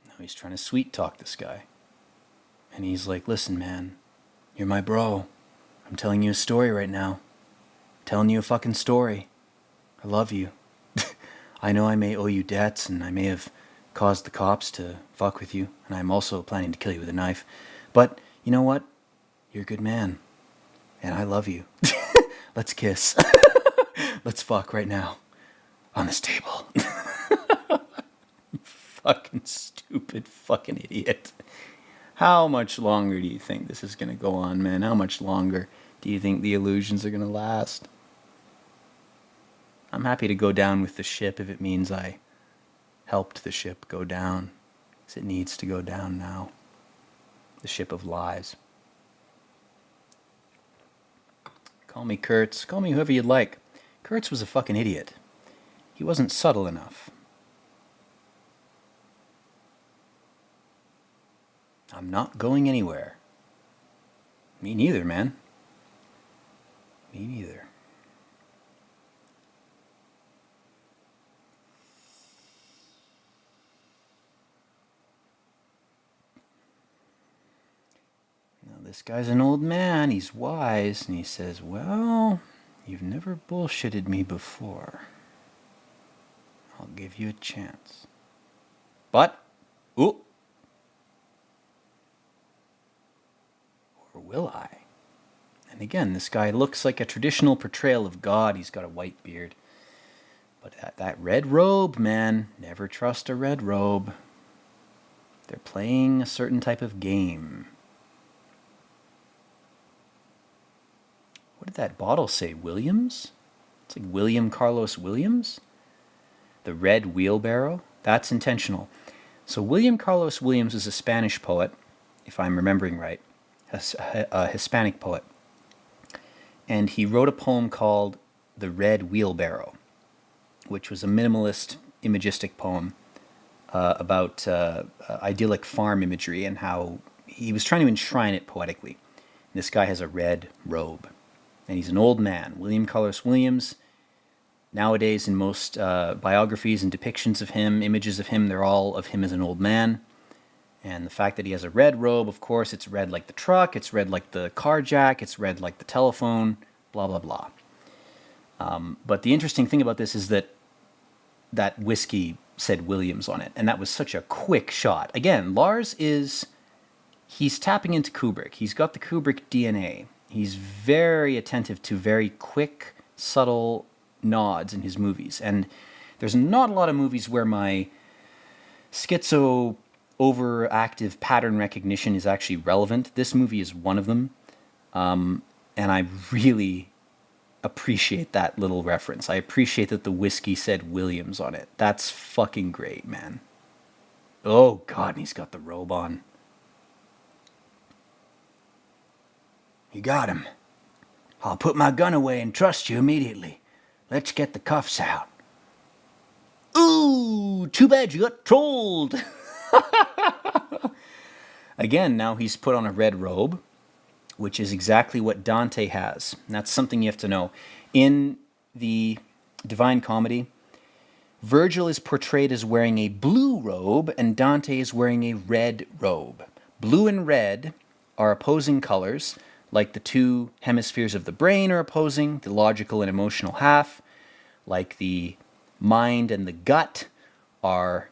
A: Now he's trying to sweet talk this guy. And he's like, listen, man, you're my bro. I'm telling you a story right now. I'm telling you a fucking story. I love you. I know I may owe you debts, and I may have caused the cops to fuck with you, and I'm also planning to kill you with a knife. But you know what? You're a good man, and I love you. Let's kiss. Let's fuck right now. On this table. Fucking stupid fucking idiot. How much longer do you think this is going to go on, man? How much longer do you think the illusions are going to last? I'm happy to go down with the ship if it means I helped the ship go down. Because it needs to go down now. The ship of lies. Call me Kurtz. Call me whoever you'd like. Kurtz was a fucking idiot. He wasn't subtle enough. I'm not going anywhere. Me neither, man. Me neither. Now, this guy's an old man. He's wise. And he says, well, you've never bullshitted me before. I'll give you a chance. But, ooh. Or will I? And again, this guy looks like a traditional portrayal of God. He's got a white beard. But that red robe, man, never trust a red robe. They're playing a certain type of game. What did that bottle say? Williams? It's like William Carlos Williams? The red wheelbarrow? That's intentional. So William Carlos Williams is a Spanish poet, if I'm remembering right. A Hispanic poet. And he wrote a poem called The Red Wheelbarrow, which was a minimalist, imagistic poem about idyllic farm imagery and how he was trying to enshrine it poetically. And this guy has a red robe. And he's an old man. William Carlos Williams, nowadays in most biographies and depictions of him, images of him, they're all of him as an old man. And the fact that he has a red robe, of course, it's red like the truck, it's red like the car jack, it's red like the telephone, blah, blah, blah. But the interesting thing about this is that whiskey said Williams on it, and that was such a quick shot. Again, Lars he's tapping into Kubrick. He's got the Kubrick DNA. He's very attentive to very quick, subtle nods in his movies. And there's not a lot of movies where my schizo overactive pattern recognition is actually relevant. This movie is one of them. And I really appreciate that little reference. I appreciate that the whiskey said Williams on it. That's fucking great, man. Oh, God, and he's got the robe on. You got him. I'll put my gun away and trust you immediately. Let's get the cuffs out. Ooh, too bad you got trolled. Again, now he's put on a red robe, which is exactly what Dante has. And that's something you have to know. In the Divine Comedy, Virgil is portrayed as wearing a blue robe, and Dante is wearing a red robe. Blue and red are opposing colors, like the two hemispheres of the brain are opposing, the logical and emotional half, like the mind and the gut are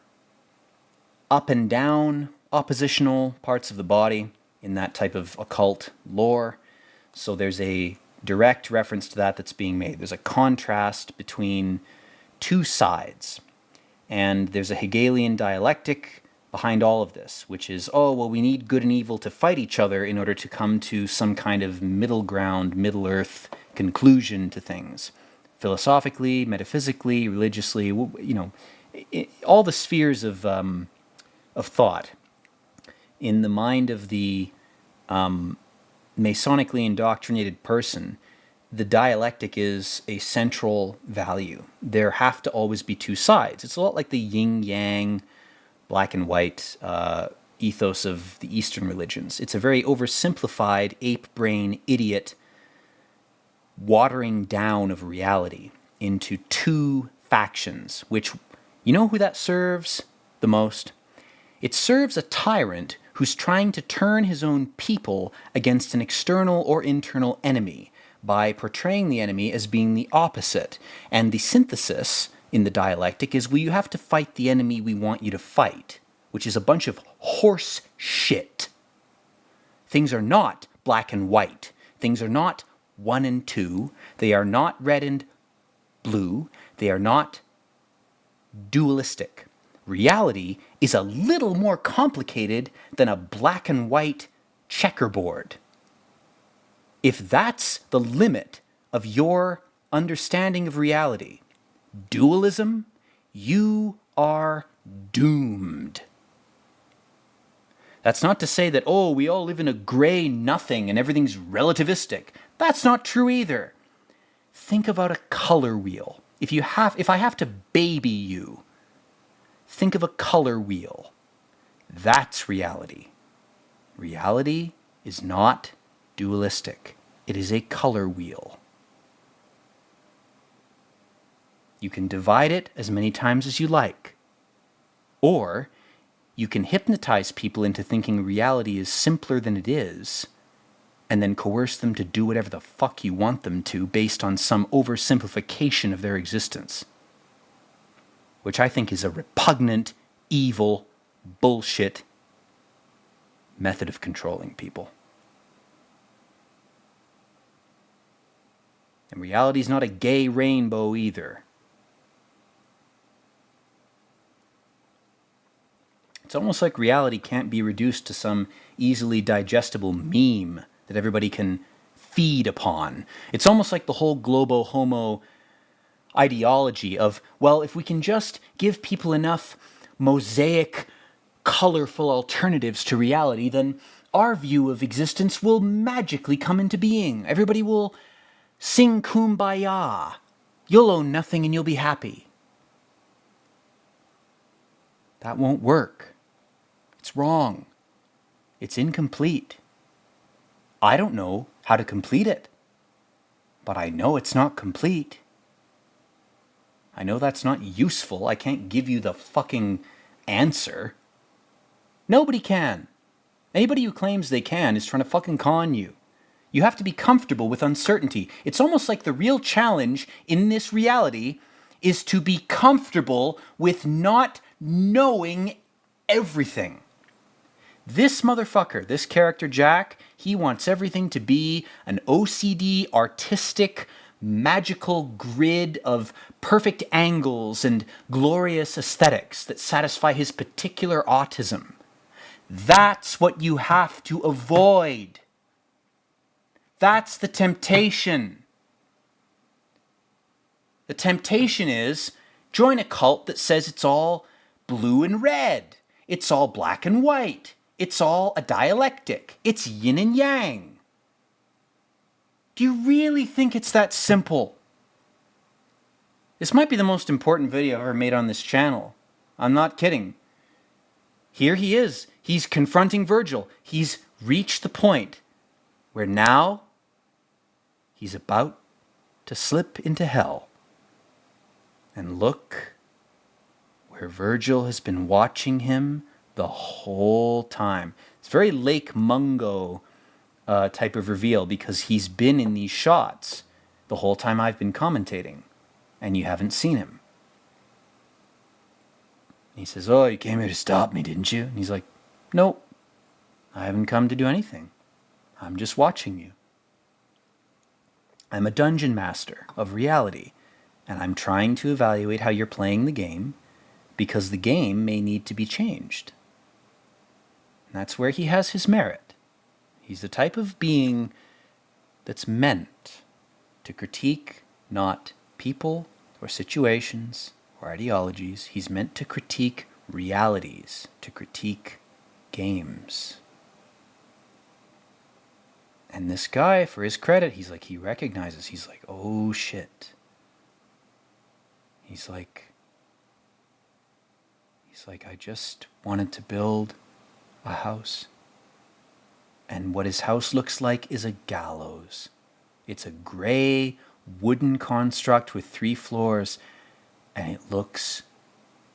A: up and down, oppositional parts of the body in that type of occult lore. So there's a direct reference to that that's being made. There's a contrast between two sides. And there's a Hegelian dialectic behind all of this, which is, oh, well, we need good and evil to fight each other in order to come to some kind of middle ground, Middle Earth conclusion to things. Philosophically, metaphysically, religiously, all the spheres of thought. In the mind of the Masonically indoctrinated person, the dialectic is a central value. There have to always be two sides. It's a lot like the yin-yang, black and white ethos of the Eastern religions. It's a very oversimplified, ape-brain, idiot watering down of reality into two factions, which, you know who that serves the most? It serves a tyrant who's trying to turn his own people against an external or internal enemy by portraying the enemy as being the opposite. And the synthesis in the dialectic is, well, you have to fight the enemy we want you to fight, which is a bunch of horse shit. Things are not black and white. Things are not 1 and 2. They are not red and blue. They are not dualistic. Reality is a little more complicated than a black and white checkerboard. If that's the limit of your understanding of reality, dualism, you are doomed. That's not to say that, oh, we all live in a gray nothing and everything's relativistic. That's not true either. Think about a color wheel. If I have to baby you, think of a color wheel. That's reality. Reality is not dualistic. It is a color wheel. You can divide it as many times as you like. Or you can hypnotize people into thinking reality is simpler than it is, and then coerce them to do whatever the fuck you want them to based on some oversimplification of their existence. Which I think is a repugnant, evil, bullshit method of controlling people. And reality is not a gay rainbow either. It's almost like reality can't be reduced to some easily digestible meme that everybody can feed upon. It's almost like the whole globo homo ideology of, well, if we can just give people enough mosaic, colorful alternatives to reality, then our view of existence will magically come into being. Everybody will sing kumbaya. You'll own nothing and you'll be happy. That won't work. It's wrong. It's incomplete. I don't know how to complete it, but I know it's not complete. I know that's not useful. I can't give you the fucking answer. Nobody can. Anybody who claims they can is trying to fucking con you. You have to be comfortable with uncertainty. It's almost like the real challenge in this reality is to be comfortable with not knowing everything. This motherfucker, this character Jack, he wants everything to be an OCD, artistic, magical grid of perfect angles and glorious aesthetics that satisfy his particular autism. That's what you have to avoid. That's the temptation. The temptation is join a cult that says it's all blue and red. It's all black and white. It's all a dialectic. It's yin and yang. Do you really think it's that simple? This might be the most important video I've ever made on this channel. I'm not kidding. Here he is. He's confronting Virgil. He's reached the point where now he's about to slip into hell. And look where Virgil has been watching him the whole time. It's very Lake Mungo type of reveal because he's been in these shots the whole time I've been commentating and you haven't seen him. He says, oh, you came here to stop me, didn't you? And he's like, nope, I haven't come to do anything. I'm just watching you. I'm a dungeon master of reality, and I'm trying to evaluate how you're playing the game because the game may need to be changed. And that's where he has his merit. He's the type of being that's meant to critique not people or situations or ideologies. He's meant to critique realities, to critique games. And this guy, for his credit, he recognizes, he's like, oh shit. He's like, I just wanted to build a house. And what his house looks like is a gallows. It's a gray wooden construct with 3 floors, and it looks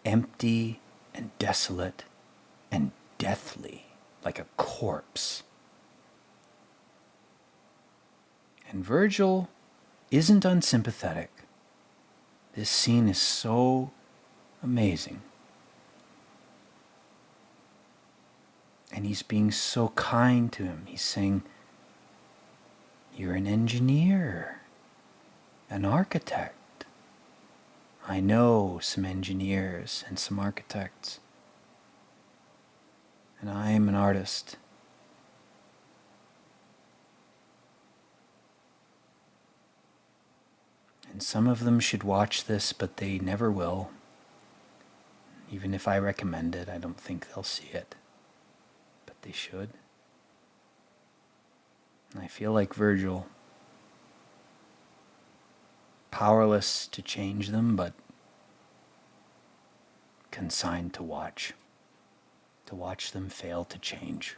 A: empty and desolate and deathly, like a corpse. And Virgil isn't unsympathetic. This scene is so amazing. And he's being so kind to him. He's saying, "You're an engineer, an architect. I know some engineers and some architects. And I'm an artist. And some of them should watch this, but they never will. Even if I recommend it, I don't think they'll see it. But they should." And I feel like Virgil, powerless to change them, but consigned to watch them fail to change.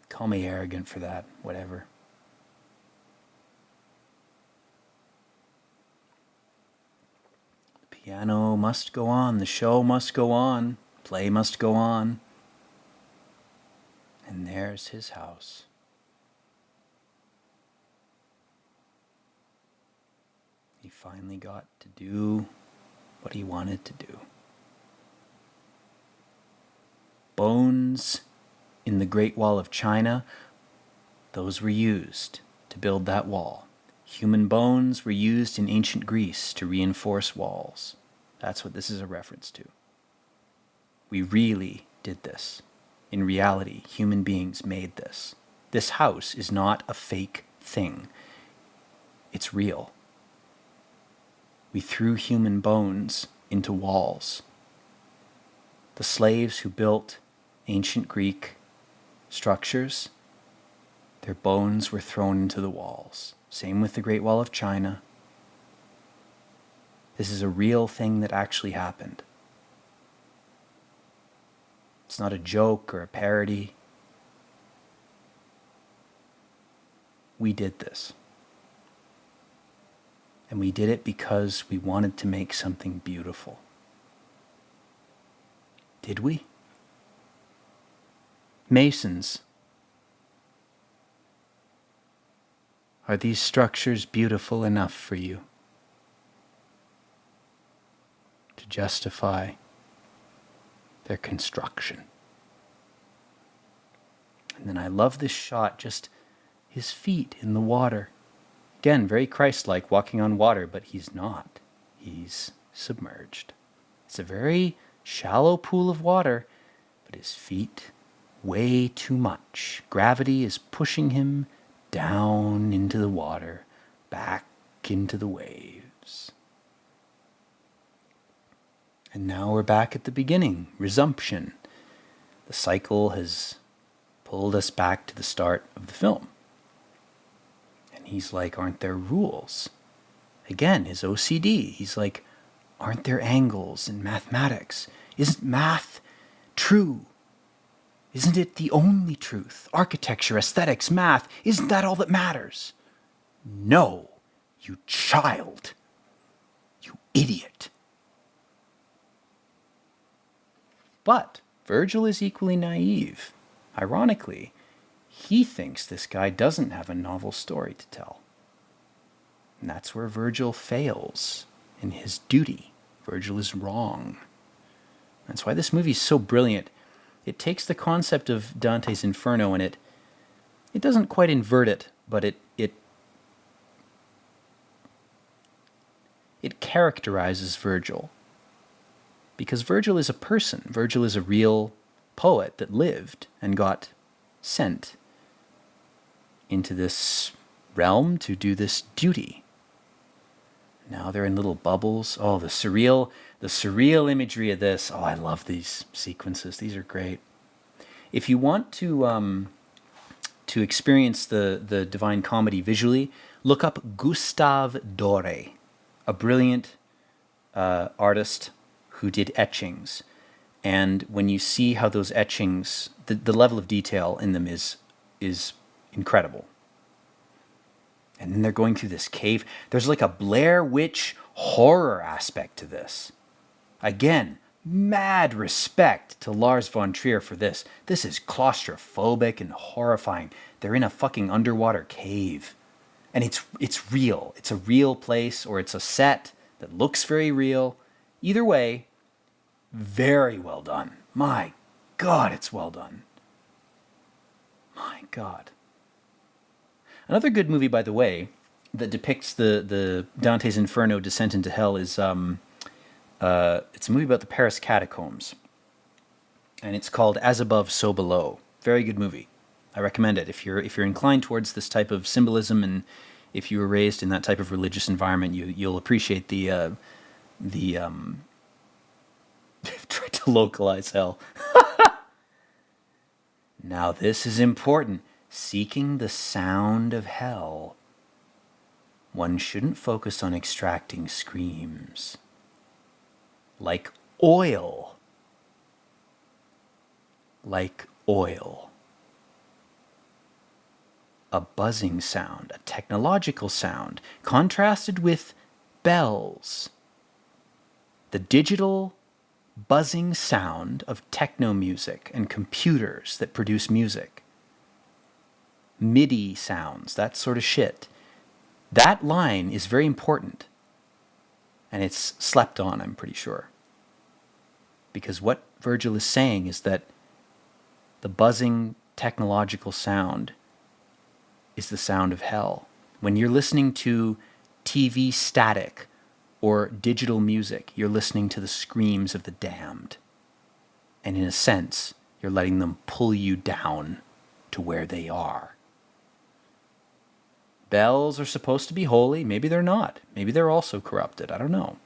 A: Call me arrogant for that, whatever. The piano must go on, the show must go on, play must go on. And there's his house. He finally got to do what he wanted to do. Bones in the Great Wall of China, those were used to build that wall. Human bones were used in ancient Greece to reinforce walls. That's what this is a reference to. We really did this. In reality, human beings made this. This house is not a fake thing. It's real. We threw human bones into walls. The slaves who built ancient Greek structures, their bones were thrown into the walls. Same with the Great Wall of China. This is a real thing that actually happened. It's not a joke or a parody. We did this. And we did it because we wanted to make something beautiful. Did we? Masons, are these structures beautiful enough for you to justify their construction? And then I love this shot, just his feet in the water. Again, very Christ-like, walking on water, but he's not. He's submerged. It's a very shallow pool of water, but his feet, way too much. Gravity is pushing him down into the water, back into the waves. And now we're back at the beginning, resumption. The cycle has pulled us back to the start of the film. And he's like, aren't there rules? Again, his OCD. He's like, aren't there angles in mathematics? Isn't math true? Isn't it the only truth? Architecture, aesthetics, math, isn't that all that matters? No, you child. You idiot. But Virgil is equally naive. Ironically, he thinks this guy doesn't have a novel story to tell. And that's where Virgil fails in his duty. Virgil is wrong. That's why this movie is so brilliant. It takes the concept of Dante's Inferno and it doesn't quite invert it, but it characterizes Virgil. Because Virgil is a person. Virgil is a real poet that lived and got sent into this realm to do this duty. Now they're in little bubbles. Oh, the surreal imagery of this. Oh, I love these sequences. These are great. If you want to experience the Divine Comedy visually, look up Gustave Doré, a brilliant artist who did etchings. And when you see how those etchings, the level of detail in them is incredible. And then they're going through this cave. There's like a Blair Witch horror aspect to this. Again, mad respect to Lars von Trier for this. This is claustrophobic and horrifying. They're in a fucking underwater cave. And it's real. It's a real place, or it's a set that looks very real. Either way, very well done. My God, it's well done. My God. Another good movie, by the way, that depicts the Dante's Inferno Descent into Hell is it's a movie about the Paris catacombs, and it's called As Above, So Below. Very good movie. I recommend it if you're inclined towards this type of symbolism, and if you were raised in that type of religious environment, you'll appreciate the I've tried to localize hell. Now this is important. Seeking the sound of hell. One shouldn't focus on extracting screams. Like oil. Like oil. A buzzing sound, a technological sound, contrasted with bells. The digital buzzing sound of techno music and computers that produce music. MIDI sounds, that sort of shit. That line is very important. And it's slept on, I'm pretty sure. Because what Virgil is saying is that the buzzing technological sound is the sound of hell. When you're listening to TV static or digital music, you're listening to the screams of the damned. And in a sense, you're letting them pull you down to where they are. Bells are supposed to be holy. Maybe they're not. Maybe they're also corrupted. I don't know.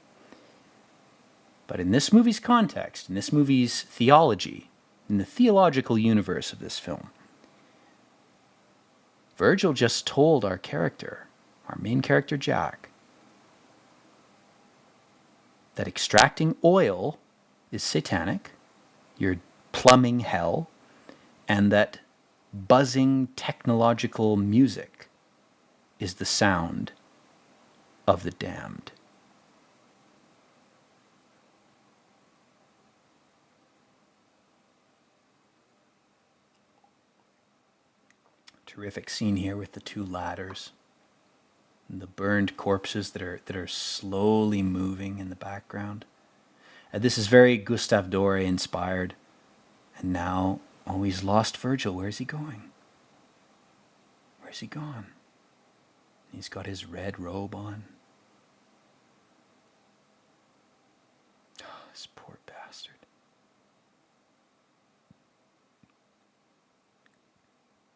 A: But in this movie's context, in this movie's theology, in the theological universe of this film, Virgil just told our character, our main character Jack, that extracting oil is satanic, you're plumbing hell, and that buzzing technological music is the sound of the damned. Terrific scene here with the two ladders and the burned corpses that are slowly moving in the background. And this is very Gustave Doré inspired. And now, oh, he's lost Virgil. Where's he going? Where's he gone? He's got his red robe on. Oh, this poor bastard.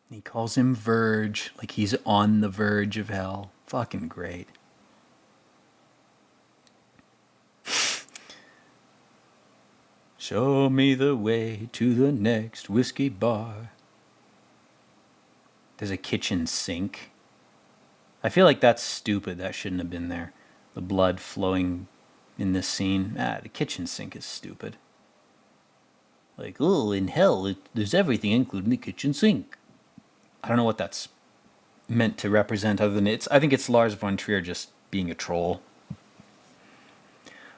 A: He calls him Verge, like he's on the verge of hell. Fucking great. Show me the way to the next whiskey bar. There's a kitchen sink. I feel like that's stupid. That shouldn't have been there. The blood flowing in this scene. The kitchen sink is stupid. Like, oh, in hell, there's everything, including the kitchen sink. I don't know what that's meant to represent other than I think it's Lars von Trier just being a troll.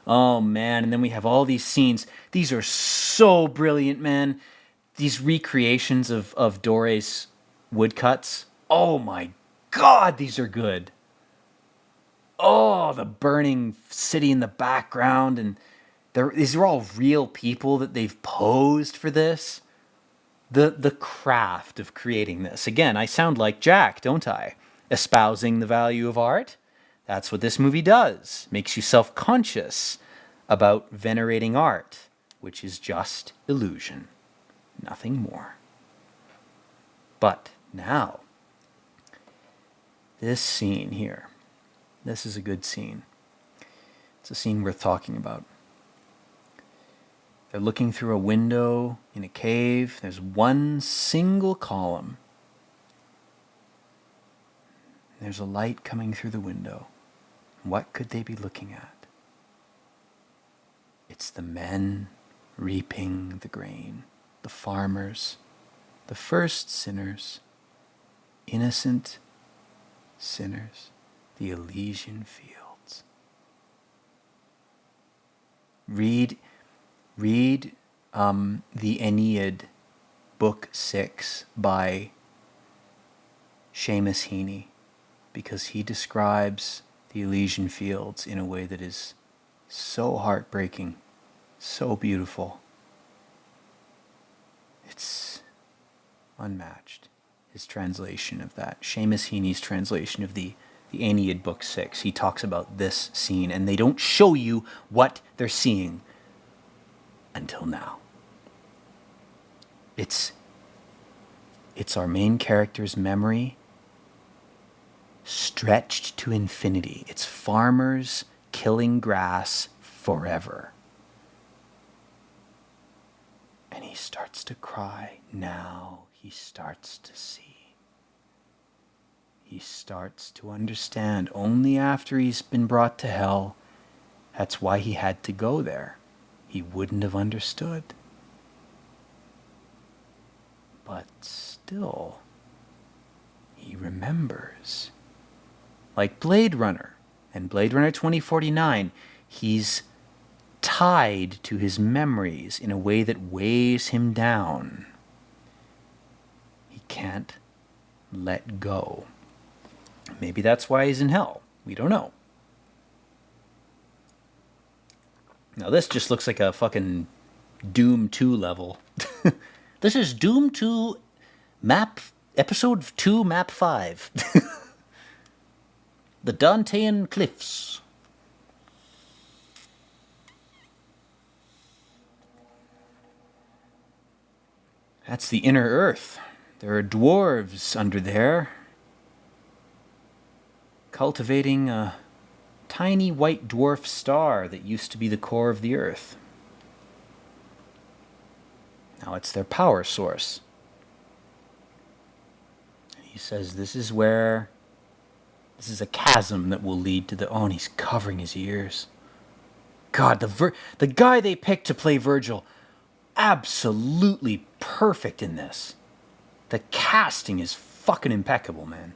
A: Oh, man. And then we have all these scenes. These are so brilliant, man. These recreations of Doré's woodcuts. Oh, my God, these are good. Oh, the burning city in the background. And these are all real people that they've posed for this. The craft of creating this. Again, I sound like Jack, don't I? Espousing the value of art. That's what this movie does. Makes you self-conscious about venerating art, which is just illusion. Nothing more. But now, this scene here. This is a good scene. It's a scene worth talking about. They're looking through a window in a cave. There's one single column. There's a light coming through the window. What could they be looking at? It's the men reaping the grain, the farmers, the first sinners, innocent sinners, the Elysian fields. Read read the Aeneid, Book 6 by Seamus Heaney, because he describes the Elysian Fields in a way that is so heartbreaking, so beautiful. It's unmatched. His translation of that, Seamus Heaney's translation of the Aeneid Book 6, he talks about this scene, and they don't show you what they're seeing until now. It's our main character's memory stretched to infinity. It's farmers killing grass forever. And he starts to cry. Now he starts to see. He starts to understand only after he's been brought to hell. That's why he had to go there. He wouldn't have understood. But still, he remembers. Like Blade Runner and Blade Runner 2049, he's tied to his memories in a way that weighs him down. He can't let go. Maybe that's why he's in hell. We don't know. Now this just looks like a fucking Doom 2 level. This is Doom 2 map, episode 2, map 5. The Dantean Cliffs. That's the inner earth. There are dwarves under there, cultivating a tiny white dwarf star that used to be the core of the earth. Now it's their power source. And he says this is a chasm that will lead to the... Oh, and he's covering his ears. God, the guy they picked to play Virgil, absolutely perfect in this. The casting is fucking impeccable, man.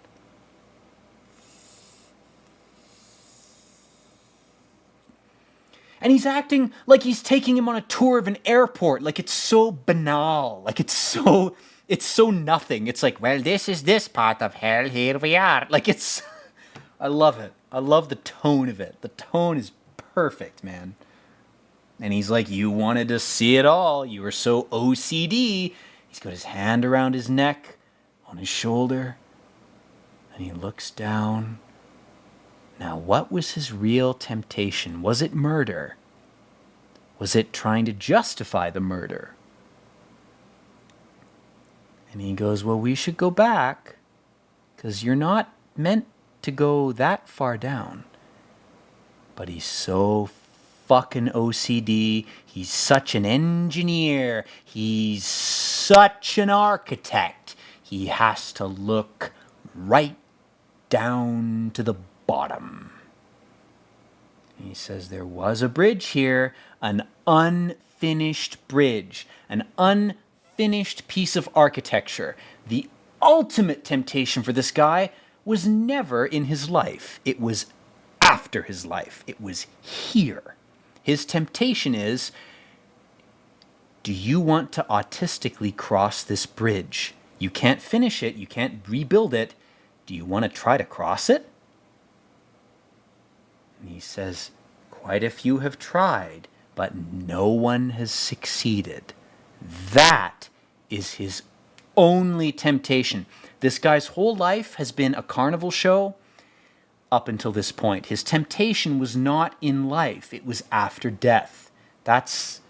A: And he's acting like he's taking him on a tour of an airport. Like it's so banal. Like it's so nothing. It's like, well, this is this part of hell. Here we are. Like it's... I love it. I love the tone of it. The tone is perfect, man. And he's like, you wanted to see it all. You were so OCD. He's got his hand around his neck, on his shoulder. And he looks down. Now, what was his real temptation? Was it murder? Was it trying to justify the murder? And he goes, well, we should go back, because you're not meant to go that far down. But he's so fucking OCD. He's such an engineer. He's such an architect. He has to look right down to the bottom. He says there was a bridge here, an unfinished bridge, an unfinished piece of architecture. The ultimate temptation for this guy was never in his life. It was after his life. It was here. His temptation is, do you want to autistically cross this bridge? You can't finish it. You can't rebuild it. Do you want to try to cross it? And he says, quite a few have tried, but no one has succeeded. That is his only temptation. This guy's whole life has been a carnival show up until this point. His temptation was not in life. It was after death. That's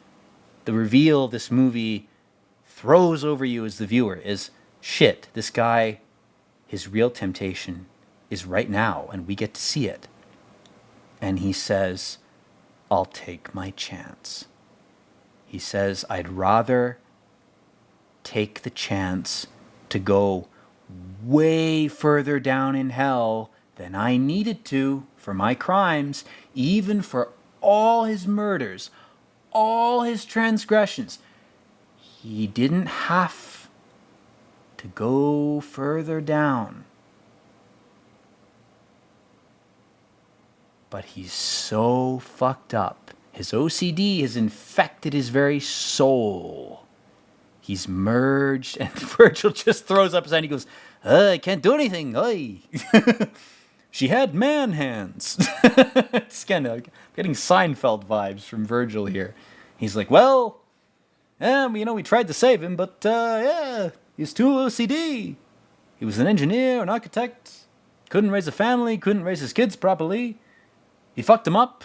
A: the reveal this movie throws over you as the viewer is, shit, this guy, his real temptation is right now, and we get to see it. And he says, I'll take my chance. He says, I'd rather take the chance to go way further down in hell than I needed to for my crimes, even for all his murders, all his transgressions. He didn't have to go further down. But he's so fucked up His OCD has infected his very soul. He's merged, and Virgil just throws up his hand. He goes, I can't do anything. Oy. She had man hands. It's kind of getting Seinfeld vibes from Virgil here. He's like, well, we tried to save him, but yeah, he's too OCD. He was an engineer, an architect, couldn't raise a family, couldn't raise his kids properly. He fucked him up.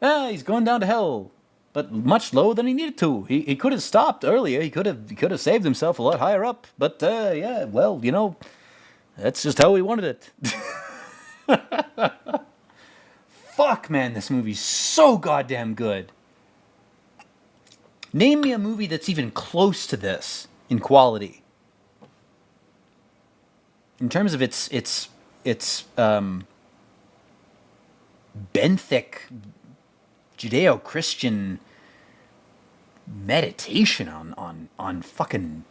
A: He's going down to hell, but much lower than he needed to. He could have stopped earlier. He could have saved himself a lot higher up. But yeah, well, that's just how he wanted it. Fuck, man, this movie's so goddamn good. Name me a movie that's even close to this in quality. In terms of its benthic Judeo-Christian meditation on fucking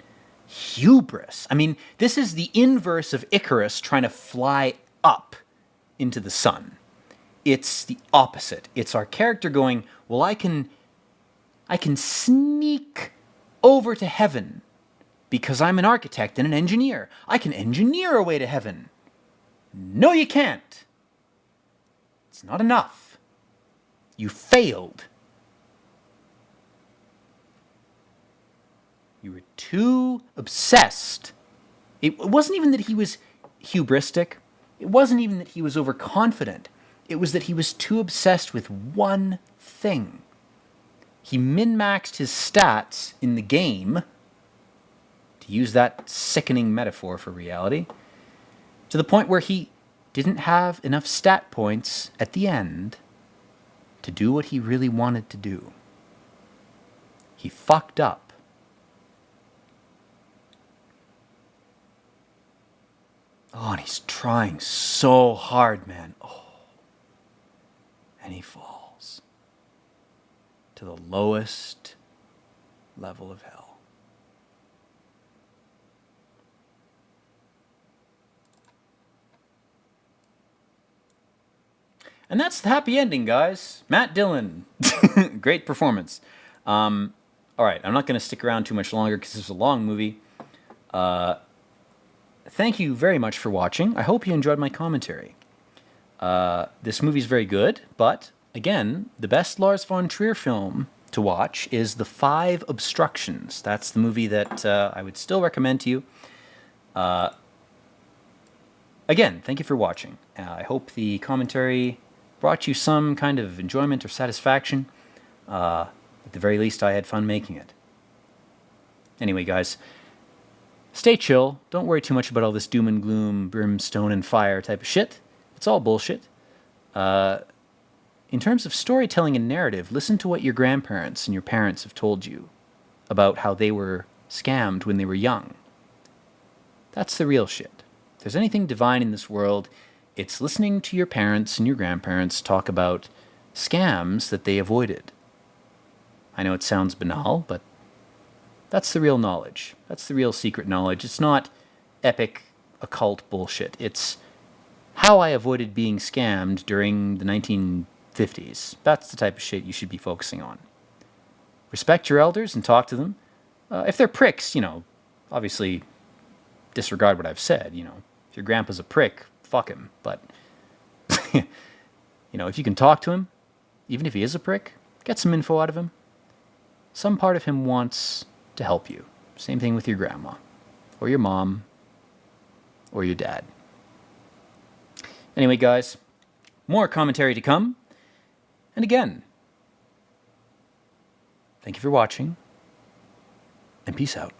A: hubris. I mean, this is the inverse of Icarus trying to fly up into the sun. It's the opposite. It's our character going, well, I can sneak over to heaven because I'm an architect and an engineer. I can engineer a way to heaven. No, you can't. It's not enough. You failed. You were too obsessed. It wasn't even that he was hubristic. It wasn't even that he was overconfident. It was that he was too obsessed with one thing. He min-maxed his stats in the game, to use that sickening metaphor for reality, to the point where he didn't have enough stat points at the end to do what he really wanted to do. He fucked up. Oh, and he's trying so hard, man. Oh. And he falls to the lowest level of hell. And that's the happy ending, guys. Matt Dillon. Great performance. All right, I'm not going to stick around too much longer because this is a long movie. Thank you very much for watching. I hope you enjoyed my commentary. This movie's very good, but again, the best Lars von Trier film to watch is The Five Obstructions. That's the movie that I would still recommend to you. Again, thank you for watching. I hope the commentary brought you some kind of enjoyment or satisfaction. At the very least, I had fun making it. Anyway, guys, stay chill. Don't worry too much about all this doom and gloom, brimstone and fire type of shit. It's all bullshit. In terms of storytelling and narrative, listen to what your grandparents and your parents have told you about how they were scammed when they were young. That's the real shit. If there's anything divine in this world, it's listening to your parents and your grandparents talk about scams that they avoided. I know it sounds banal, but that's the real knowledge. That's the real secret knowledge. It's not epic occult bullshit. It's how I avoided being scammed during the 1950s. That's the type of shit you should be focusing on. Respect your elders and talk to them. If they're pricks, obviously disregard what I've said. If your grandpa's a prick, fuck him. But, if you can talk to him, even if he is a prick, get some info out of him. Some part of him wants to help you. Same thing with your grandma, or your mom, or your dad. Anyway, guys, more commentary to come. And again, thank you for watching, and peace out.